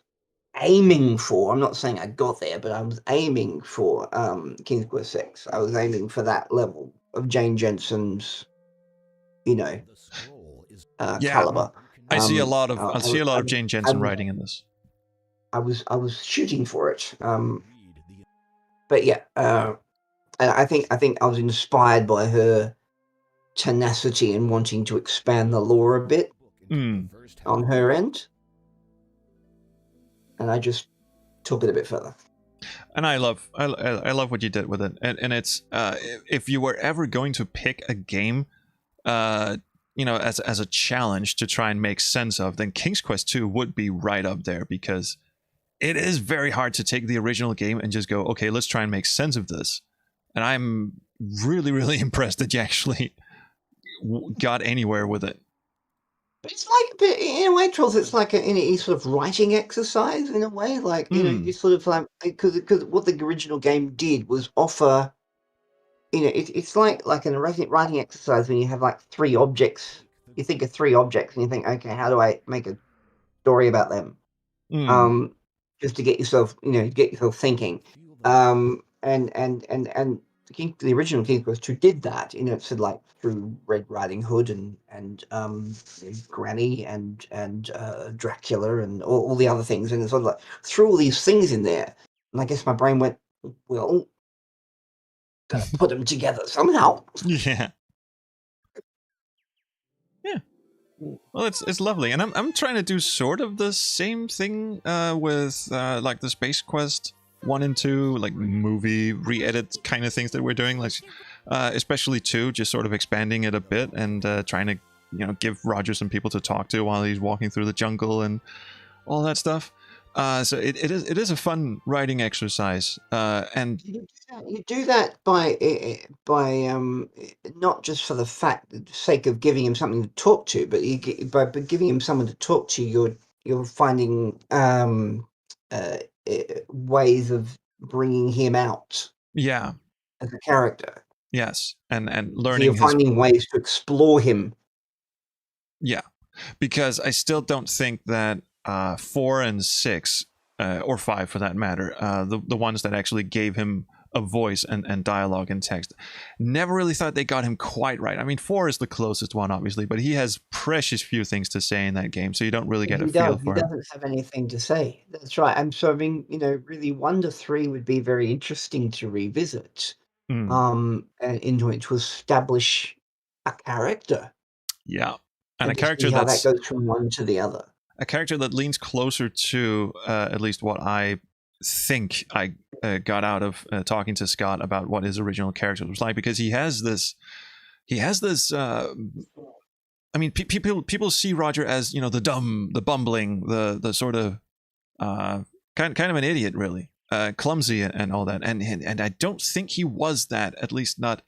aiming for. I'm not saying I got there, but I was aiming for King's Quest VI. I was aiming for that level of Jane Jensen's, caliber. I see a lot of Jane Jensen writing in this. I was shooting for it. But yeah, and I think I was inspired by her tenacity and wanting to expand the lore a bit on her end, and I just took it a bit further. And I love what you did with it, and it's if you were ever going to pick a game, as a challenge to try and make sense of, then King's Quest II would be right up there, because it is very hard to take the original game and just go, okay, let's try and make sense of this. And I'm really, really impressed that you actually got anywhere with it. But it's like, but in a way, Trolls, it's like any sort of writing exercise in a way. Like, you sort of like, because what the original game did was offer, it's like an writing exercise when you have like three objects. You think of three objects and you think, okay, how do I make a story about them? Just to get yourself, thinking. And the original King's Quest II did that, so like through Red Riding Hood and Granny and Dracula and all the other things, and it's sort of like threw all these things in there, and I guess my brain went, well, gotta put them together somehow. Yeah. Well, it's lovely, and I'm trying to do sort of the same thing with like the Space Quest 1 and 2, like movie re-edit kind of things that we're doing, like especially 2, just sort of expanding it a bit and trying to give Roger some people to talk to while he's walking through the jungle and all that stuff. So it is a fun writing exercise, and you do that by not just for the sake of giving him something to talk to, but by giving him someone to talk to, you're finding ways of bringing him out. Yeah, as a character. Yes, and learning. So you're finding ways to explore him. Yeah, because I still don't think that 4 and 6, or 5 for that matter, the ones that actually gave him a voice and dialogue and text, never really thought they got him quite right. I mean, 4 is the closest one, obviously, but he has precious few things to say in that game, so you don't really get a feel for him. He doesn't have anything to say. That's right. And so, I mean, really 1 to 3 would be very interesting to revisit, and to establish a character. Yeah, and a character how that goes from one to the other. A character that leans closer to at least what I think I got out of talking to Scott about what his original character was like, because he has this I mean, people see Roger as the dumb, the bumbling, the sort of kind of an idiot, really, clumsy and all that, and I don't think he was that, at least not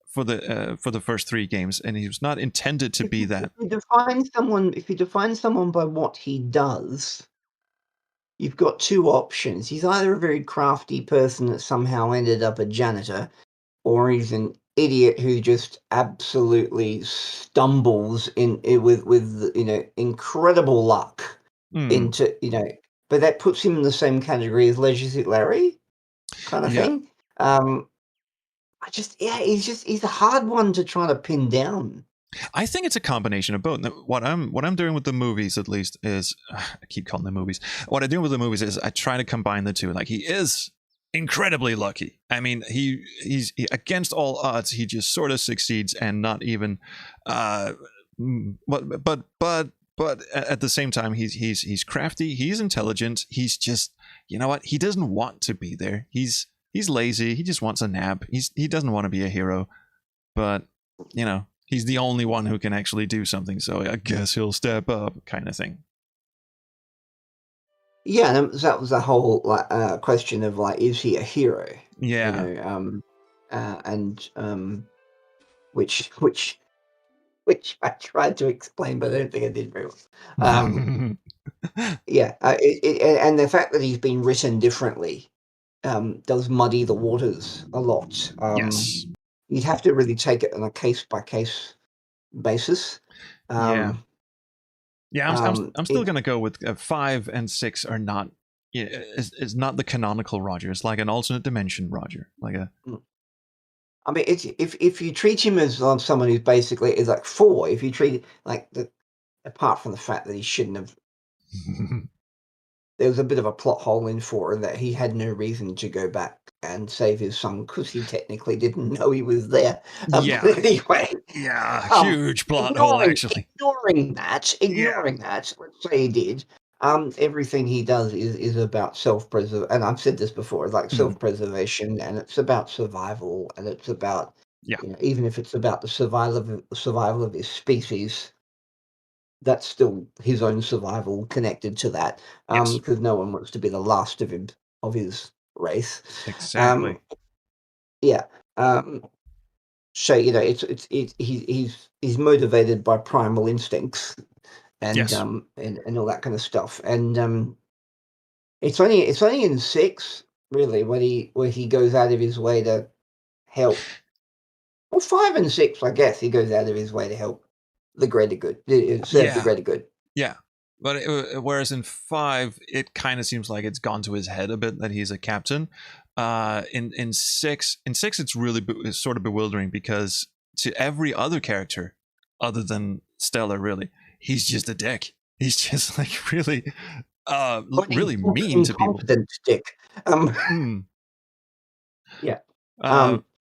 for the first 3 games, and he was not intended to be that. If you define someone by what he does, you've got 2 options. He's either a very crafty person that somehow ended up a janitor, or he's an idiot who just absolutely stumbles with incredible luck into but that puts him in the same category as Leisure Suit Larry kind of thing. He's a hard one to try to pin down. I think it's a combination of both. What I'm doing with the movies, at least, is I keep calling them movies. What I do with the movies is I try to combine the two. Like, he is incredibly lucky. I mean, he's against all odds, he just sort of succeeds, and not even but at the same time, he's crafty, he's intelligent, he's just, you know what, he doesn't want to be there. He's lazy, he just wants a nap. He doesn't want to be a hero, but you know, he's the only one who can actually do something, so I guess he'll step up, kind of thing. Yeah, and that was the whole question of like, is he a hero? Yeah. You know, which I tried to explain, but I don't think I did very well. Yeah, and the fact that he's been written differently does muddy the waters a lot. Yes. You'd have to really take it on a case by case basis. Yeah, I'm still gonna go with 5 and 6 are not. Yeah, it's not the canonical Roger. It's like an alternate dimension Roger, like a. I mean, it's if you treat him as someone who's basically is like 4, if you treat it like the, apart from the fact that he shouldn't have. There was a bit of a plot hole in 4 that he had no reason to go back and save his son because he technically didn't know he was there. Yeah. Anyway. Yeah, huge plot hole, actually. Ignoring that, let's say he did. Everything he does is about self-preservation, and I've said this before, like self-preservation, and it's about survival, and it's about, you know, even if it's about the survival of his species, that's still his own survival connected to that, because no one wants to be the last of his race. Exactly. So you know, he's motivated by primal instincts, and and all that kind of stuff. And it's only in 6 really where he goes out of his way to help. Well, 5 and 6, I guess, he goes out of his way to help the greater good, serve the greater good. Yeah, but whereas in 5, it kind of seems like it's gone to his head a bit that he's a captain. In 6, it's really sort of bewildering, because to every other character, other than Stella, really, he's just a dick. He's just like really mean to people. Dick. Yeah.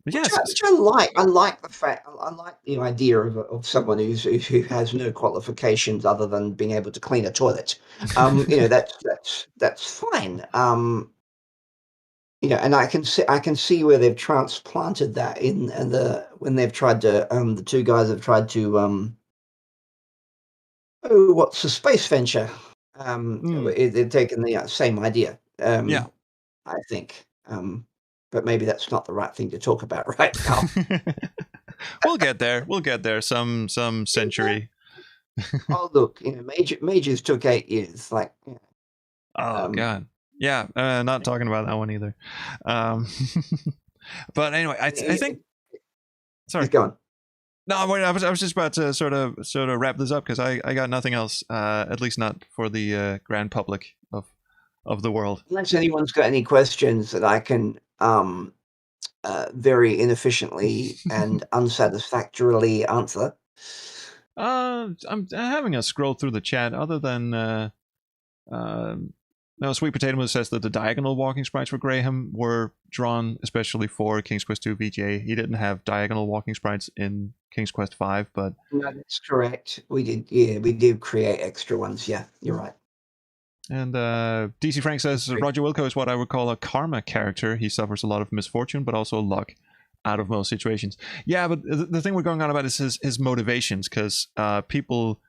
Yes. Which I like. I like the fact. I like the idea of someone who has no qualifications other than being able to clean a toilet. You know, that's fine. You know, and I can see where they've transplanted that in when they've tried to the 2 guys have tried to what's the space venture? They've taken the same idea. I think. But maybe that's not the right thing to talk about right now. We'll get there. Some century. Oh, look, you know, Majors took 8 years. Like, oh God, yeah. Not talking about that one either. But anyway, I think. Sorry, go on. No, wait. I was just about to sort of wrap this up, because I got nothing else. At least not for the grand public of the world. Unless anyone's got any questions that I can very inefficiently and unsatisfactorily answer. I'm having a scroll through the chat. Other than no, Sweet Potato Moose says that the diagonal walking sprites for Graham were drawn especially for King's Quest II VGA. He didn't have diagonal walking sprites in King's Quest V, but no, that's correct. We did. Yeah, we did create extra ones. Yeah, you're right. And DC Frank says Roger Wilco is what I would call a karma character. He suffers a lot of misfortune, but also luck out of most situations. Yeah, but the thing we're going on about is his motivations, because people,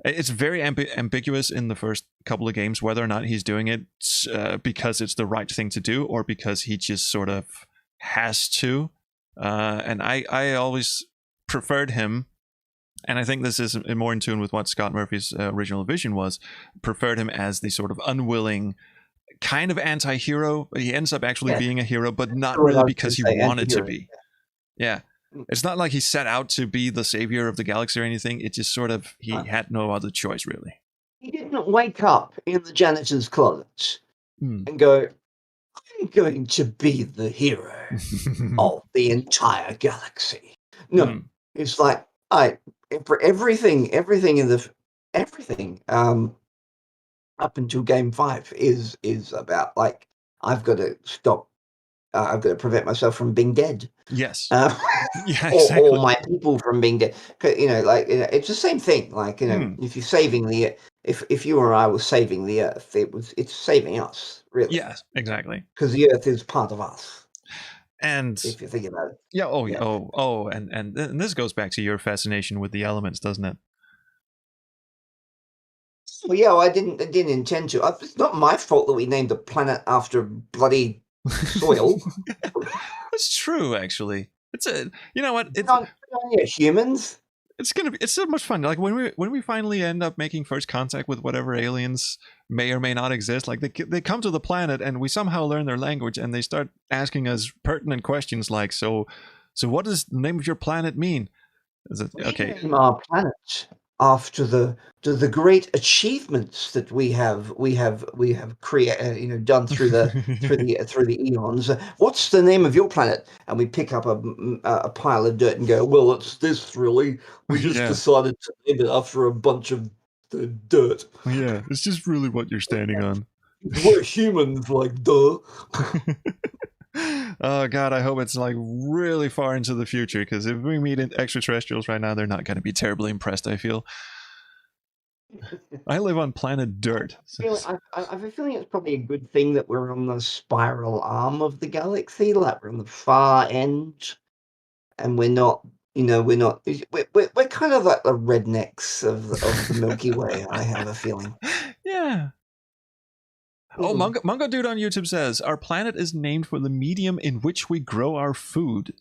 it's very ambiguous in the first couple of games whether or not he's doing it because it's the right thing to do, or because he just sort of has to. And I always preferred him. And I think this is more in tune with what Scott Murphy's original vision was. Preferred him as the sort of unwilling, kind of anti-hero. He ends up actually being a hero, but not really because he wanted to be. Yeah. It's not like he set out to be the savior of the galaxy or anything. It just sort of, he had no other choice, really. He didn't wake up in the janitor's closet and go, I'm going to be the hero of the entire galaxy. No, it's like, everything up until game 5 is about like, I've got to stop I've got to prevent myself from being dead. Yes. Uh, Yeah, or exactly. my people from being dead. Like, it's the same thing. Like, if you're saving if you or I were saving the Earth, it's saving us, really. Yes, exactly. Because the Earth is part of us. And if you think about it. yeah, and this goes back to your fascination with the elements, doesn't it? Well, yeah, I didn't intend to. It's not my fault that we named the planet after bloody soil. That's true, actually. It's a, you know what? Humans. It's so much fun. Like when we finally end up making first contact with whatever aliens may or may not exist, like they come to the planet and we somehow learn their language and they start asking us pertinent questions like, so what does the name of your planet mean? Is it okay? We name our planet after the great achievements that we have created, done through the eons. What's the name of your planet? And we pick up a pile of dirt and go, well, it's this really. We just decided to name it after a bunch of dirt. Yeah, it's just really what you're standing on. We're humans, like, duh. Oh god, I hope it's like really far into the future, because if we meet extraterrestrials right now, they're not going to be terribly impressed, I feel. I live on planet Dirt. I have a feeling it's probably a good thing that we're on the spiral arm of the galaxy, like we're on the far end, and we're not we're kind of like the rednecks of the Milky Way. I have a feeling. Yeah. Oh, Mungo Dude on YouTube says, our planet is named for the medium in which we grow our food.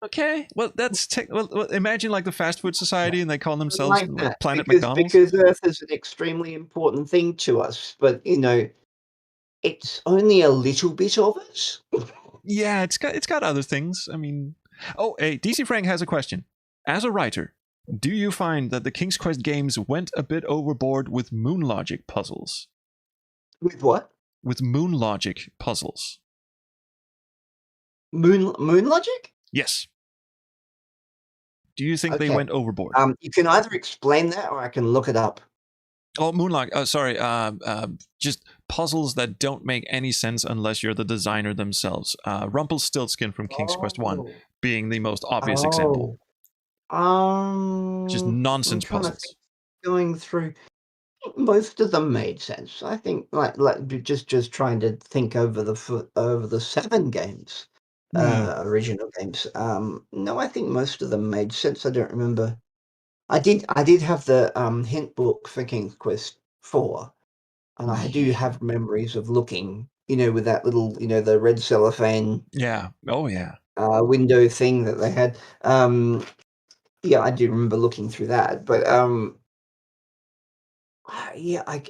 Okay, well, that's well, imagine like the fast food society and they call themselves like Planet McDonald's. Because Earth is an extremely important thing to us, but it's only a little bit of it. Yeah, it's got other things. I mean, hey, DC Frank has a question. As a writer, do you find that the King's Quest games went a bit overboard with moon logic puzzles? With what? With moon logic puzzles. Moon logic? Yes. Do you think they went overboard? You can either explain that or I can look it up. Oh, moonlock. Oh, sorry. Just puzzles that don't make any sense unless you're the designer themselves. Rumpelstiltskin from King's Quest I being the most obvious example. Just nonsense puzzles. Going through, most of them made sense. I think, like just trying to think over the 7 games, original games. No, I think most of them made sense. I don't remember. I did have the hint book for King's Quest IV, and I do have memories of looking, with that little, the red cellophane. Yeah. Oh yeah. Window thing that they had. Yeah, I do remember looking through that, but yeah, I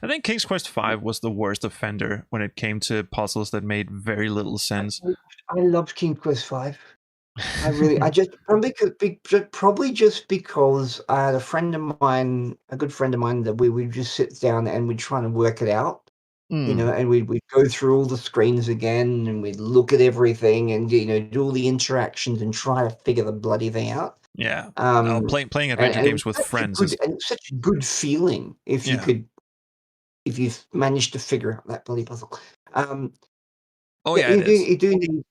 think King's Quest V was the worst offender when it came to puzzles that made very little sense. I loved King's Quest V. I just probably just because I had a friend of mine, a good friend of mine, that we would just sit down and we'd try and work it out, and we'd go through all the screens again and we'd look at everything and do all the interactions and try to figure the bloody thing out. Yeah. Playing adventure games with friends and it's such a good feeling if you've managed to figure out that bloody puzzle. You do need.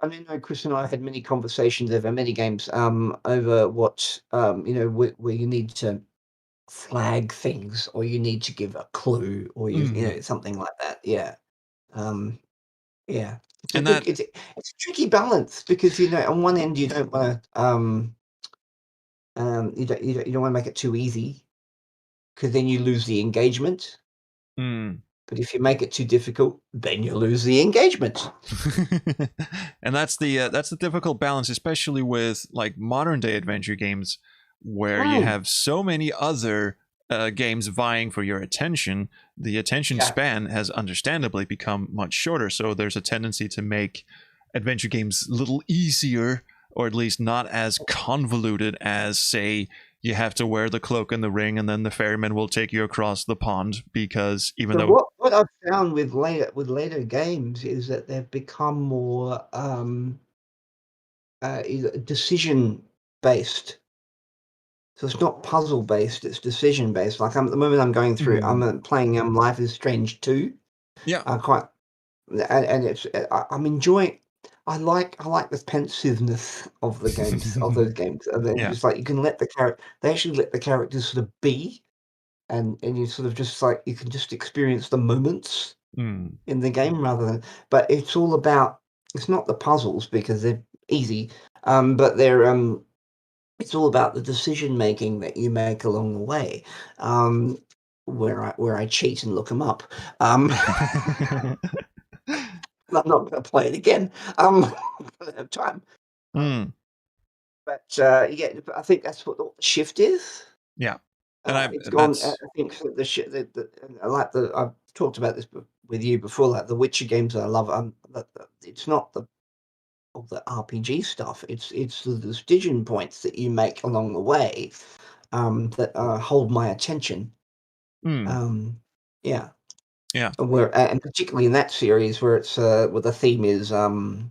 I know Chris and I had many conversations over many games over what where you need to flag things or you need to give a clue or something like that. Yeah. Yeah. It's a tricky balance because on one end you don't want to you don't want to make it too easy because then you lose the engagement. But if you make it too difficult, then you lose the engagement. And that's the difficult balance, especially with like modern day adventure games, where you have so many other games vying for your attention. The attention span has understandably become much shorter, so there's a tendency to make adventure games a little easier, or at least not as convoluted as, say, you have to wear the cloak and the ring, and then the ferryman will take you across the pond. Because what I've found with later games is that they've become more decision based. So it's not puzzle based; it's decision based. Like at the moment, I'm going through. I'm playing Life is Strange 2. Yeah, quite and it's I'm enjoying. I like the pensiveness of the games of those games, and then Yeah. just like you can let the character. They actually let the characters sort of be, and you sort of just like you can just experience the moments Mm. in the game rather than. But it's all about. It's not the puzzles because they're easy, but they're it's all about the decision making that you make along the way. Um, where I cheat and look them up. I'm not going to play it again. I don't have time. Mm. But yeah, I think that's what the shift is. Yeah. And It's gone. I that's think the shit. And I like the. I've talked about this with you before. Like the Witcher games, I love. It's not the all the RPG stuff. It's the decision points that you make along the way that hold my attention. mm. Yeah, Yeah. and particularly in that series where it's where the theme is the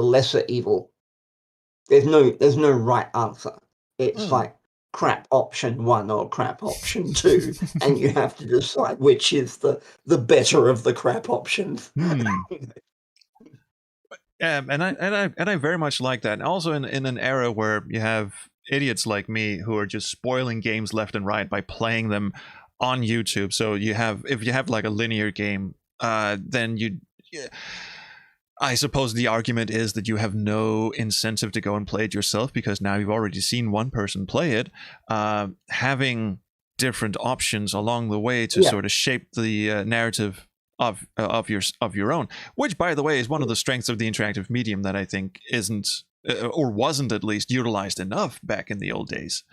lesser evil. There's no right answer. It's Mm. like crap option 1 or crap option 2, and you have to decide which is the better of the crap options. Hmm. And I very much like that. And also in an era where you have idiots like me who are just spoiling games left and right by playing them on YouTube. So if you have like a linear game, then yeah, I suppose the argument is that you have no incentive to go and play it yourself because now you've already seen one person play it. Having different options along the way to sort of shape the narrative of your own, which by the way is one of the strengths of the interactive medium that I think isn't or wasn't at least utilized enough back in the old days.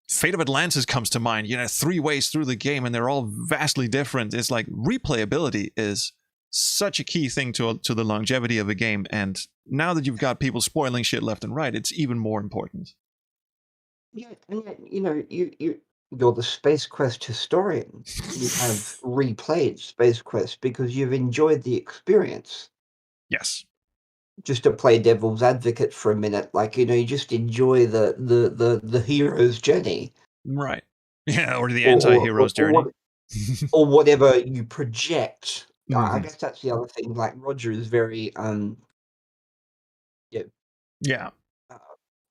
Fate of Atlantis comes to mind. 3 ways through the game and they're all vastly different. It's like replayability is such a key thing to the longevity of a game, and now that you've got people spoiling shit left and right, it's even more important. Yeah, and yet, you're the Space Quest historian. You have replayed Space Quest because you've enjoyed the experience. Yes. Just to play devil's advocate for a minute, like you just enjoy the hero's journey, Right. Yeah, or the or anti-hero's journey. or whatever you project. I Mhm. guess that's the other thing. Like Roger is very yeah, Yeah.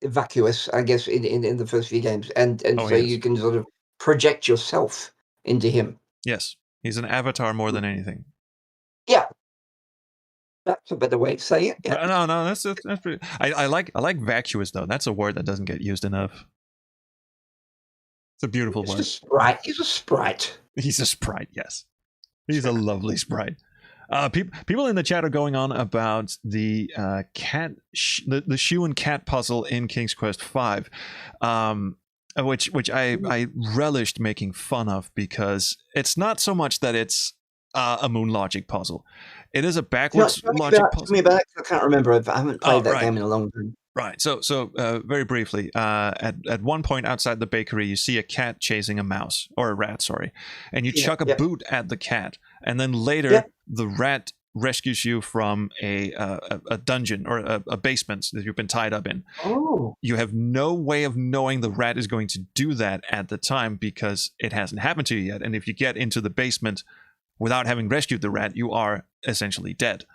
vacuous, I guess, in the first few games, and Oh, so he you is. can sort of project yourself into him. Yes. He's an avatar more than anything. Yeah, that's a better way to say it. Yeah, No, that's pretty. I like vacuous though. That's a word that doesn't get used enough. It's a beautiful it's a word. sprite. He's a sprite. He's a sprite. Yes, he's a lovely sprite. People in the chat are going on about the cat, the shoe and cat puzzle in King's Quest V, which I relished making fun of because it's not so much that it's a moon logic puzzle. It is a backwards logic puzzle. Tell me about it. I can't remember it. I haven't played that Right. game in a long time. Right. So very briefly, at one point outside the bakery, you see a cat chasing a mouse or a rat, sorry, and you chuck a boot at the cat, and then later the rat rescues you from a dungeon or a basement that you've been tied up in. Oh. You have no way of knowing the rat is going to do that at the time because it hasn't happened to you yet. And if you get into the basement without having rescued the rat, you are essentially dead.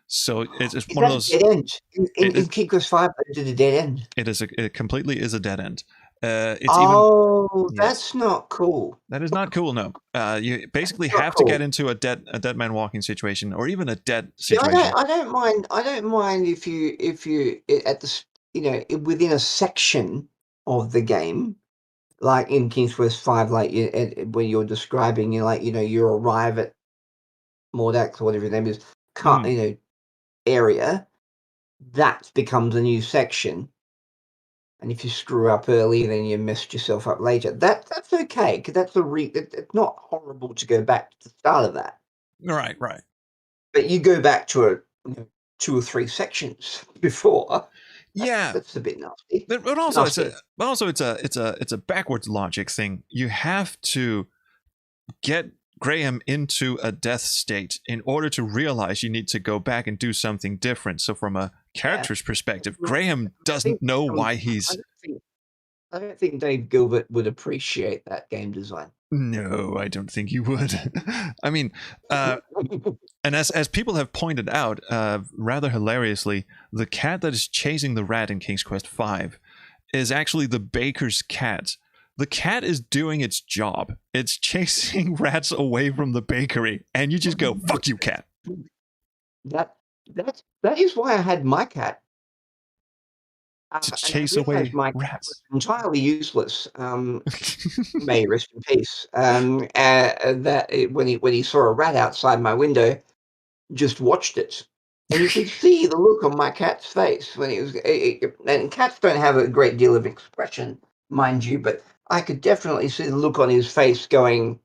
So it's one of those dead end. In King Quest V, they did a dead end. It completely is a dead end. That's not cool. That is not cool. No, you basically have to get into a dead man walking situation, or even a dead situation. I don't mind. I don't mind if you at the within a section of the game, like in King's Quest V, like when you're describing, you arrive at Mordax or whatever his name is, area, that becomes a new section. And if you screw up early, then you messed yourself up later. That's okay, because that's it's not horrible to go back to the start of that. Right. But you go back to 2 or 3 sections before. That's a bit nasty. But also it's a backwards logic thing. You have to get Graham into a death state in order to realize you need to go back and do something different. So from a character's perspective, Graham doesn't know why he's... I don't think Dave Gilbert would appreciate that game design. No, I don't think you would. I mean, and as people have pointed out, rather hilariously, the cat that is chasing the rat in King's Quest V is actually the baker's cat. The cat is doing its job. It's chasing rats away from the bakery, and you just go, "Fuck you, cat." That is why I had my cat. To And I chase away realized my cat rats. was entirely useless. May he rest in peace. When he saw a rat outside my window, just watched it, and you could see the look on my cat's face when it was. And cats don't have a great deal of expression, mind you, but I could definitely see the look on his face, going,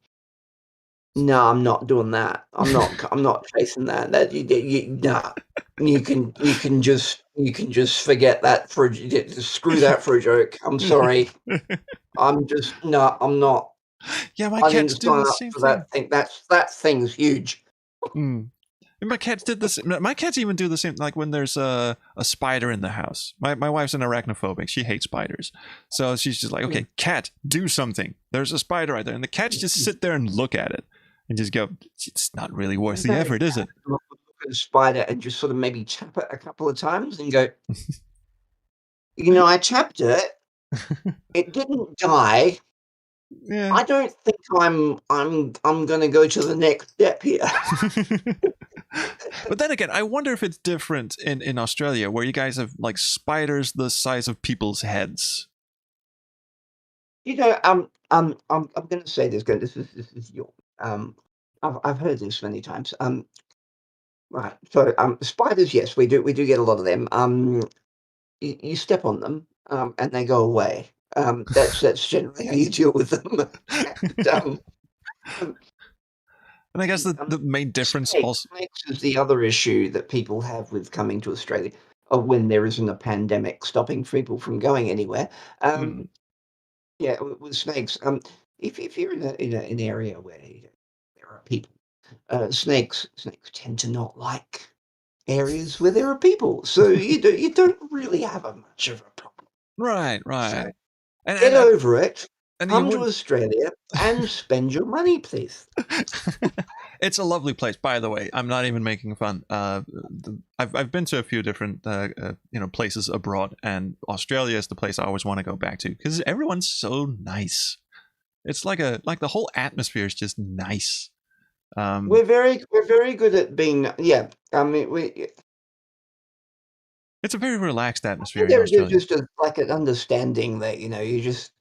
"No, I'm not doing that. I'm not chasing that. Nah. You can just forget that for screw that for a joke. I'm sorry. I'm not. Yeah, my I cats didn't do sign the up same for thing. that thing. That thing's huge." Mm. And my cats did this. My cats even do the same. Like when there's a spider in the house. My wife's an arachnophobic. She hates spiders. So she's just like, okay, cat, do something. There's a spider right there. And the cats just sit there and look at it and just go, it's not really worth the effort, is it? Look at the spider and just sort of maybe tap it a couple of times and go, I tapped it. It didn't die. Yeah. I don't think I'm gonna go to the next step here. But then again, I wonder if it's different in Australia, where you guys have like spiders the size of people's heads. I'm gonna say this. This is your I've heard this many times. Right. So spiders, yes, we do get a lot of them. You step on them, and they go away. That's generally how you deal with them. um, And I guess the main difference also. Snakes is the other issue that people have with coming to Australia, or when there isn't a pandemic stopping people from going anywhere. Yeah, with snakes. If you're in an area where there are people, snakes tend to not like areas where there are people, so you don't really have a much of a problem. Right. So And get over it. and you Come to wouldn't. Australia and spend your money, please. It's a lovely place, by the way. I'm not even making fun. I've been to a few different places abroad, and Australia is the place I always want to go back to because everyone's so nice. It's like the whole atmosphere is just nice. We're very good at being. Yeah, I mean it's a very relaxed atmosphere in there's Australia. just like an understanding that you just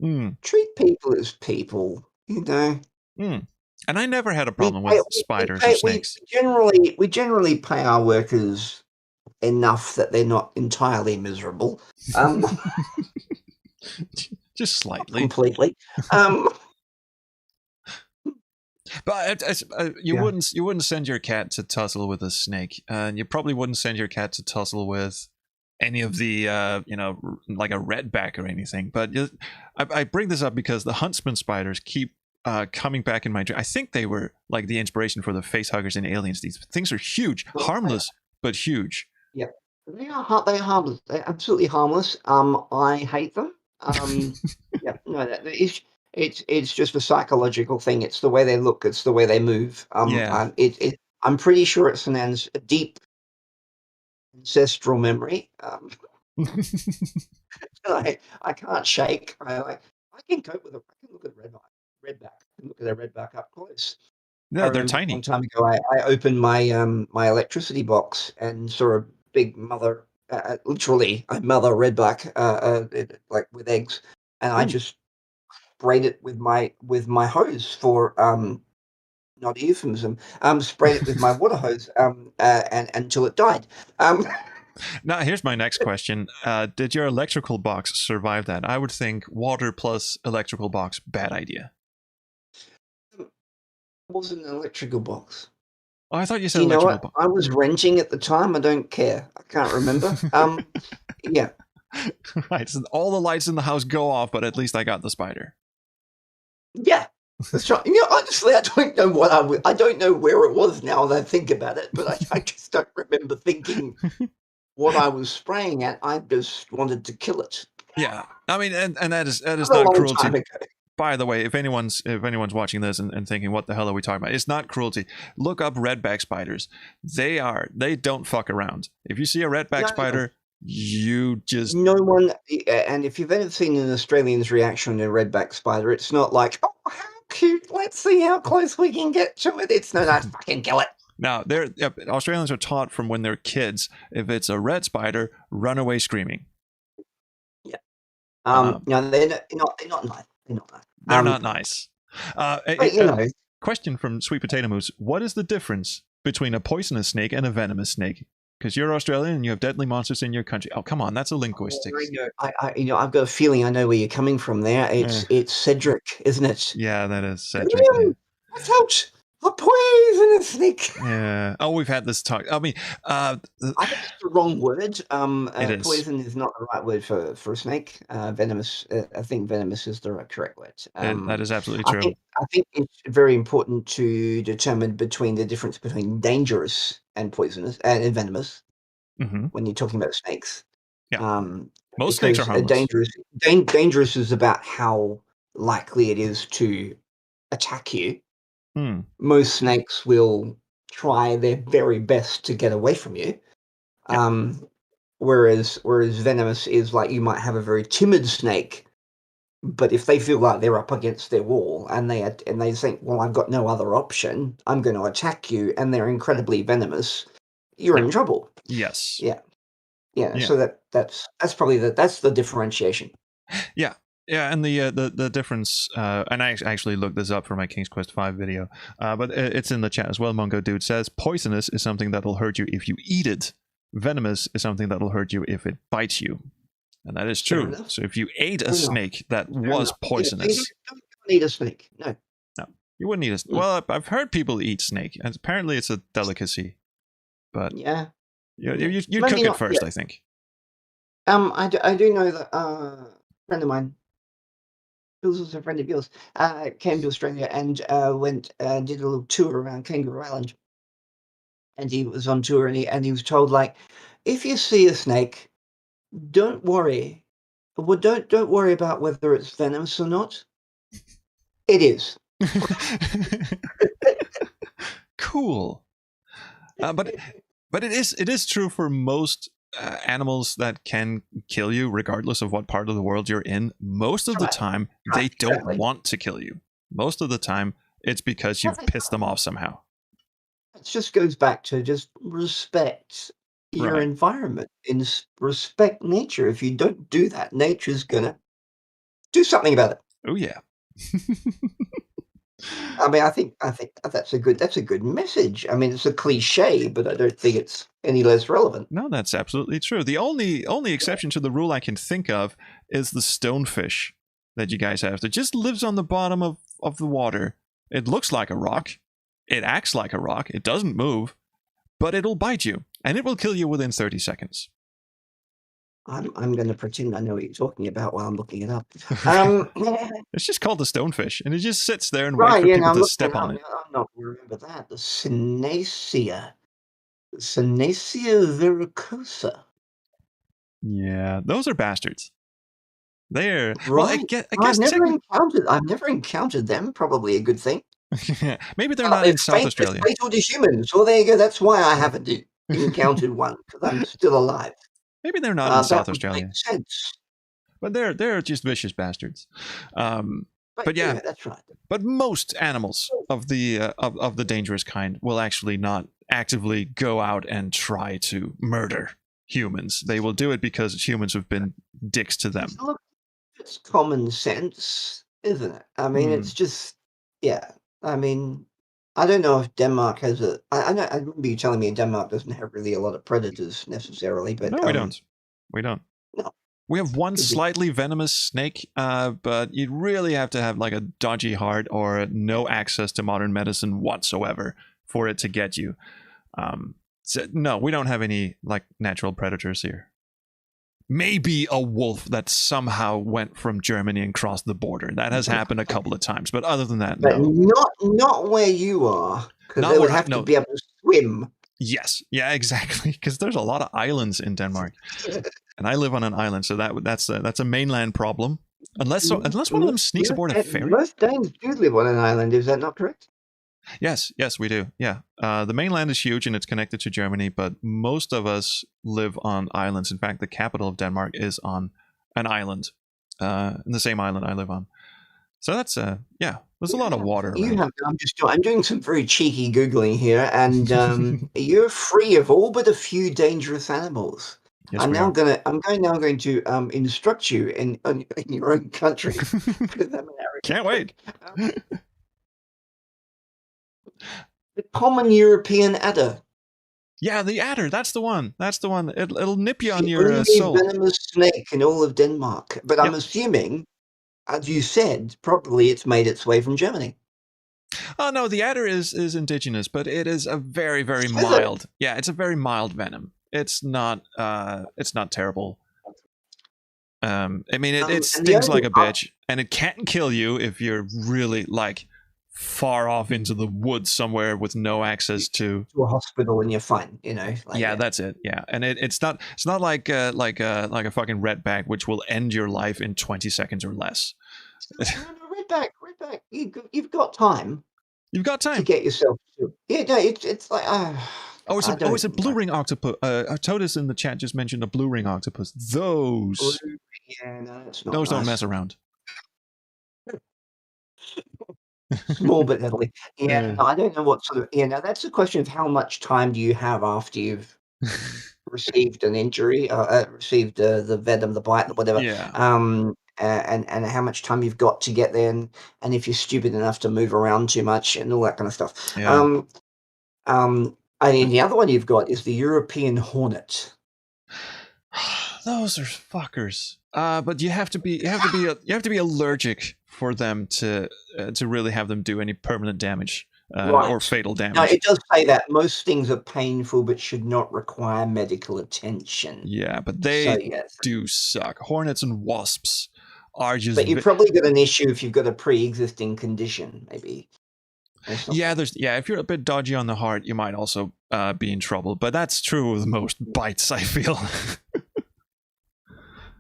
Mm. treat people as people. Mm. And I never had a We problem pay, with we, spiders or pay, snakes. we generally pay our workers enough that they're not entirely miserable. Just slightly. Completely. But you Yeah. wouldn't send your cat to tussle with a snake, and you probably wouldn't send your cat to tussle with any of the like a redback or anything. But I bring this up because the huntsman spiders keep coming back in my dream. I think they were like the inspiration for the face huggers in Aliens. These things are huge, harmless but huge. Yeah, they are harmless. They're absolutely harmless. I hate them. Yeah, no, it's just a psychological thing. It's the way they look. It's the way they move. Yeah. I'm pretty sure it's a deep ancestral memory. I can't shake. I can cope with it. I can look at redback. I can look at a redback up close. I Yeah, they're remember a tiny. long time ago, I opened my my electricity box and saw a big mother, literally a mother redback, like with eggs, and I Ooh. just sprayed it with my hose for not a euphemism, sprayed it with my water hose, and until it died. Now, here's my next question. Did your electrical box survive that? I would think water plus electrical box, bad idea. It wasn't an electrical box. Oh, I thought you said Do you know electrical what? I was renting at the time. I don't care. I can't remember. Yeah. box. Right, so all the lights in the house go off, but at least I got the spider. Yeah, that's right. Honestly, I don't know I don't know where it was now that I think about it, but I just don't remember thinking what I was spraying at. I just wanted to kill it. Yeah, I mean, and that is That was not a long cruelty. time ago. by the way, if anyone's watching this and thinking, what the hell are we talking about? It's not cruelty. Look up redback spiders. They don't fuck around. If you see a redback spider, you just... No one, and if you've ever seen an Australian's reaction to a redback spider, it's not like, oh, how cute, let's see how close we can get to it. It's no, fucking kill it. Now, Australians are taught from when they're kids, if it's a red spider, run away screaming. Yeah. No, they're not nice. They're not nice. They're not nice. But, you know. Question from Sweet Potato Moose. What is the difference between a poisonous snake and a venomous snake? Because you're Australian and you have deadly monsters in your country. Oh, come on, that's a linguistics. I've got a feeling I know where you're coming from there. It's Cedric, isn't it? Yeah, that is Cedric. Watch out! A poisonous snake. Yeah. Oh, we've had this talk. I mean, I think it's the wrong word. It is. Poison is not the right word for a snake. Venomous. I think venomous is the correct word. That is absolutely true. I think it's very important to determine the difference between dangerous and poisonous and venomous when you're talking about snakes. Yeah. Most snakes are harmless. Dangerous is about how likely it is to attack you. Most snakes will try their very best to get away from you. Whereas venomous is like, you might have a very timid snake, but if they feel like they're up against their wall and they think, well, I've got no other option, I'm going to attack you, and they're incredibly venomous, you're in trouble. Yes. Yeah. So that's probably that's the differentiation. Yeah. Yeah, and the difference, and I actually looked this up for my King's Quest V video, but it's in the chat as well. Mongo Dude says, poisonous is something that'll hurt you if you eat it. Venomous is something that'll hurt you if it bites you. And that is true. So if you ate a snake that was poisonous... You don't eat a snake, no. No, you wouldn't eat a snake. Well, I've heard people eat snake, and apparently it's a delicacy. But yeah, you'd cook it first, I think. I do know that a friend of mine, who's also a friend of yours, came to Australia and went did a little tour around Kangaroo Island. And he was on tour, and he was told, like, if you see a snake, don't worry. Well, don't worry about whether it's venomous or not. It is. Cool. But it is true for most animals that can kill you, regardless of what part of the world you're in. Most of the time, they don't want to kill you. Most of the time, it's because you've pissed them off somehow. It just goes back to just respect your environment and respect nature. If you don't do that, nature's gonna do something about it. Oh yeah. I mean, I think that's a good message. I mean, it's a cliche, but I don't think it's any less relevant. No, that's absolutely true. The only exception to the rule I can think of is the stonefish that you guys have that just lives on the bottom of the water. It looks like a rock. It acts like a rock. It doesn't move, but it'll bite you, and it will kill you within 30 seconds. I'm going to pretend I know what you're talking about while I'm looking it up. It's just called the stonefish, and it just sits there and waits for people to step on it. I'm not going to remember that. The Synacia vericosa. Yeah, those are bastards. They're right. Well, I guess I've never encountered them. Probably a good thing. Maybe they're not in South Australia. It's fatal to humans. Well, there you go. That's why I haven't encountered one, because I'm still alive. Maybe they're not in South Australia. Makes sense. But they're just vicious bastards. But yeah, that's right. But most animals of the dangerous kind will actually not actively go out and try to murder humans. They will do it because humans have been dicks to them. Look, it's common sense, isn't it? I mean, it's just, yeah. I mean, I don't know if Denmark has I remember you telling me Denmark doesn't have really a lot of predators necessarily, but no, we don't. We don't. No. We have one slightly venomous snake, but you'd really have to have like a dodgy heart or no access to modern medicine whatsoever for it to get you. So no, we don't have any like natural predators here. Maybe a wolf that somehow went from Germany and crossed the border. That has happened a couple of times, but other than that, but no. Not where you are, because they would have to be able to swim. Yes, yeah, exactly. Because there's a lot of islands in Denmark, and I live on an island, so that's a mainland problem. unless one of them sneaks aboard a ferry. Most Danes do live on an island. Is that not correct? Yes, we do. Yeah, the mainland is huge and it's connected to Germany, but most of us live on islands. In fact, the capital of Denmark is on an island, the same island I live on. So that's there's a lot of water around. I'm doing some very cheeky googling here, and you're free of all but a few dangerous animals. Yes, I'm now going to instruct you in your own country. Because I'm an arrogant Can't wait. The common European adder. Yeah, the adder. That's the one. It'll nip you on The your only soul. venomous snake in all of Denmark. But I'm assuming, as you said, probably it's made its way from Germany. Oh no, the adder is indigenous, but it is a very, very mild. Yeah, it's a very mild venom. It's not terrible. I mean, it stings like a bitch, and it can't kill you if you're really like far off into the woods somewhere with no access to a hospital, and you're fine. That's it. Yeah, and it's not like a fucking redback, which will end your life in 20 seconds or less. No, redback. You've got time. You've got time to get yourself. It's like. It's a blue ring octopus. Totus in the chat just mentioned a blue ring octopus. Those. Those don't mess around. Small but deadly. Yeah, no, I don't know what sort of. Yeah, now that's the question of how much time do you have after you've received an injury, received the venom, the bite, whatever. Yeah. And how much time you've got to get there, and if you're stupid enough to move around too much and all that kind of stuff. Yeah. And the other one you've got is the European hornet. Those are fuckers. But you have to be allergic for them to really have them do any permanent damage or fatal damage. No, it does say that most things are painful but should not require medical attention. Yeah, but they do suck. Hornets and wasps are just. But you've probably got an issue if you've got a pre-existing condition, maybe. Yeah, if you're a bit dodgy on the heart, you might also be in trouble. But that's true with most bites, I feel.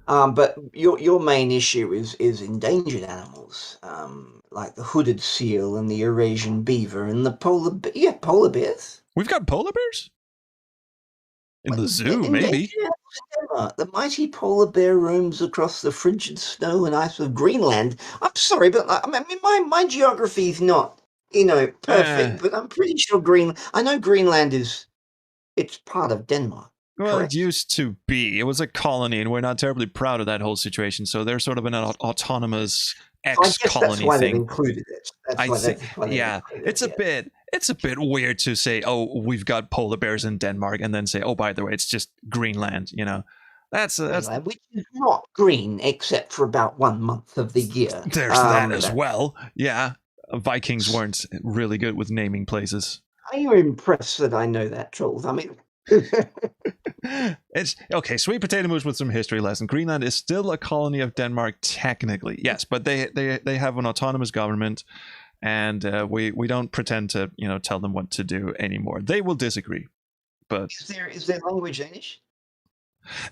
But your main issue is endangered animals, like the hooded seal and the Eurasian beaver and the polar bears. We've got polar bears in the zoo, maybe. The mighty polar bear roams across the frigid snow and ice of Greenland. I'm sorry, but I mean, my geography is not, perfect. But I'm pretty sure I know Greenland it's part of Denmark. Well, correct? It used to be. It was a colony, and we're not terribly proud of that whole situation. So they're sort of an autonomous ex-colony that's why thing. They've included it. It's a bit weird to say, oh, we've got polar bears in Denmark, and then say, oh, by the way, it's just Greenland. That's which is not green except for about 1 month of the year. There's that as well. Yeah, Vikings weren't really good with naming places. Are you impressed that I know that, Trolls? I mean. It's okay. Sweet potato moves with some history lesson. Greenland is still a colony of Denmark, technically, yes, but they have an autonomous government, and we don't pretend to tell them what to do anymore. They will disagree, but is their language Danish?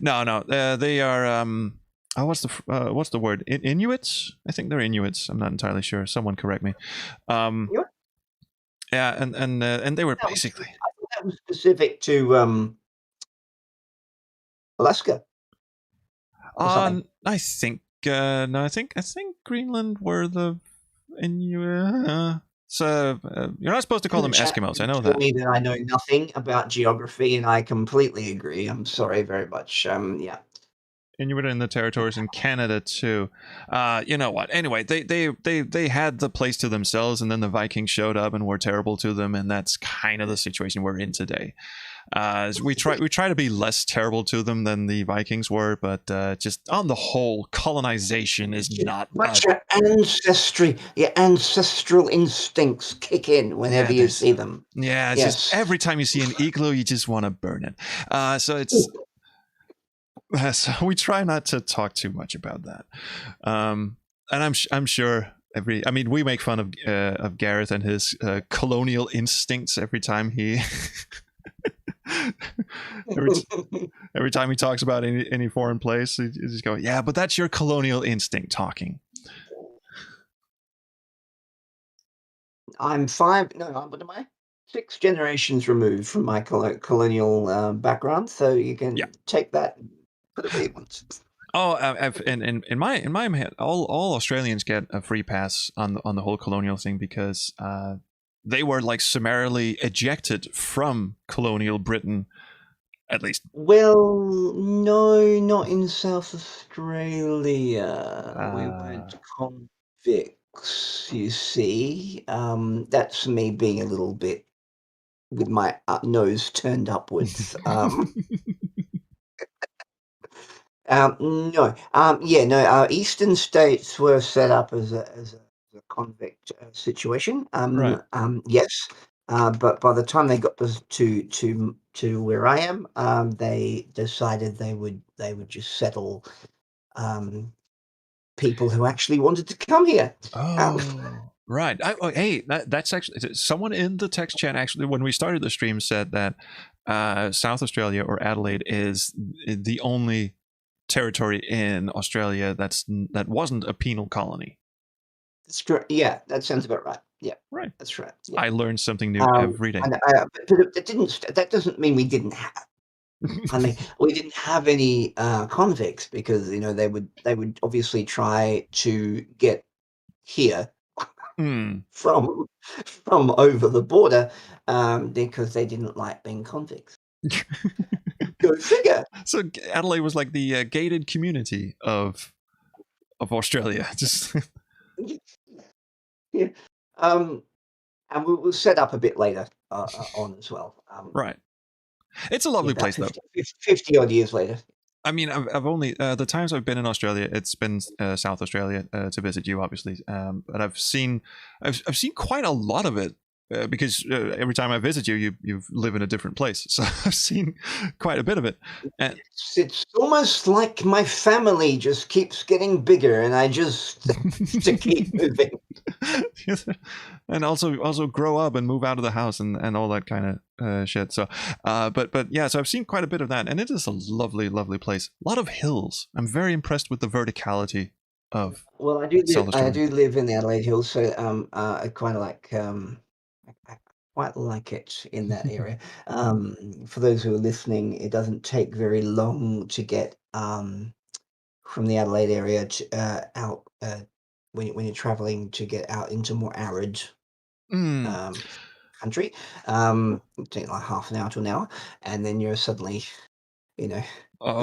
No. They are what's the word? Inuits? I think they're Inuits. I'm not entirely sure. Someone correct me. Yeah, and they were basically. That was specific to Alaska. I think no. I think Greenland were the Inuit. So you're not supposed to call them Eskimos. I know that. That I know nothing about geography, and I completely agree. I'm sorry very much. Yeah. Inuit in the territories in Canada too. You know what? Anyway, they had the place to themselves, and then the Vikings showed up and were terrible to them, and that's kind of the situation we're in today. We try to be less terrible to them than the Vikings were, but just on the whole, colonization is not. But your ancestral instincts kick in whenever you see them. Yeah, it's just every time you see an igloo, you just want to burn it. So it's. So we try not to talk too much about that, and I'm sure we make fun of Gareth and his colonial instincts every time he every time he talks about any foreign place, he just go, yeah, but that's your colonial instinct talking. I'm what am I? 6 generations removed from my colonial background, so you can take that and put it where you want. Oh, in my head, all Australians get a free pass on the whole colonial thing because they were like summarily ejected from colonial Britain, at least. Well, no, not in South Australia. We weren't convicts, you see. That's me being a little bit with my nose turned upwards. No. Eastern states were set up as a convict situation. Right. Yes. But by the time they got to where I am, they decided they would just settle people who actually wanted to come here. Right. Hey, that's actually someone in the text chat. Actually, when we started the stream, said that South Australia or Adelaide is the only territory in Australia that wasn't a penal colony. That's correct. Yeah, that sounds about right. Yeah, right. That's right. Yeah. I learn something new every day. But that doesn't mean we didn't have. I mean, we didn't have any convicts because they would obviously try to get here from over the border because they didn't like being convicts. Go figure. So Adelaide was like the gated community of Australia. Just yeah. And we'll set up a bit later on as well. Right. It's a lovely place, 50 odd years later. I mean, I've only the times I've been in Australia, it's been South Australia to visit you, obviously. But I've seen quite a lot of it because every time I visit you live in a different place, so I've seen quite a bit of it. And it's almost like my family just keeps getting bigger, and I just to keep moving. And also grow up and move out of the house and all that kind of shit. So, but yeah, so I've seen quite a bit of that, and it is a lovely, lovely place. A lot of hills. I'm very impressed with the verticality of. Well, I do live in the Adelaide Hills, so I quite like I quite like it in that area. For those who are listening, it doesn't take very long to get from the Adelaide area to out when you're traveling to get out into more arid country. Take like half an hour to an hour, and then you're suddenly, the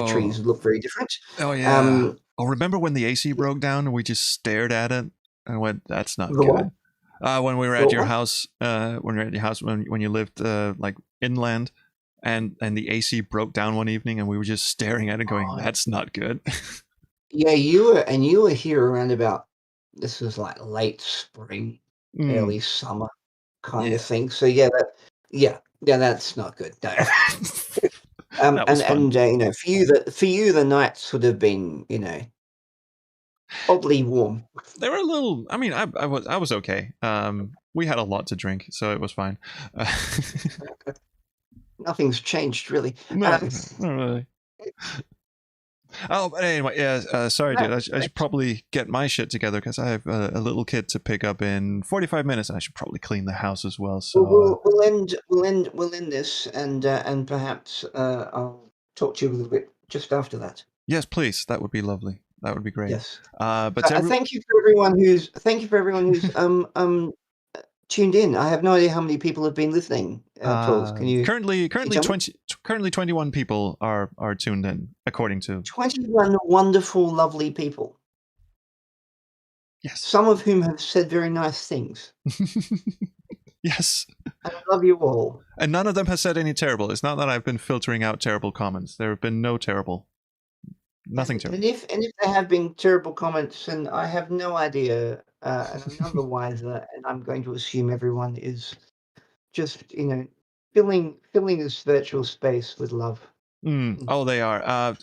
trees look very different. Oh yeah. Remember when the AC broke down and we just stared at it and went, "That's not good." When we were at your house, when you lived like inland, and the AC broke down one evening, and we were just staring at it, going, "That's not good." Yeah, you were here around about. This was like late spring, early summer kind of thing. So that's not good. No. For you the nights would have been oddly warm. They were a little. I mean, I was okay. We had a lot to drink, so it was fine. Nothing's changed really. No, not really. Oh, but anyway, yeah. Sorry, dude. I should probably get my shit together because I have a little kid to pick up in 45 minutes, and I should probably clean the house as well. So we'll end this, and perhaps I'll talk to you a little bit just after that. Yes, please. That would be lovely. That would be great. Yes. But thank you for everyone who's tuned in. I have no idea how many people have been listening. Can you currently 21 people are tuned in, according to 21 wonderful, lovely people. Yes. Some of whom have said very nice things. Yes. I love you all. And none of them has said any terrible. It's not that I've been filtering out terrible comments. There have been no terrible. Nothing terrible. And if there have been terrible comments, and I have no idea, and I'm none the wiser, and I'm going to assume everyone is just filling this virtual space with love. Oh, they are.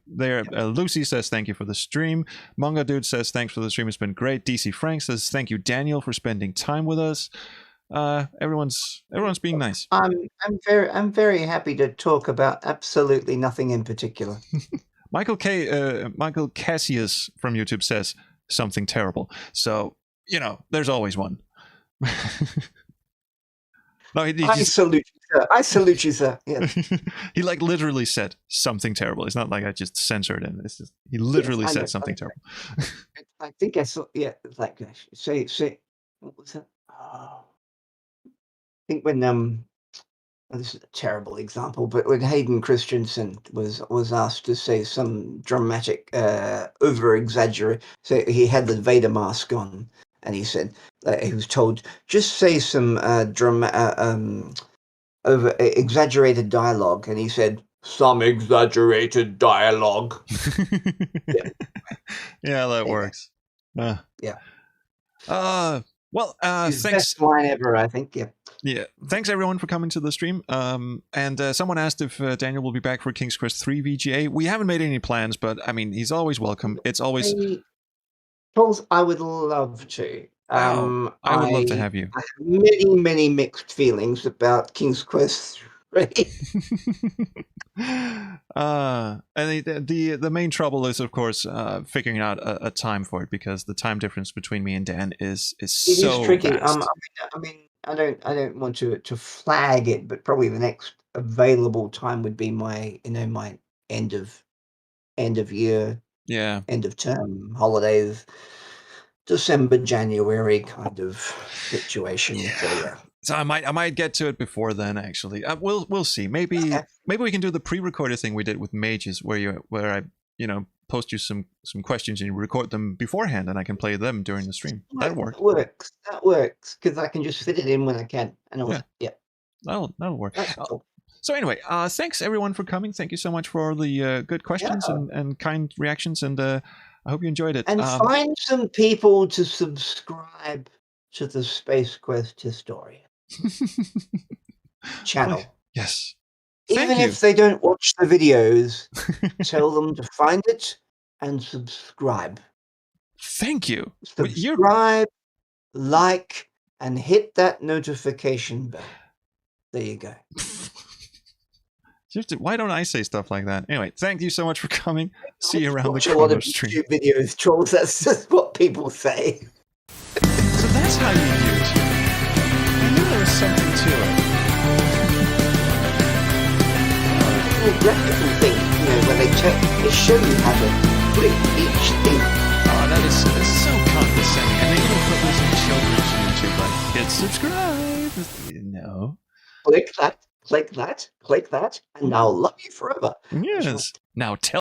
Lucy says thank you for the stream. Manga Dude says thanks for the stream. It's been great. DC Frank says thank you, Daniel, for spending time with us. everyone's being nice. I'm very happy to talk about absolutely nothing in particular. Michael Cassius from YouTube says something terrible. So, there's always one. No, I salute you, sir. I salute you, sir. Yeah. He literally said something terrible. It's not like I just censored him. It's just he literally said something terrible. I think I saw. Yeah, like say. What was that? Oh, I think when this is a terrible example, but when Hayden Christensen was asked to say some dramatic, over exaggerate, so he had the Vader mask on, and he said he was told just say some over exaggerated dialogue, and he said some exaggerated dialogue. Yeah, that works. Yeah. Well, His thanks. best line ever, I think. Yeah. Yeah, thanks everyone for coming to the stream. And someone asked if Daniel will be back for King's Quest III VGA. We haven't made any plans, but I mean, he's always welcome. It's always. Charles, I would love to. I would love to have you. I have many, many mixed feelings about King's Quest III. And the main trouble is, of course, figuring out a time for it, because the time difference between me and Dan is so tricky. vast. I mean, I don't want to flag it, but probably the next available time would be my my end of year, end of term holidays, December, January kind of situation. Yeah. So I might get to it before then. Actually, we'll see. Maybe we can do the pre-recorded thing we did with Mages, where I post you some questions and you record them beforehand, and I can play them during the stream. That works. That works because I can just fit it in when I can. And that'll work. So anyway, thanks everyone for coming. Thank you so much for all the good questions and kind reactions, and I hope you enjoyed it. And find some people to subscribe to the Space Quest Historian channel. Yes. Even if they don't watch the videos, tell them to find it and subscribe. Thank you. Subscribe, like, and hit that notification bell. There you go. Why don't I say stuff like that? Anyway, thank you so much for coming. See you around the corner stream. YouTube videos, trolls. That's just what people say. So that's how you YouTube. I knew there was something to it. Graphical thing, where they show you how to click each thing. Oh, that is so condescending. And they even put this in children's YouTube, like, hit subscribe. No. Click that, and I'll love you forever. Yes. Now tell